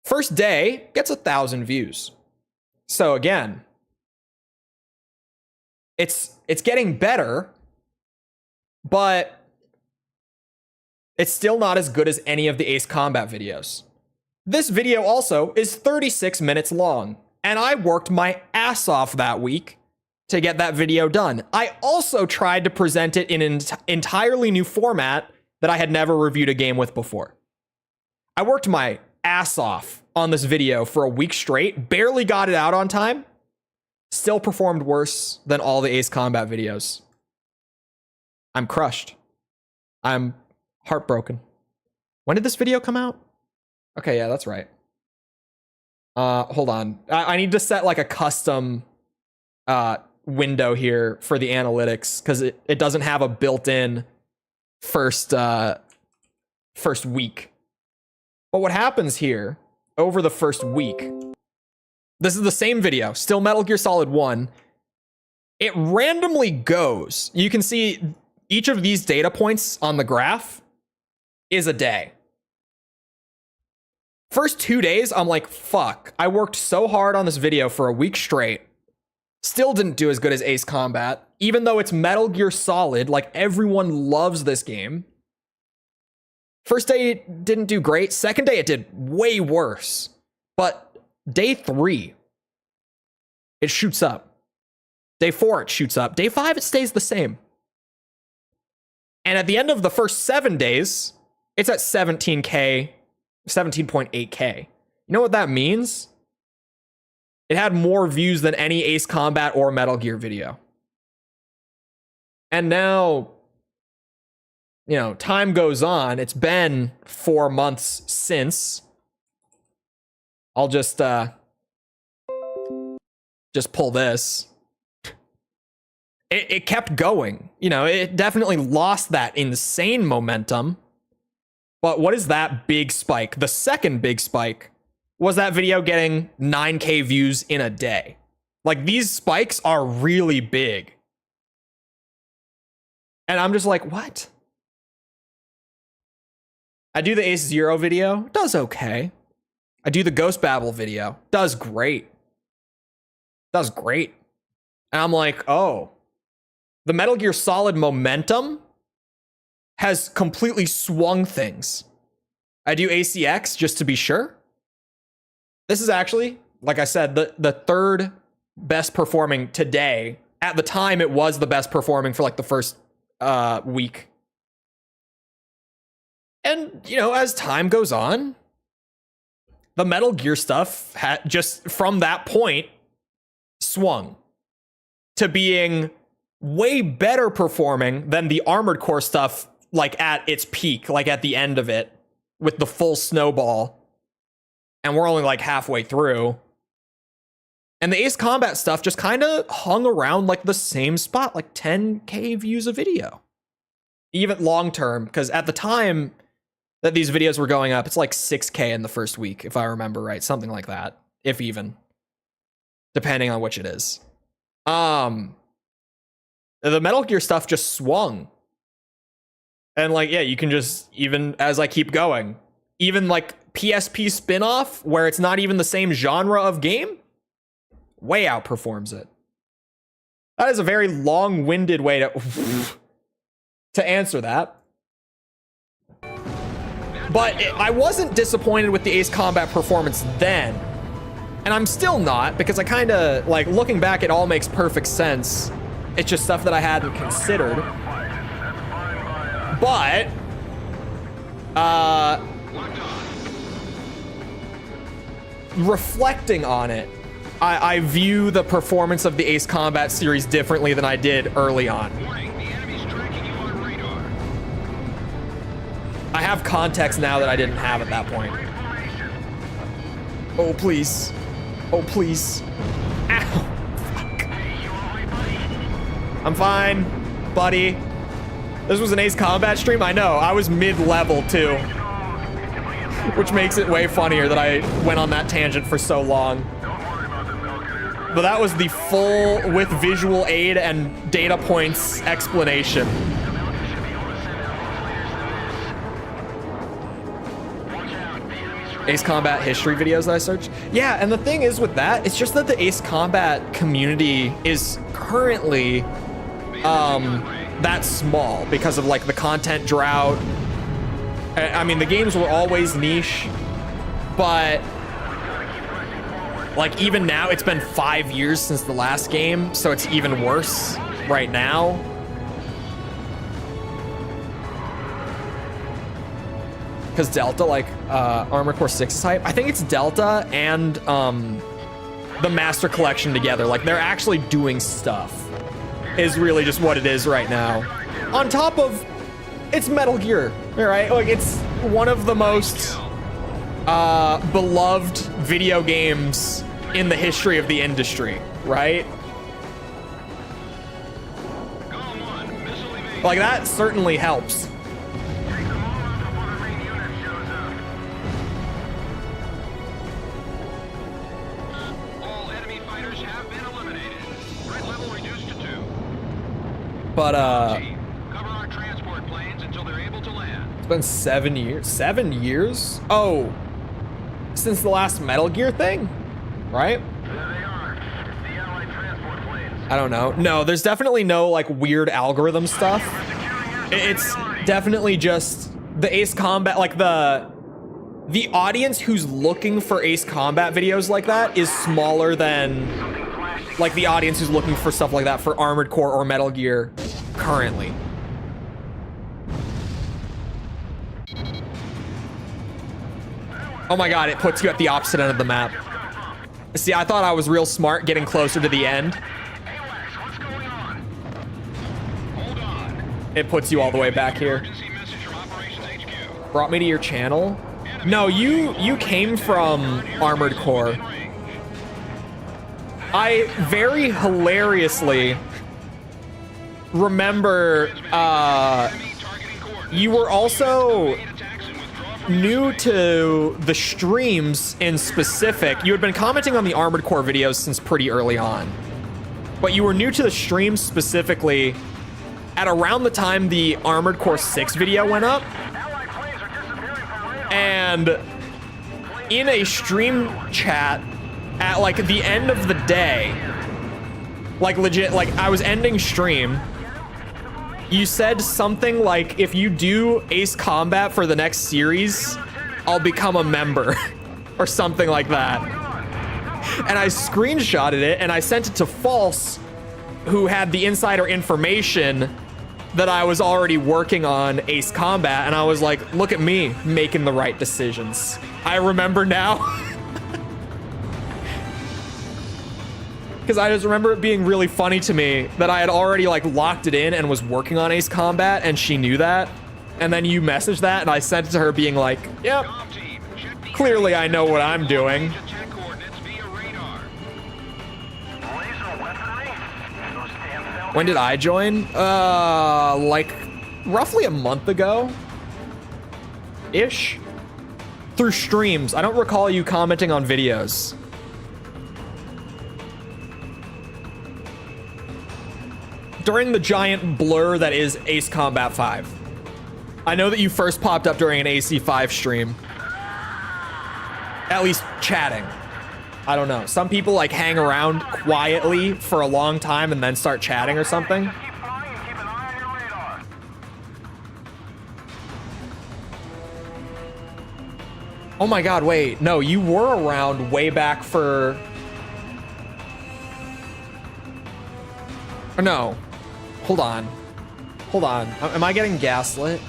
First day gets 1,000 views. So again, it's getting better, but it's still not as good as any of the Ace Combat videos. This video also is 36 minutes long, and I worked my ass off that week to get that video done. I also tried to present it in an entirely new format that I had never reviewed a game with before. I worked my ass off on this video for a week straight, barely got it out on time, still performed worse than all the Ace Combat videos. I'm crushed. I'm heartbroken. When did this video come out? Okay, yeah, that's right. Hold on. I need to set like a custom window here for the analytics because it doesn't have a built-in first week. But what happens here over the first week, this is the same video, still Metal Gear Solid 1. It randomly goes. You can see each of these data points on the graph is a day. First 2 days, I'm like, fuck. I worked so hard on this video for a week straight. Still didn't do as good as Ace Combat, even though it's Metal Gear Solid, like everyone loves this game. First day, it didn't do great. Second day, it did way worse. But day 3, it shoots up. Day 4, it shoots up. Day 5, it stays the same. And at the end of the first 7 days, it's at 17K, 17.8K. You know what that means? It had more views than any Ace Combat or Metal Gear video. And now, you know, time goes on. It's been 4 months since. I'll just pull this. It kept going. You know, it definitely lost that insane momentum. But what is that big spike? The second big spike was that video getting 9K views in a day. Like, these spikes are really big. And I'm just like, what? I do the Ace Zero video, does okay. I do the Ghost Babel video, does great. Does great. And I'm like, oh, the Metal Gear Solid momentum has completely swung things. I do ACX just to be sure. This is actually, like I said, the third best performing today. At the time, it was the best performing for like the first week. And, you know, as time goes on, the Metal Gear stuff just from that point swung to being way better performing than the Armored Core stuff, like at its peak, like at the end of it with the full snowball. And we're only like halfway through. And the Ace Combat stuff just kind of hung around like the same spot, like 10K views a video. Even long term, because at the time that these videos were going up, it's like 6K in the first week, if I remember right. Something like that, if even. Depending on which it is. The Metal Gear stuff just swung. And like, yeah, you can just, even as I keep going, even like PSP spin-off, where it's not even the same genre of game, way outperforms it. That is a very long-winded way to answer that. But I wasn't disappointed with the Ace Combat performance then. And I'm still not, because I kind of, like, looking back, it all makes perfect sense. It's just stuff that I hadn't considered. But, reflecting on it, I view the performance of the Ace Combat series differently than I did early on. I have context now that I didn't have at that point. Oh, please. Oh, please. Ow. Fuck. I'm fine, buddy. This was an Ace Combat stream? I know. I was mid-level, too. Which makes it way funnier that I went on that tangent for so long. But that was the full, with visual aid and data points explanation. Ace Combat history videos that I searched. Yeah, and the thing is with that, it's just that the Ace Combat community is currently that small because of like the content drought. I mean, the games were always niche, but like even now, it's been 5 years since the last game, so it's even worse right now. Because Delta, like, Armored Core 6 is hype. I think it's Delta and the Master Collection together. Like, they're actually doing stuff, is really just what it is right now. On top of, it's Metal Gear, right? Like, it's one of the most beloved video games in the history of the industry, right? Like, that certainly helps. But, cover our transport planes until they're able to land. It's been 7 years. 7 years? Oh, since the last Metal Gear thing, right? There they are. The Allied transport planes. I don't know. No, there's definitely no, like, weird algorithm stuff. It's definitely just the Ace Combat, like, the audience who's looking for Ace Combat videos like that is smaller than, like, the audience who's looking for stuff like that for Armored Core or Metal Gear currently. Oh my god, it puts you at the opposite end of the map. See, I thought I was real smart getting closer to the end. What's going on? Hold on. It puts you all the way back here. Emergency message from Operations HQ. Brought me to your channel? No, you came from Armored Core. I very hilariously remember you were also new to the streams in specific. You had been commenting on the Armored Core videos since pretty early on, but you were new to the streams specifically at around the time the Armored Core 6 video went up. And in a stream chat at like the end of the day, like legit, like I was ending stream You said something like, if you do Ace Combat for the next series, I'll become a member or something like that. And I screenshotted it and I sent it to False, who had the insider information that I was already working on Ace Combat. And I was like, look at me making the right decisions. I remember now. Because I just remember it being really funny to me that I had already like locked it in and was working on Ace Combat, and she knew that. And then you messaged that and I sent it to her being like, yep, clearly I know what I'm doing. When did I join? Like roughly a month ago ish, through streams. I don't recall you commenting on videos. During the giant blur that is Ace Combat 5. I know that you first popped up during an AC5 stream. At least chatting. I don't know. Some people like hang around quietly for a long time and then start chatting or something. Oh my god, wait. No, you were around way back for... Or no. Hold on. Hold on. Am I getting gaslit?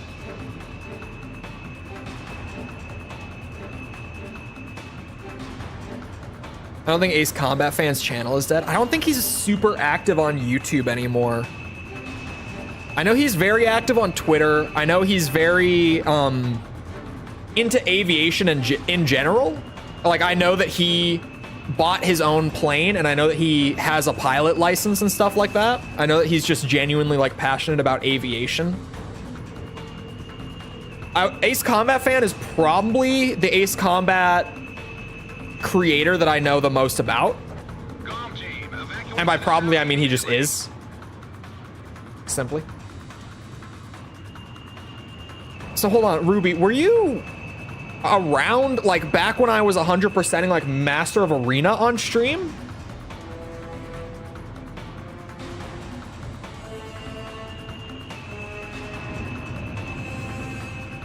I don't think Ace Combat Fan's channel is dead. I don't think he's super active on YouTube anymore. I know he's very active on Twitter. I know he's very into aviation and in general. Like, I know that he bought his own plane, and I know that he has a pilot license and stuff like that. I know that he's just genuinely like passionate about aviation. Ace Combat Fan is probably the Ace Combat creator that I know the most about. And by probably, I mean he just is. Simply. So hold on, Ruby, were you around like back when I was 100%ing like Master of Arena on stream?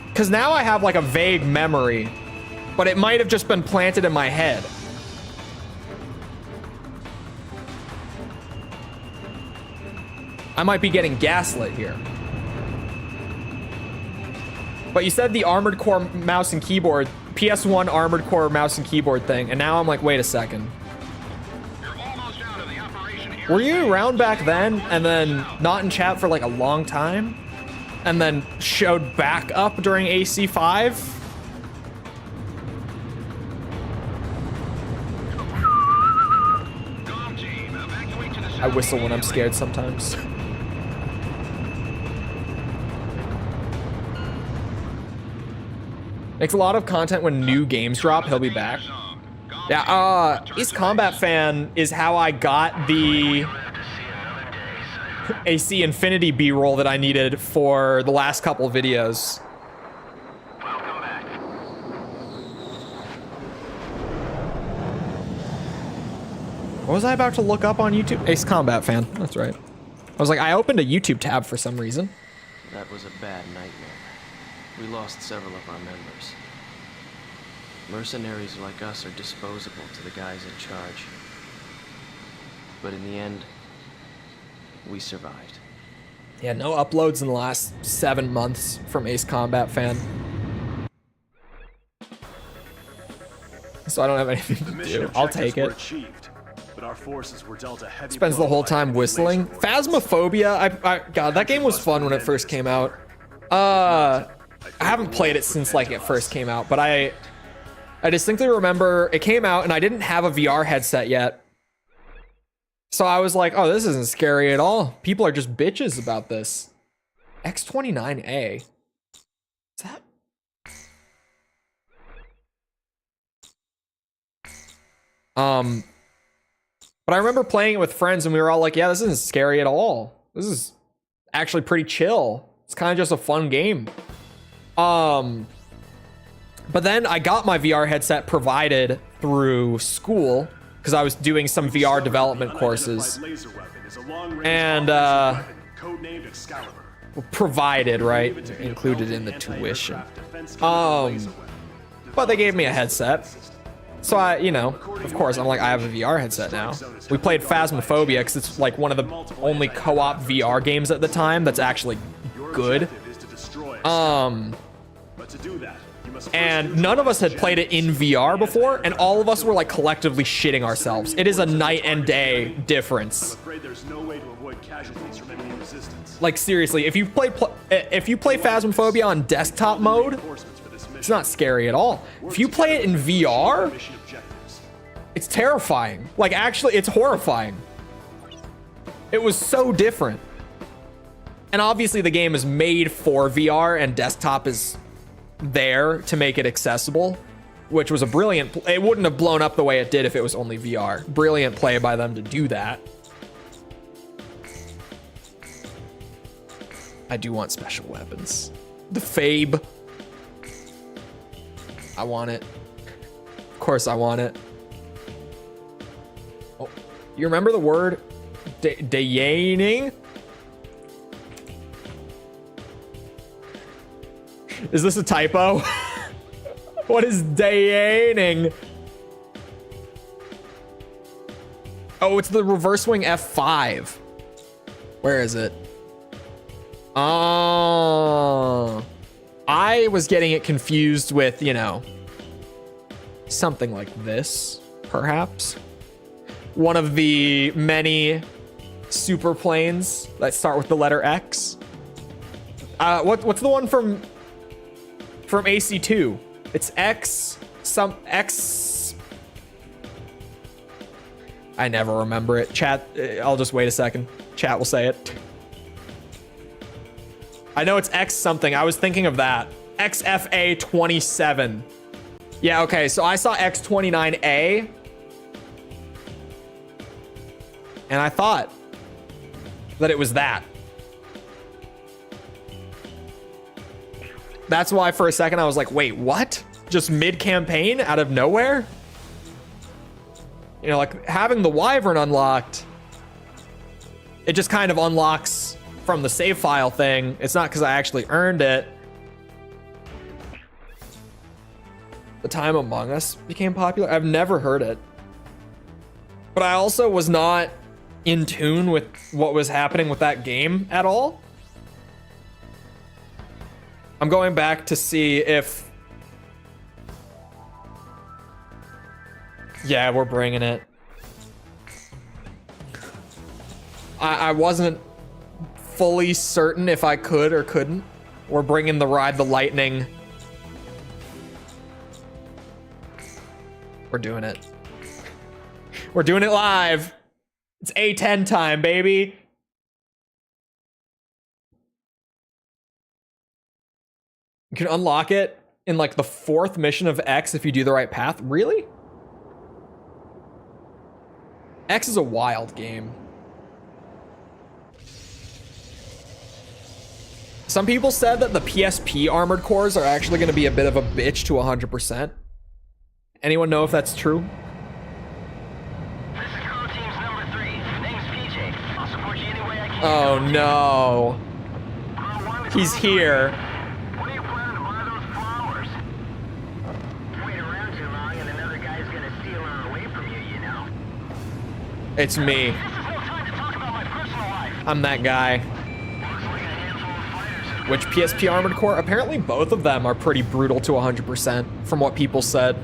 Because now I have like a vague memory, but it might have just been planted in my head. I might be getting gaslit here. But you said the Armored Core mouse and keyboard, PS1 Armored Core mouse and keyboard thing, and now I'm like, wait a second. Were you around back then and then not in chat for like a long time? And then showed back up during AC5? I whistle when I'm scared sometimes. Makes a lot of content when new games drop. He'll be back. Yeah, Ace Combat Fan is how I got the AC Infinity B-roll that I needed for the last couple videos. What was I about to look up on YouTube? Ace Combat Fan, that's right. I was like, I opened a YouTube tab for some reason. That was a bad nightmare. We lost several of our members. Mercenaries like us are disposable to the guys in charge. But in the end, we survived. Yeah, no uploads in the last 7 months from Ace Combat Fan. So I don't have anything to do. I'll take it. But our forces were dealt a heavy Spends the whole time whistling. Phasmophobia, God, that game was fun when it first came out. I haven't played it since like it first came out, but I distinctly remember it came out and I didn't have a VR headset yet. So I was like, oh, this isn't scary at all. People are just bitches about this. X29A. Is that? But I remember playing it with friends and we were all like, yeah, this isn't scary at all. This is actually pretty chill. It's kind of just a fun game. But then I got my VR headset provided through school because I was doing some VR development courses. And provided, right? Included in the tuition. But they gave me a headset. So I, you know, of course, I'm like, I have a VR headset now. We played Phasmophobia because it's like one of the only co-op VR games at the time that's actually good. And none of us had played it in VR before, and all of us were like collectively shitting ourselves. It is a night and day difference. Like seriously, if you play Phasmophobia on desktop mode, it's not scary at all. If you play it in VR, it's terrifying. Like actually, it's horrifying. It was so different. And obviously the game is made for VR and desktop is there to make it accessible, which was a brilliant, it wouldn't have blown up the way it did if it was only VR. Brilliant play by them to do that. I do want special weapons. The Fabe. I want it. Of course I want it. Oh, you remember the word Dayaning? Is this a typo? What is Dayaning? Oh, it's the reverse wing F5. Where is it? Oh, I was getting it confused with, you know, something like this, perhaps. One of the many super planes that start with the letter X. What's the one from AC2? It's X. I never remember it. Chat. I'll just wait a second. Chat will say it. I know it's X something. I was thinking of that. XFA 27. Yeah, okay. So I saw X29A. And I thought that it was that. That's why for a second I was like, wait, what? Just mid-campaign out of nowhere? You know, like having the Wyvern unlocked, it just kind of unlocks from the save file thing. It's not because I actually earned it. The time Among Us became popular. I've never heard it. But I also was not in tune with what was happening with that game at all. I'm going back to see if... Yeah, we're bringing it. I wasn't fully certain if I could or couldn't. We're bringing the Ride the Lightning. We're doing it. We're doing it live. It's A10 time, baby. You can unlock it in like the 4th mission of X if you do the right path. Really? X is a wild game. Some people said that the PSP armored cores are actually going to be a bit of a bitch to 100%. Anyone know if that's true? This is Galm Team's number 3. Name's PJ. I'll support you any way I can. Oh no. He's here. When are you planning to buy those flowers? Wait around too long and another guy's gonna steal her away from you, you know. It's me. This is no time to talk about my personal life. I'm that guy. Looks like a handful of fighters. Which PSP armored core? Apparently both of them are pretty brutal to 100% from what people said.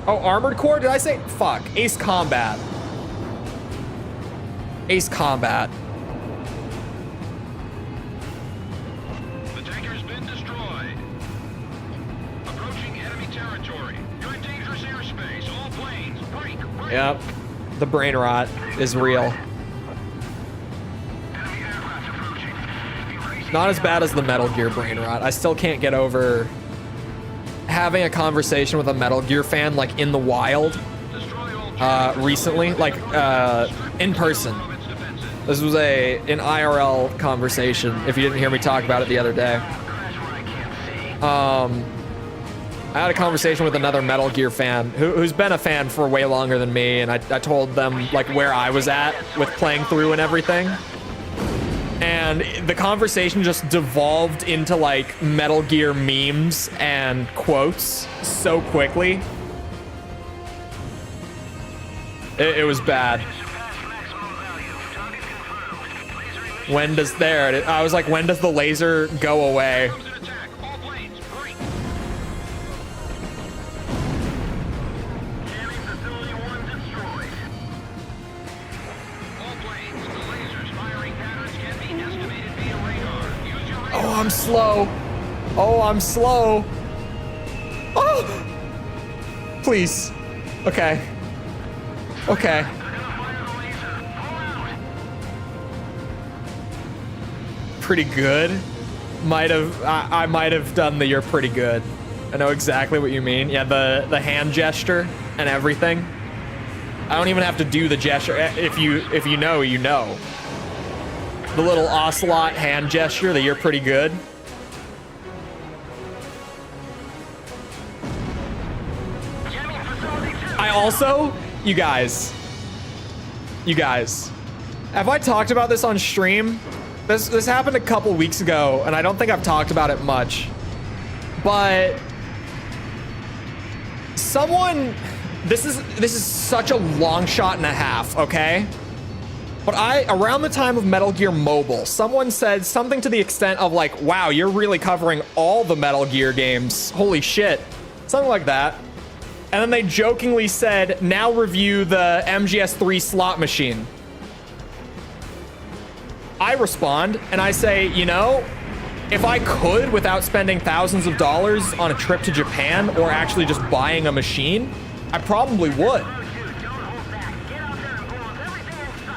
Oh, armored core? Did I say? Fuck. Ace Combat. Ace Combat. The tanker has been destroyed. Approaching enemy territory. You're in dangerous airspace. All planes, break. Yep. The brain rot is real. Enemy aircraft approaching. Erasing Not as bad as the Metal Gear brain rot. I still can't get over having a conversation with a Metal Gear fan like in the wild recently, like in person. This was an IRL conversation, if you didn't hear me talk about it the other day. I had a conversation with another Metal Gear fan who's been a fan for way longer than me, and I told them like where I was at with playing through and everything. And the conversation just devolved into like Metal Gear memes and quotes so quickly. It was bad. When does there? I was like, when does the laser go away? Oh, I'm slow. Oh, I'm slow. Oh! Please. Okay. Okay. Pretty good. I might have done the you're pretty good. I know exactly what you mean. Yeah, the hand gesture and everything. I don't even have to do the gesture. If you know, you know. The little ocelot hand gesture that you're pretty good. I also, you guys, have I talked about this on stream? This happened a couple weeks ago, and I don't think I've talked about it much. But someone, this is such a long shot and a half, okay? But around the time of Metal Gear Mobile, someone said something to the extent of like, wow, you're really covering all the Metal Gear games. Holy shit. Something like that. And then they jokingly said, now review the MGS3 slot machine. I respond and I say, you know, if I could without spending thousands of dollars on a trip to Japan or actually just buying a machine, I probably would.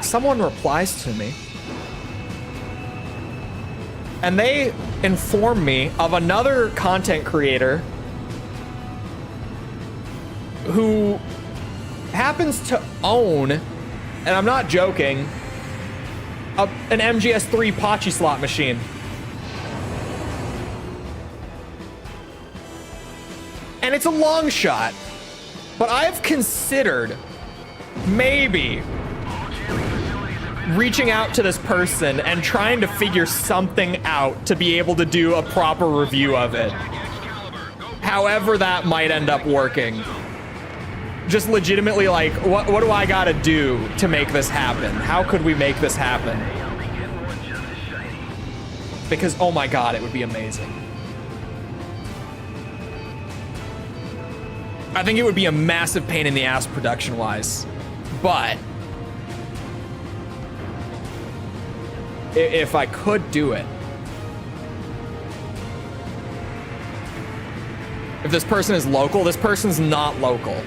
Someone replies to me and they inform me of another content creator who happens to own, and I'm not joking, an MGS3 Pachi slot machine. And it's a long shot, but I've considered maybe reaching out to this person and trying to figure something out to be able to do a proper review of it. However that might end up working. Just legitimately like, what do I gotta do to make this happen? How could we make this happen? Because, oh my god, it would be amazing. I think it would be a massive pain in the ass production-wise, but if I could do it, if this person is local, this person's not local.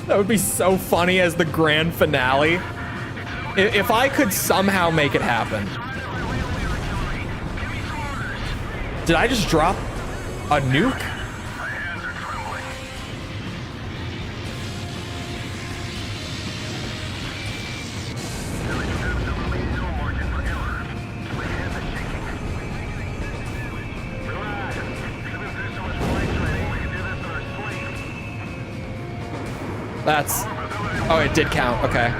That would be so funny as the grand finale. If I could somehow make it happen. Did I just drop a nuke? That's, oh, it did count, okay.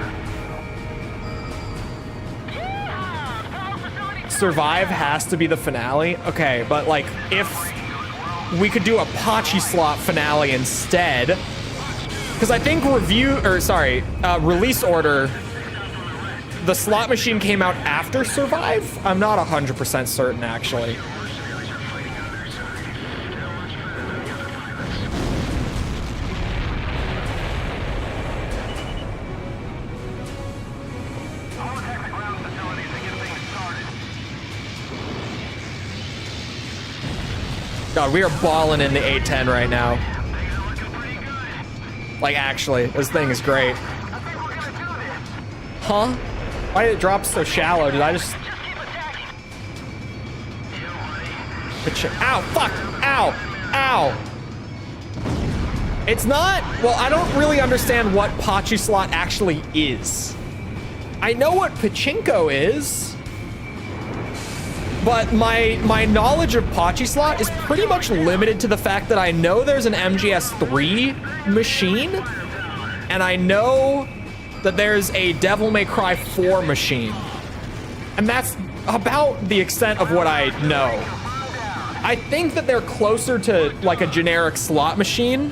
Survive has to be the finale? Okay, but like, if we could do a Pachi slot finale instead, because I think release order, the slot machine came out after Survive? I'm not 100% certain, actually. God, we are balling in the A10 right now. Like, actually, this thing is great. Huh? Why did it drop so shallow? Did I just... Ow, fuck! Ow! Ow! It's not... Well, I don't really understand what Pachi slot actually is. I know what pachinko is. But my knowledge of Pachi slot is pretty much limited to the fact that I know there's an MGS3 machine, and I know that there's a Devil May Cry 4 machine. And that's about the extent of what I know. I think that they're closer to like a generic slot machine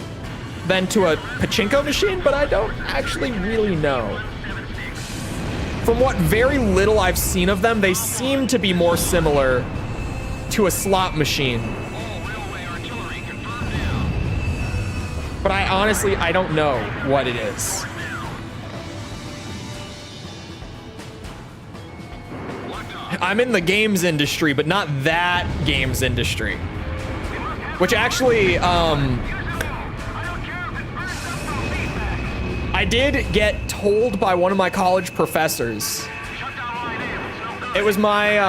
than to a pachinko machine, but I don't actually really know. From what very little I've seen of them, they seem to be more similar to a slot machine. But I don't know what it is. I'm in the games industry, but not that games industry. Which actually, I did get told by one of my college professors. It was my,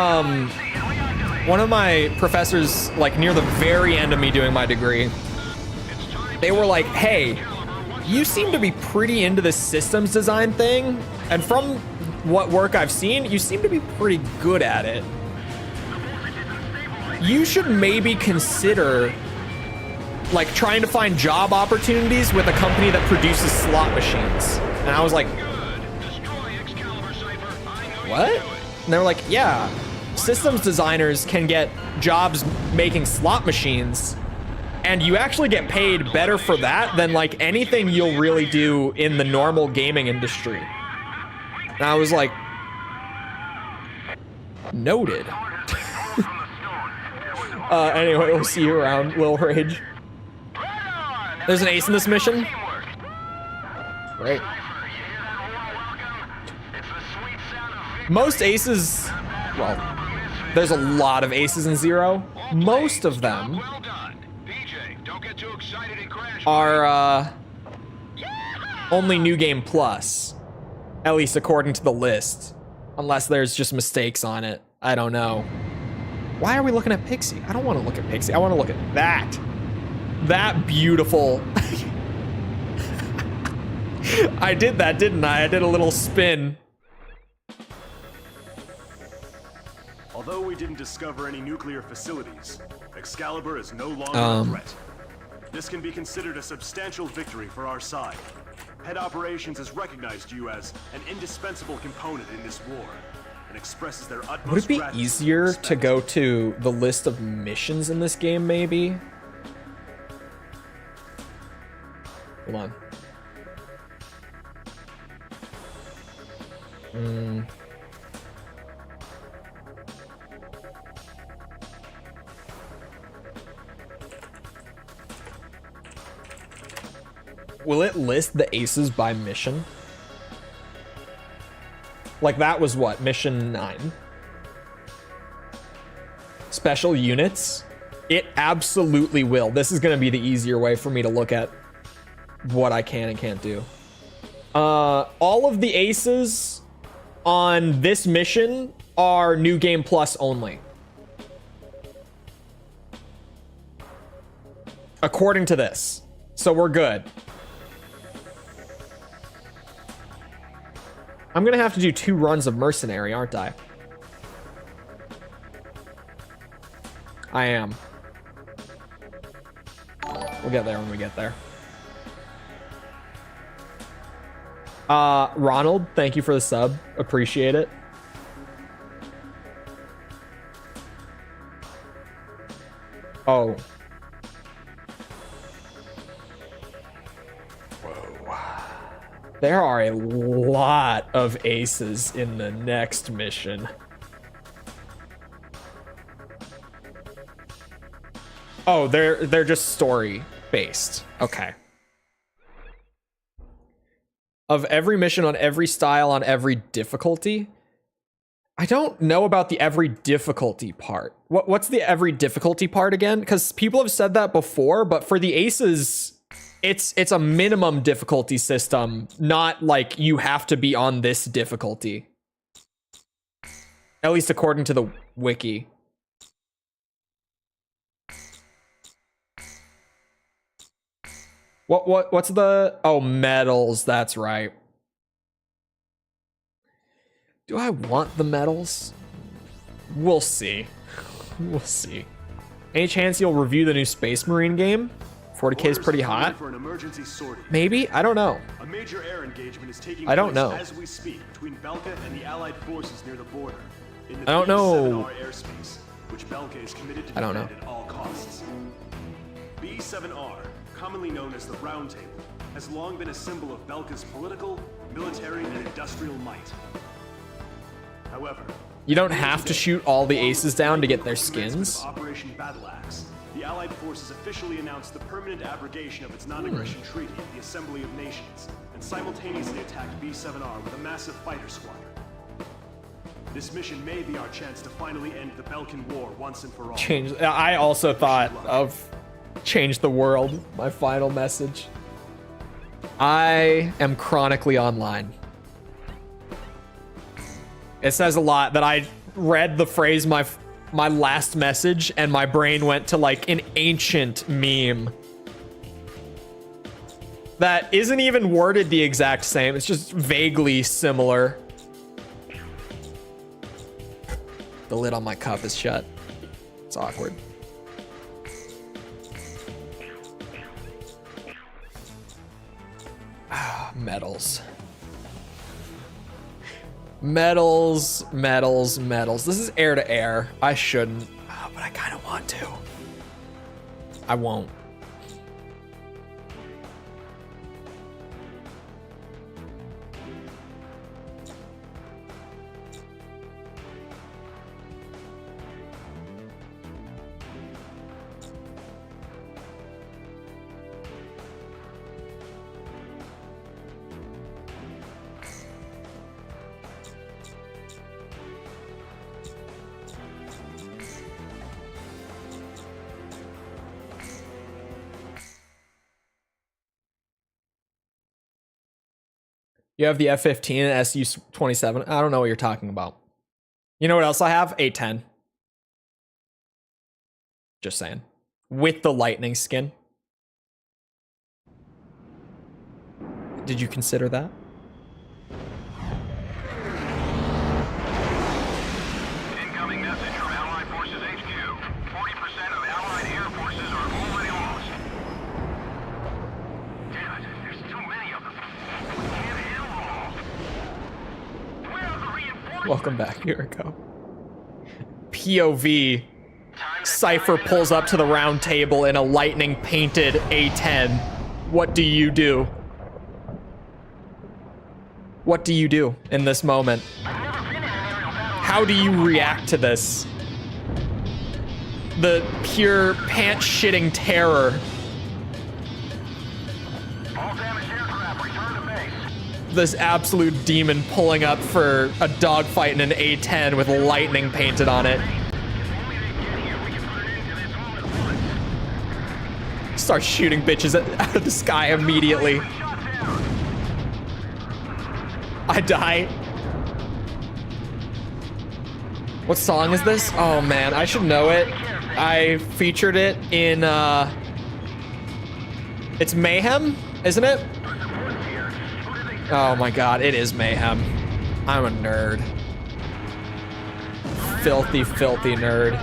one of my professors, like near the very end of me doing my degree. They were like, hey, you seem to be pretty into this systems design thing. And from what work I've seen, you seem to be pretty good at it. You should maybe consider like trying to find job opportunities with a company that produces slot machines. And I was like, what? And they were like, yeah, systems designers can get jobs making slot machines, and you actually get paid better for that than like anything you'll really do in the normal gaming industry. And I was like, noted. Anyway, we'll see you around, Lil Rage. There's an ace in this mission. Great. Most aces, well, there's a lot of aces in Zero. Most of them are only New Game Plus, at least according to the list. Unless there's just mistakes on it. I don't know. Why are we looking at Pixie? I don't want to look at Pixie. I want to look at that. That beautiful. I did that, didn't I? I did a little spin. Although we didn't discover any nuclear facilities, Excalibur is no longer a threat. This can be considered a substantial victory for our side. Head Operations has recognized you as an indispensable component in this war and expresses their utmost Would it be gratitude easier and to respect. go to the list of missions in this game, maybe? Hold on. Will it list the aces by mission? Like that was what? Mission 9? Special units? It absolutely will. This is going to be the easier way for me to look at what I can and can't do. All of the aces on this mission are New Game Plus only. According to this. So we're good. I'm gonna have to do 2 runs of mercenary, aren't I? I am. We'll get there when we get there. Ronald, thank you for the sub. Appreciate it. Oh. Whoa. There are a lot of aces in the next mission. Oh, they're just story based. Okay. Of every mission on every style on every difficulty. I don't know about the every difficulty part. What's the every difficulty part again? Because people have said that before, but for the aces, it's a minimum difficulty system, not like you have to be on this difficulty. At least according to the wiki. What's the... Oh, medals, that's right. Do I want the medals? We'll see. We'll see. Any chance you'll review the new Space Marine game? 40K is pretty hot. For an emergency sortie. Maybe? I don't know. A major air engagement is taking I don't place know. as we speak between Belka and the Allied forces near the border. In the I don't know. B7R airspace, which Belka is committed to I don't defend know. at all costs. B7R, commonly known as the Round Table, has long been a symbol of Belka's political, military, and industrial might. However, You don't have to shoot all the aces down to get their commencement skins. of Operation Battle Axe, the Allied forces officially announced the permanent abrogation of its non-aggression treaty at the Assembly of Nations, and simultaneously attacked B7R with a massive fighter squadron. This mission may be our chance to finally end the Belkan War once and for all. Change. I also thought of change the world. My final message. I am chronically online. It says a lot that I read the phrase my last message and my brain went to like an ancient meme that isn't even worded the exact same. It's just vaguely similar. The lid on my cup is shut. It's awkward. Metals. Metals, metals, metals. This is air to air. I shouldn't, but I kind of want to. I won't. You have the F-15 and SU-27. I don't know what you're talking about. You know what else I have? A-10. Just saying. With the lightning skin. Did you consider that? Incoming message from Allied Forces HQ. 40% of Allied air forces are already lost. Damn it, there's too many of them. We can't handle them all. Where are the reinforcements? Welcome back, Yuriko. POV. Cipher pulls up to the round table in a lightning painted A10. What do you do? What do you do in this moment? How do you react to this? The pure pants-shitting terror. All damaged aircraft return to base. This absolute demon pulling up for a dogfight in an A10 with lightning painted on it. Start shooting bitches out of the sky immediately. I die. What song is this? Oh man, I should know it. I featured it in it's Mayhem, isn't it? Oh my god, it is Mayhem. I'm a nerd. Filthy, filthy nerd.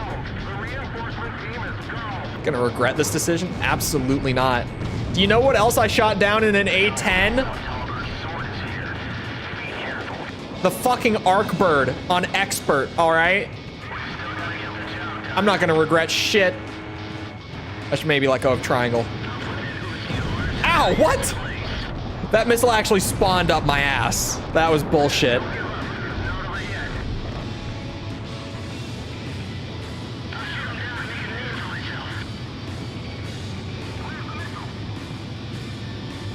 Gonna regret this decision? Absolutely not. Do you know what else I shot down in an A10? The fucking Arcbird on Expert, alright? I'm not gonna regret shit. I should maybe let go of triangle. Ow, what? That missile actually spawned up my ass. That was bullshit.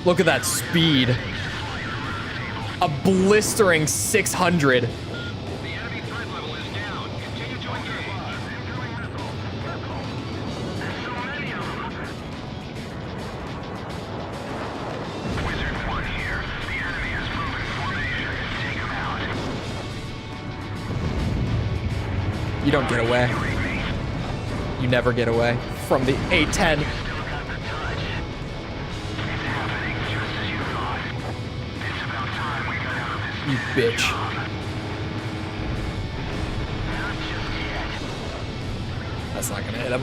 Look at that speed. A blistering 600. The enemy threat level is down. Continue to engage. Wizard 1 here. The enemy has moved in formation. Take him out. You don't get away. You never get away from the A10. You bitch. That's not gonna hit him.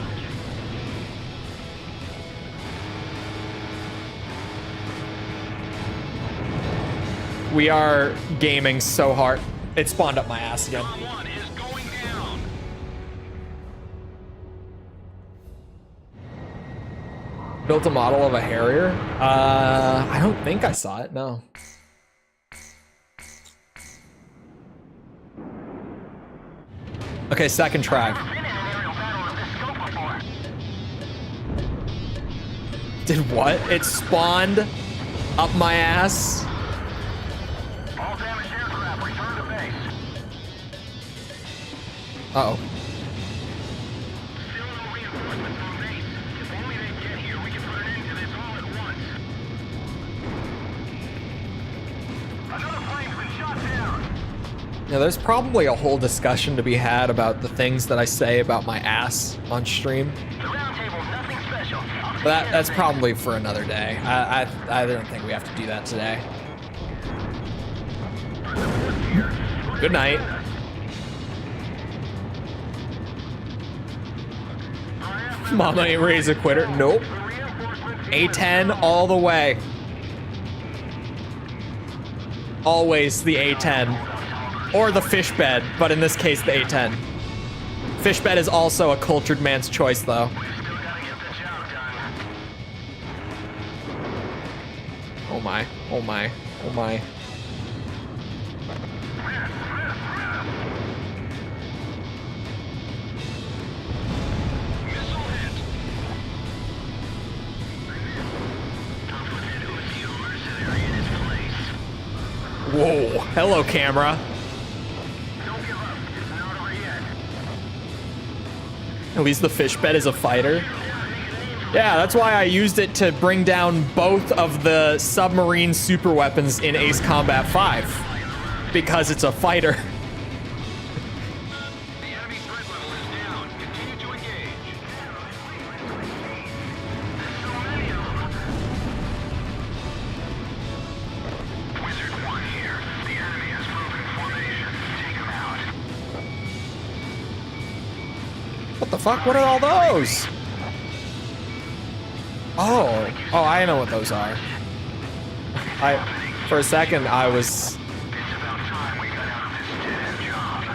We are gaming so hard. It spawned up my ass again. Galm 1 is going down. Built a model of a Harrier? I don't think I saw it, no. Okay, second try. Been in an aerial battle of this scope before. Did what? It spawned up my ass? All damaged aircraft return to base. Uh-oh. Still no reinforcements on base. If only they get here, we can put an end to this all at once. Another plane's been shot down. Yeah, there's probably a whole discussion to be had about the things that I say about my ass on stream. The round table's nothing special. But that's probably for another day. I don't think we have to do that today. Good night. Mama ain't raised a quitter. Nope. A10 all the way. Always the A10. Or the fish bed, but in this case, the A10. Fish bed is also a cultured man's choice, though. Oh my, oh my, oh my. Whoa, hello camera. At least the fish bed is a fighter. Yeah, that's why I used it to bring down both of the submarine super weapons in Ace Combat 5. Because it's a fighter. The enemy threat level is down. Continue to engage. There's so many of them. Wizard 1 here. The enemy has broken formation. Take him out. What the fuck? What are all those? Oh, I know what those are. For a second, I was... It's about time we got out of this dead job.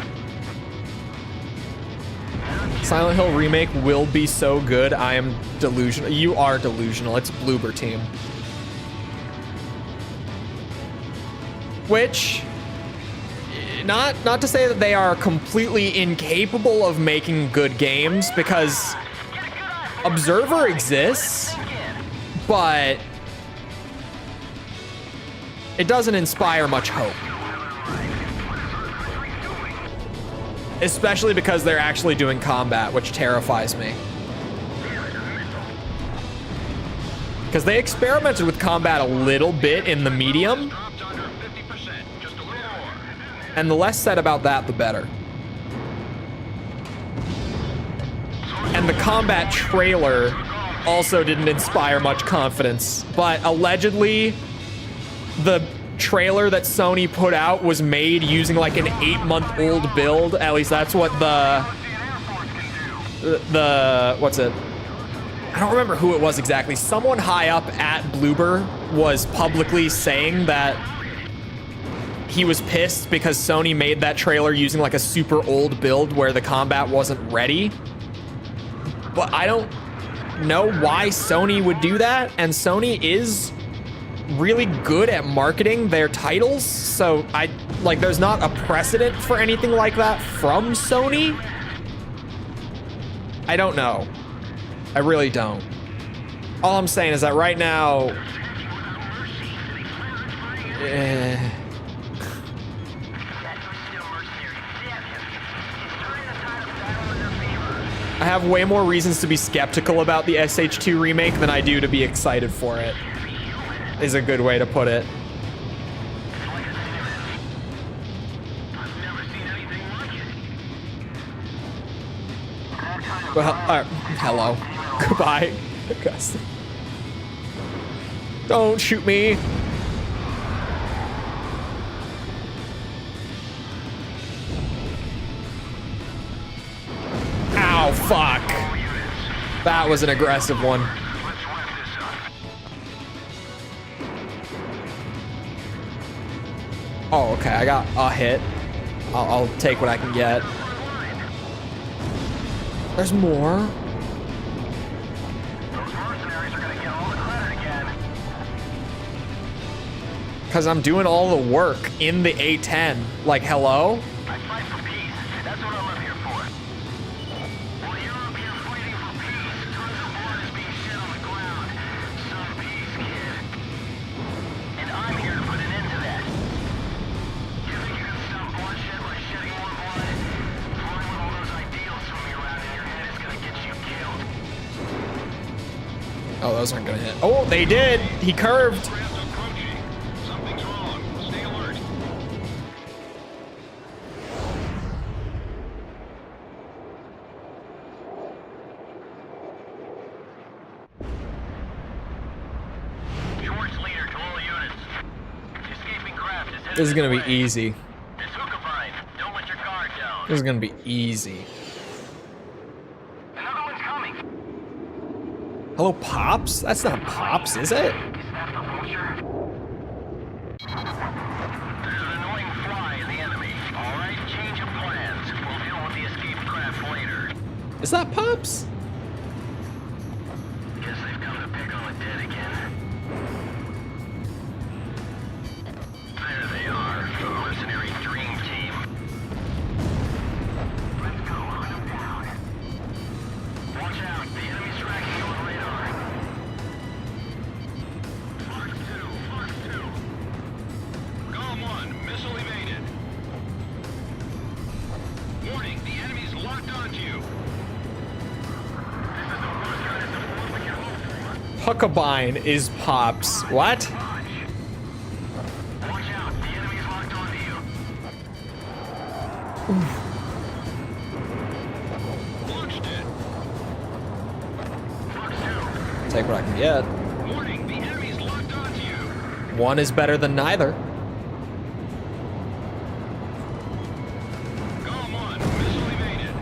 Silent Hill Remake will be so good. I am delusional. You are delusional. It's Bloober Team. Which... Not to say that they are completely incapable of making good games, because Observer exists, but it doesn't inspire much hope. Especially because they're actually doing combat, which terrifies me. Because they experimented with combat a little bit in the medium. And the less said about that, the better. And the combat trailer also didn't inspire much confidence. But allegedly, the trailer that Sony put out was made using like an 8-month-old build. At least that's what the what's it? I don't remember who it was exactly. Someone high up at Bloober was publicly saying that he was pissed because Sony made that trailer using like a super old build where the combat wasn't ready. But I don't know why Sony would do that, and Sony is really good at marketing their titles, so there's not a precedent for anything like that from Sony. I don't know. I really don't. All I'm saying is that right now, I have way more reasons to be skeptical about the SH2 remake than I do to be excited for it, is a good way to put it. Well, hello. Goodbye. Don't shoot me. Ow, fuck. That was an aggressive one. Let's wrap this up. Oh, okay, I got a hit. I'll take what I can get. There's more. Those mercenaries are gonna get all the credit again. Because I'm doing all the work in the A10. Like, hello? I fight for peace. That's what I'm up here for. While you're up here fighting for peace, tons of blood is being shed on the ground. Some peace, kid. And I'm here to put an end to that. You think you can stop bloodshed by shedding more blood? Flying with all those ideals swimming around in your head is gonna get you killed. Oh, those aren't gonna hit. Oh, they did. He curved. Craft approaching. Something's wrong. Stay alert. Shorts leader to all units. Escaping craft is headed This is gonna this be way. easy. It's Hookabine. Don't let your guard down. This is gonna be easy. Another one's coming. Hello, Pops? That's not Pops, is it? Is that the vulture? There's an annoying fly in the enemy. All right, change of plans. We'll deal with the escaped craft later. Is that Pops? Guess they've come to pick on the dead again. There they are, the mercenary dream team. Let's go, hunt them down. Watch out, the enemy's tracking you on radar. Fox 2. Galm 1, missile evaded. Warning, the enemy's locked onto you. This is the worst kind of support we can hope for. Huckabine is Pops. What? Watch out, the enemy's locked onto you. Launched it. Fox 2. Take what I can get. Warning, the enemy's locked onto you. One is better than neither. Galm 1, missile evaded.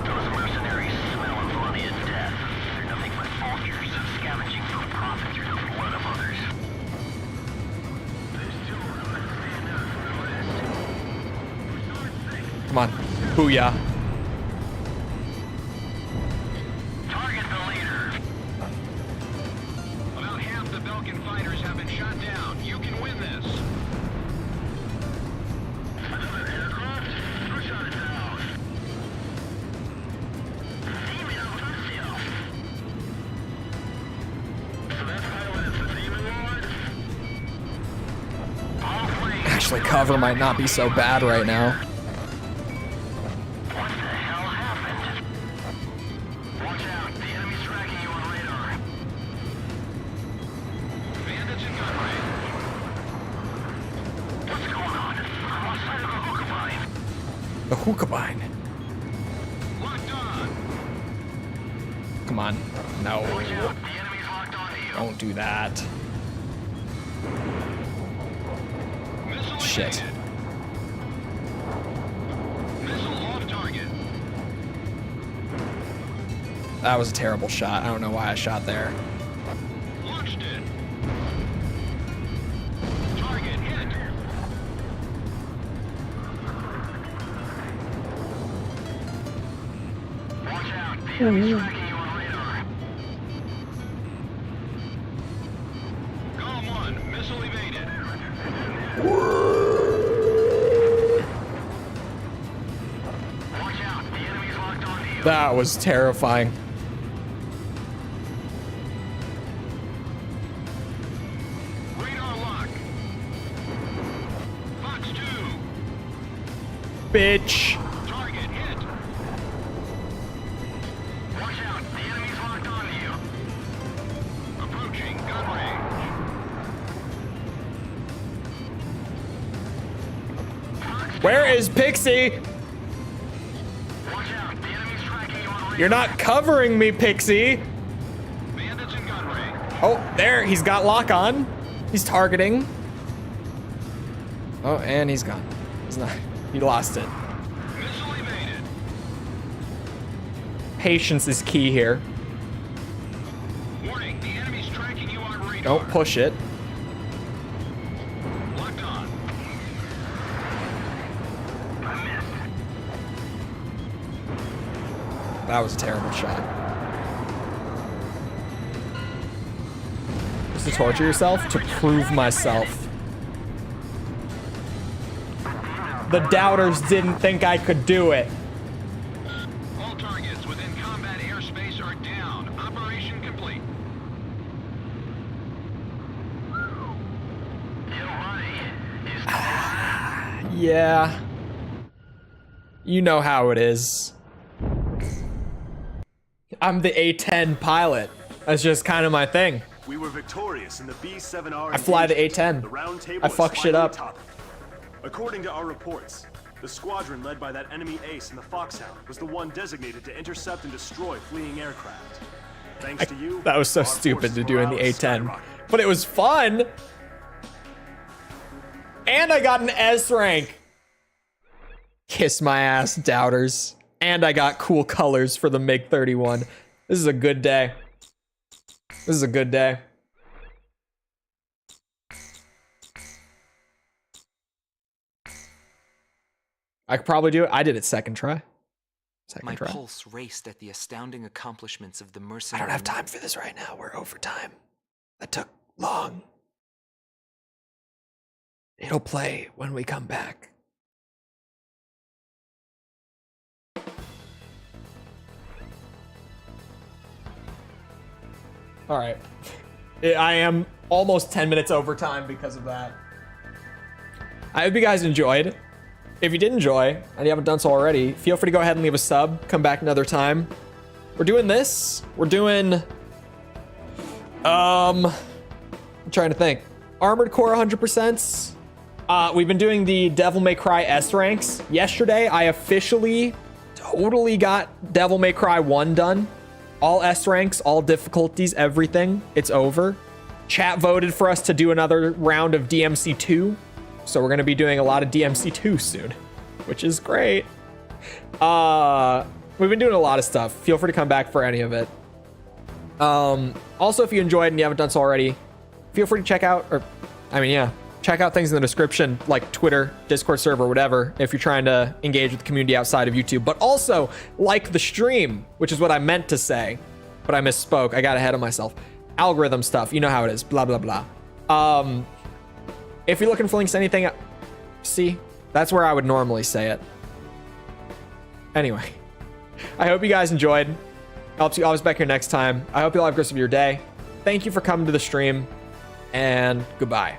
Those mercenaries smell of bloody and death. They're nothing but vultures, scavenging for profit through the blood of others. There's 2 of them. Stand out from the list. Come on. Booyah. Target the leader. About half the Belkan fighters have been shot down. You can win this. Another aircraft? Push on it down. So that's pilot is the Demon Lord? All flames. Actually, cover might not be so bad right now. What the hell happened? Watch out, the enemy's tracking you on radar. Bandits in gun range. What's going on? I'm outside of the Hookabine. The Hookabine. Locked on. Come on. No. Watch out, the enemy's locked onto you. Don't do that. Missile Shit. evaded. Missile off target. That was a terrible shot. I don't know why I shot there. Launched it. Target hit. Watch out, the enemy's tracking you on radar. Galm 1, missile evaded. Watch out, the enemy's locked onto you. That was terrifying. Radar lock. Fox 2. Bitch. Target hit. Watch out, the enemy's locked onto you. Approaching gun range. Where is Pixie? Watch out, the enemy's tracking you on radar. You're not covering me, Pixie. Bandits in gun range. Oh, there. He's got lock on. He's targeting. Oh, and he's gone. He's not. He lost it. Missile evaded. Patience is key here. Warning, the enemy's tracking you on radar. Don't push it. Locked on. I missed. That was a terrible shot. Just to torture yourself? To prove myself. The doubters didn't think I could do it. All targets within combat airspace are down. Operation complete. Yeah. You know how it is. I'm the A-10 pilot. That's just kind of my thing. We were victorious in the B-7R. I fly the engagement. A-10. The round table I is fuck shit finally up. topped. According to our reports, the squadron led by that enemy ace in the Foxhound was the one designated to intercept and destroy fleeing aircraft. Thanks to you, That was so our stupid forces to do in the morale A-10. skyrocketed. But it was fun. And I got an S rank. Kiss my ass, doubters. And I got cool colors for the MiG-31. This is a good day. This is a good day. I could probably do it. I did it second try. My Second try. pulse raced at the astounding accomplishments of the I mercenary. don't have time for this right now. We're over time. That took long. It'll play when we come back. All right. I am almost 10 minutes over time because of that. I hope you guys enjoyed. If you did enjoy, and you haven't done so already, feel free to go ahead and leave a sub. Come back another time. We're doing this. We're doing... I'm trying to think. Armored Core 100%. We've been doing the Devil May Cry S ranks. Yesterday, I officially totally got Devil May Cry 1 done. All S ranks, all difficulties, everything. It's over. Chat voted for us to do another round of DMC 2. So we're going to be doing a lot of DMC 2 soon, which is great. We've been doing a lot of stuff. Feel free to come back for any of it. Also, if you enjoyed and you haven't done so already, feel free to check out, check out things in the description, like Twitter, Discord server, whatever, if you're trying to engage with the community outside of YouTube. But also, like the stream, which is what I meant to say, but I misspoke. I got ahead of myself. Algorithm stuff, you know how it is, blah, blah, blah. If you're looking for links to anything, see, that's where I would normally say it. Anyway, I hope you guys enjoyed. I'll see you always back here next time. I hope you all have a good rest of your day. Thank you for coming to the stream, and goodbye.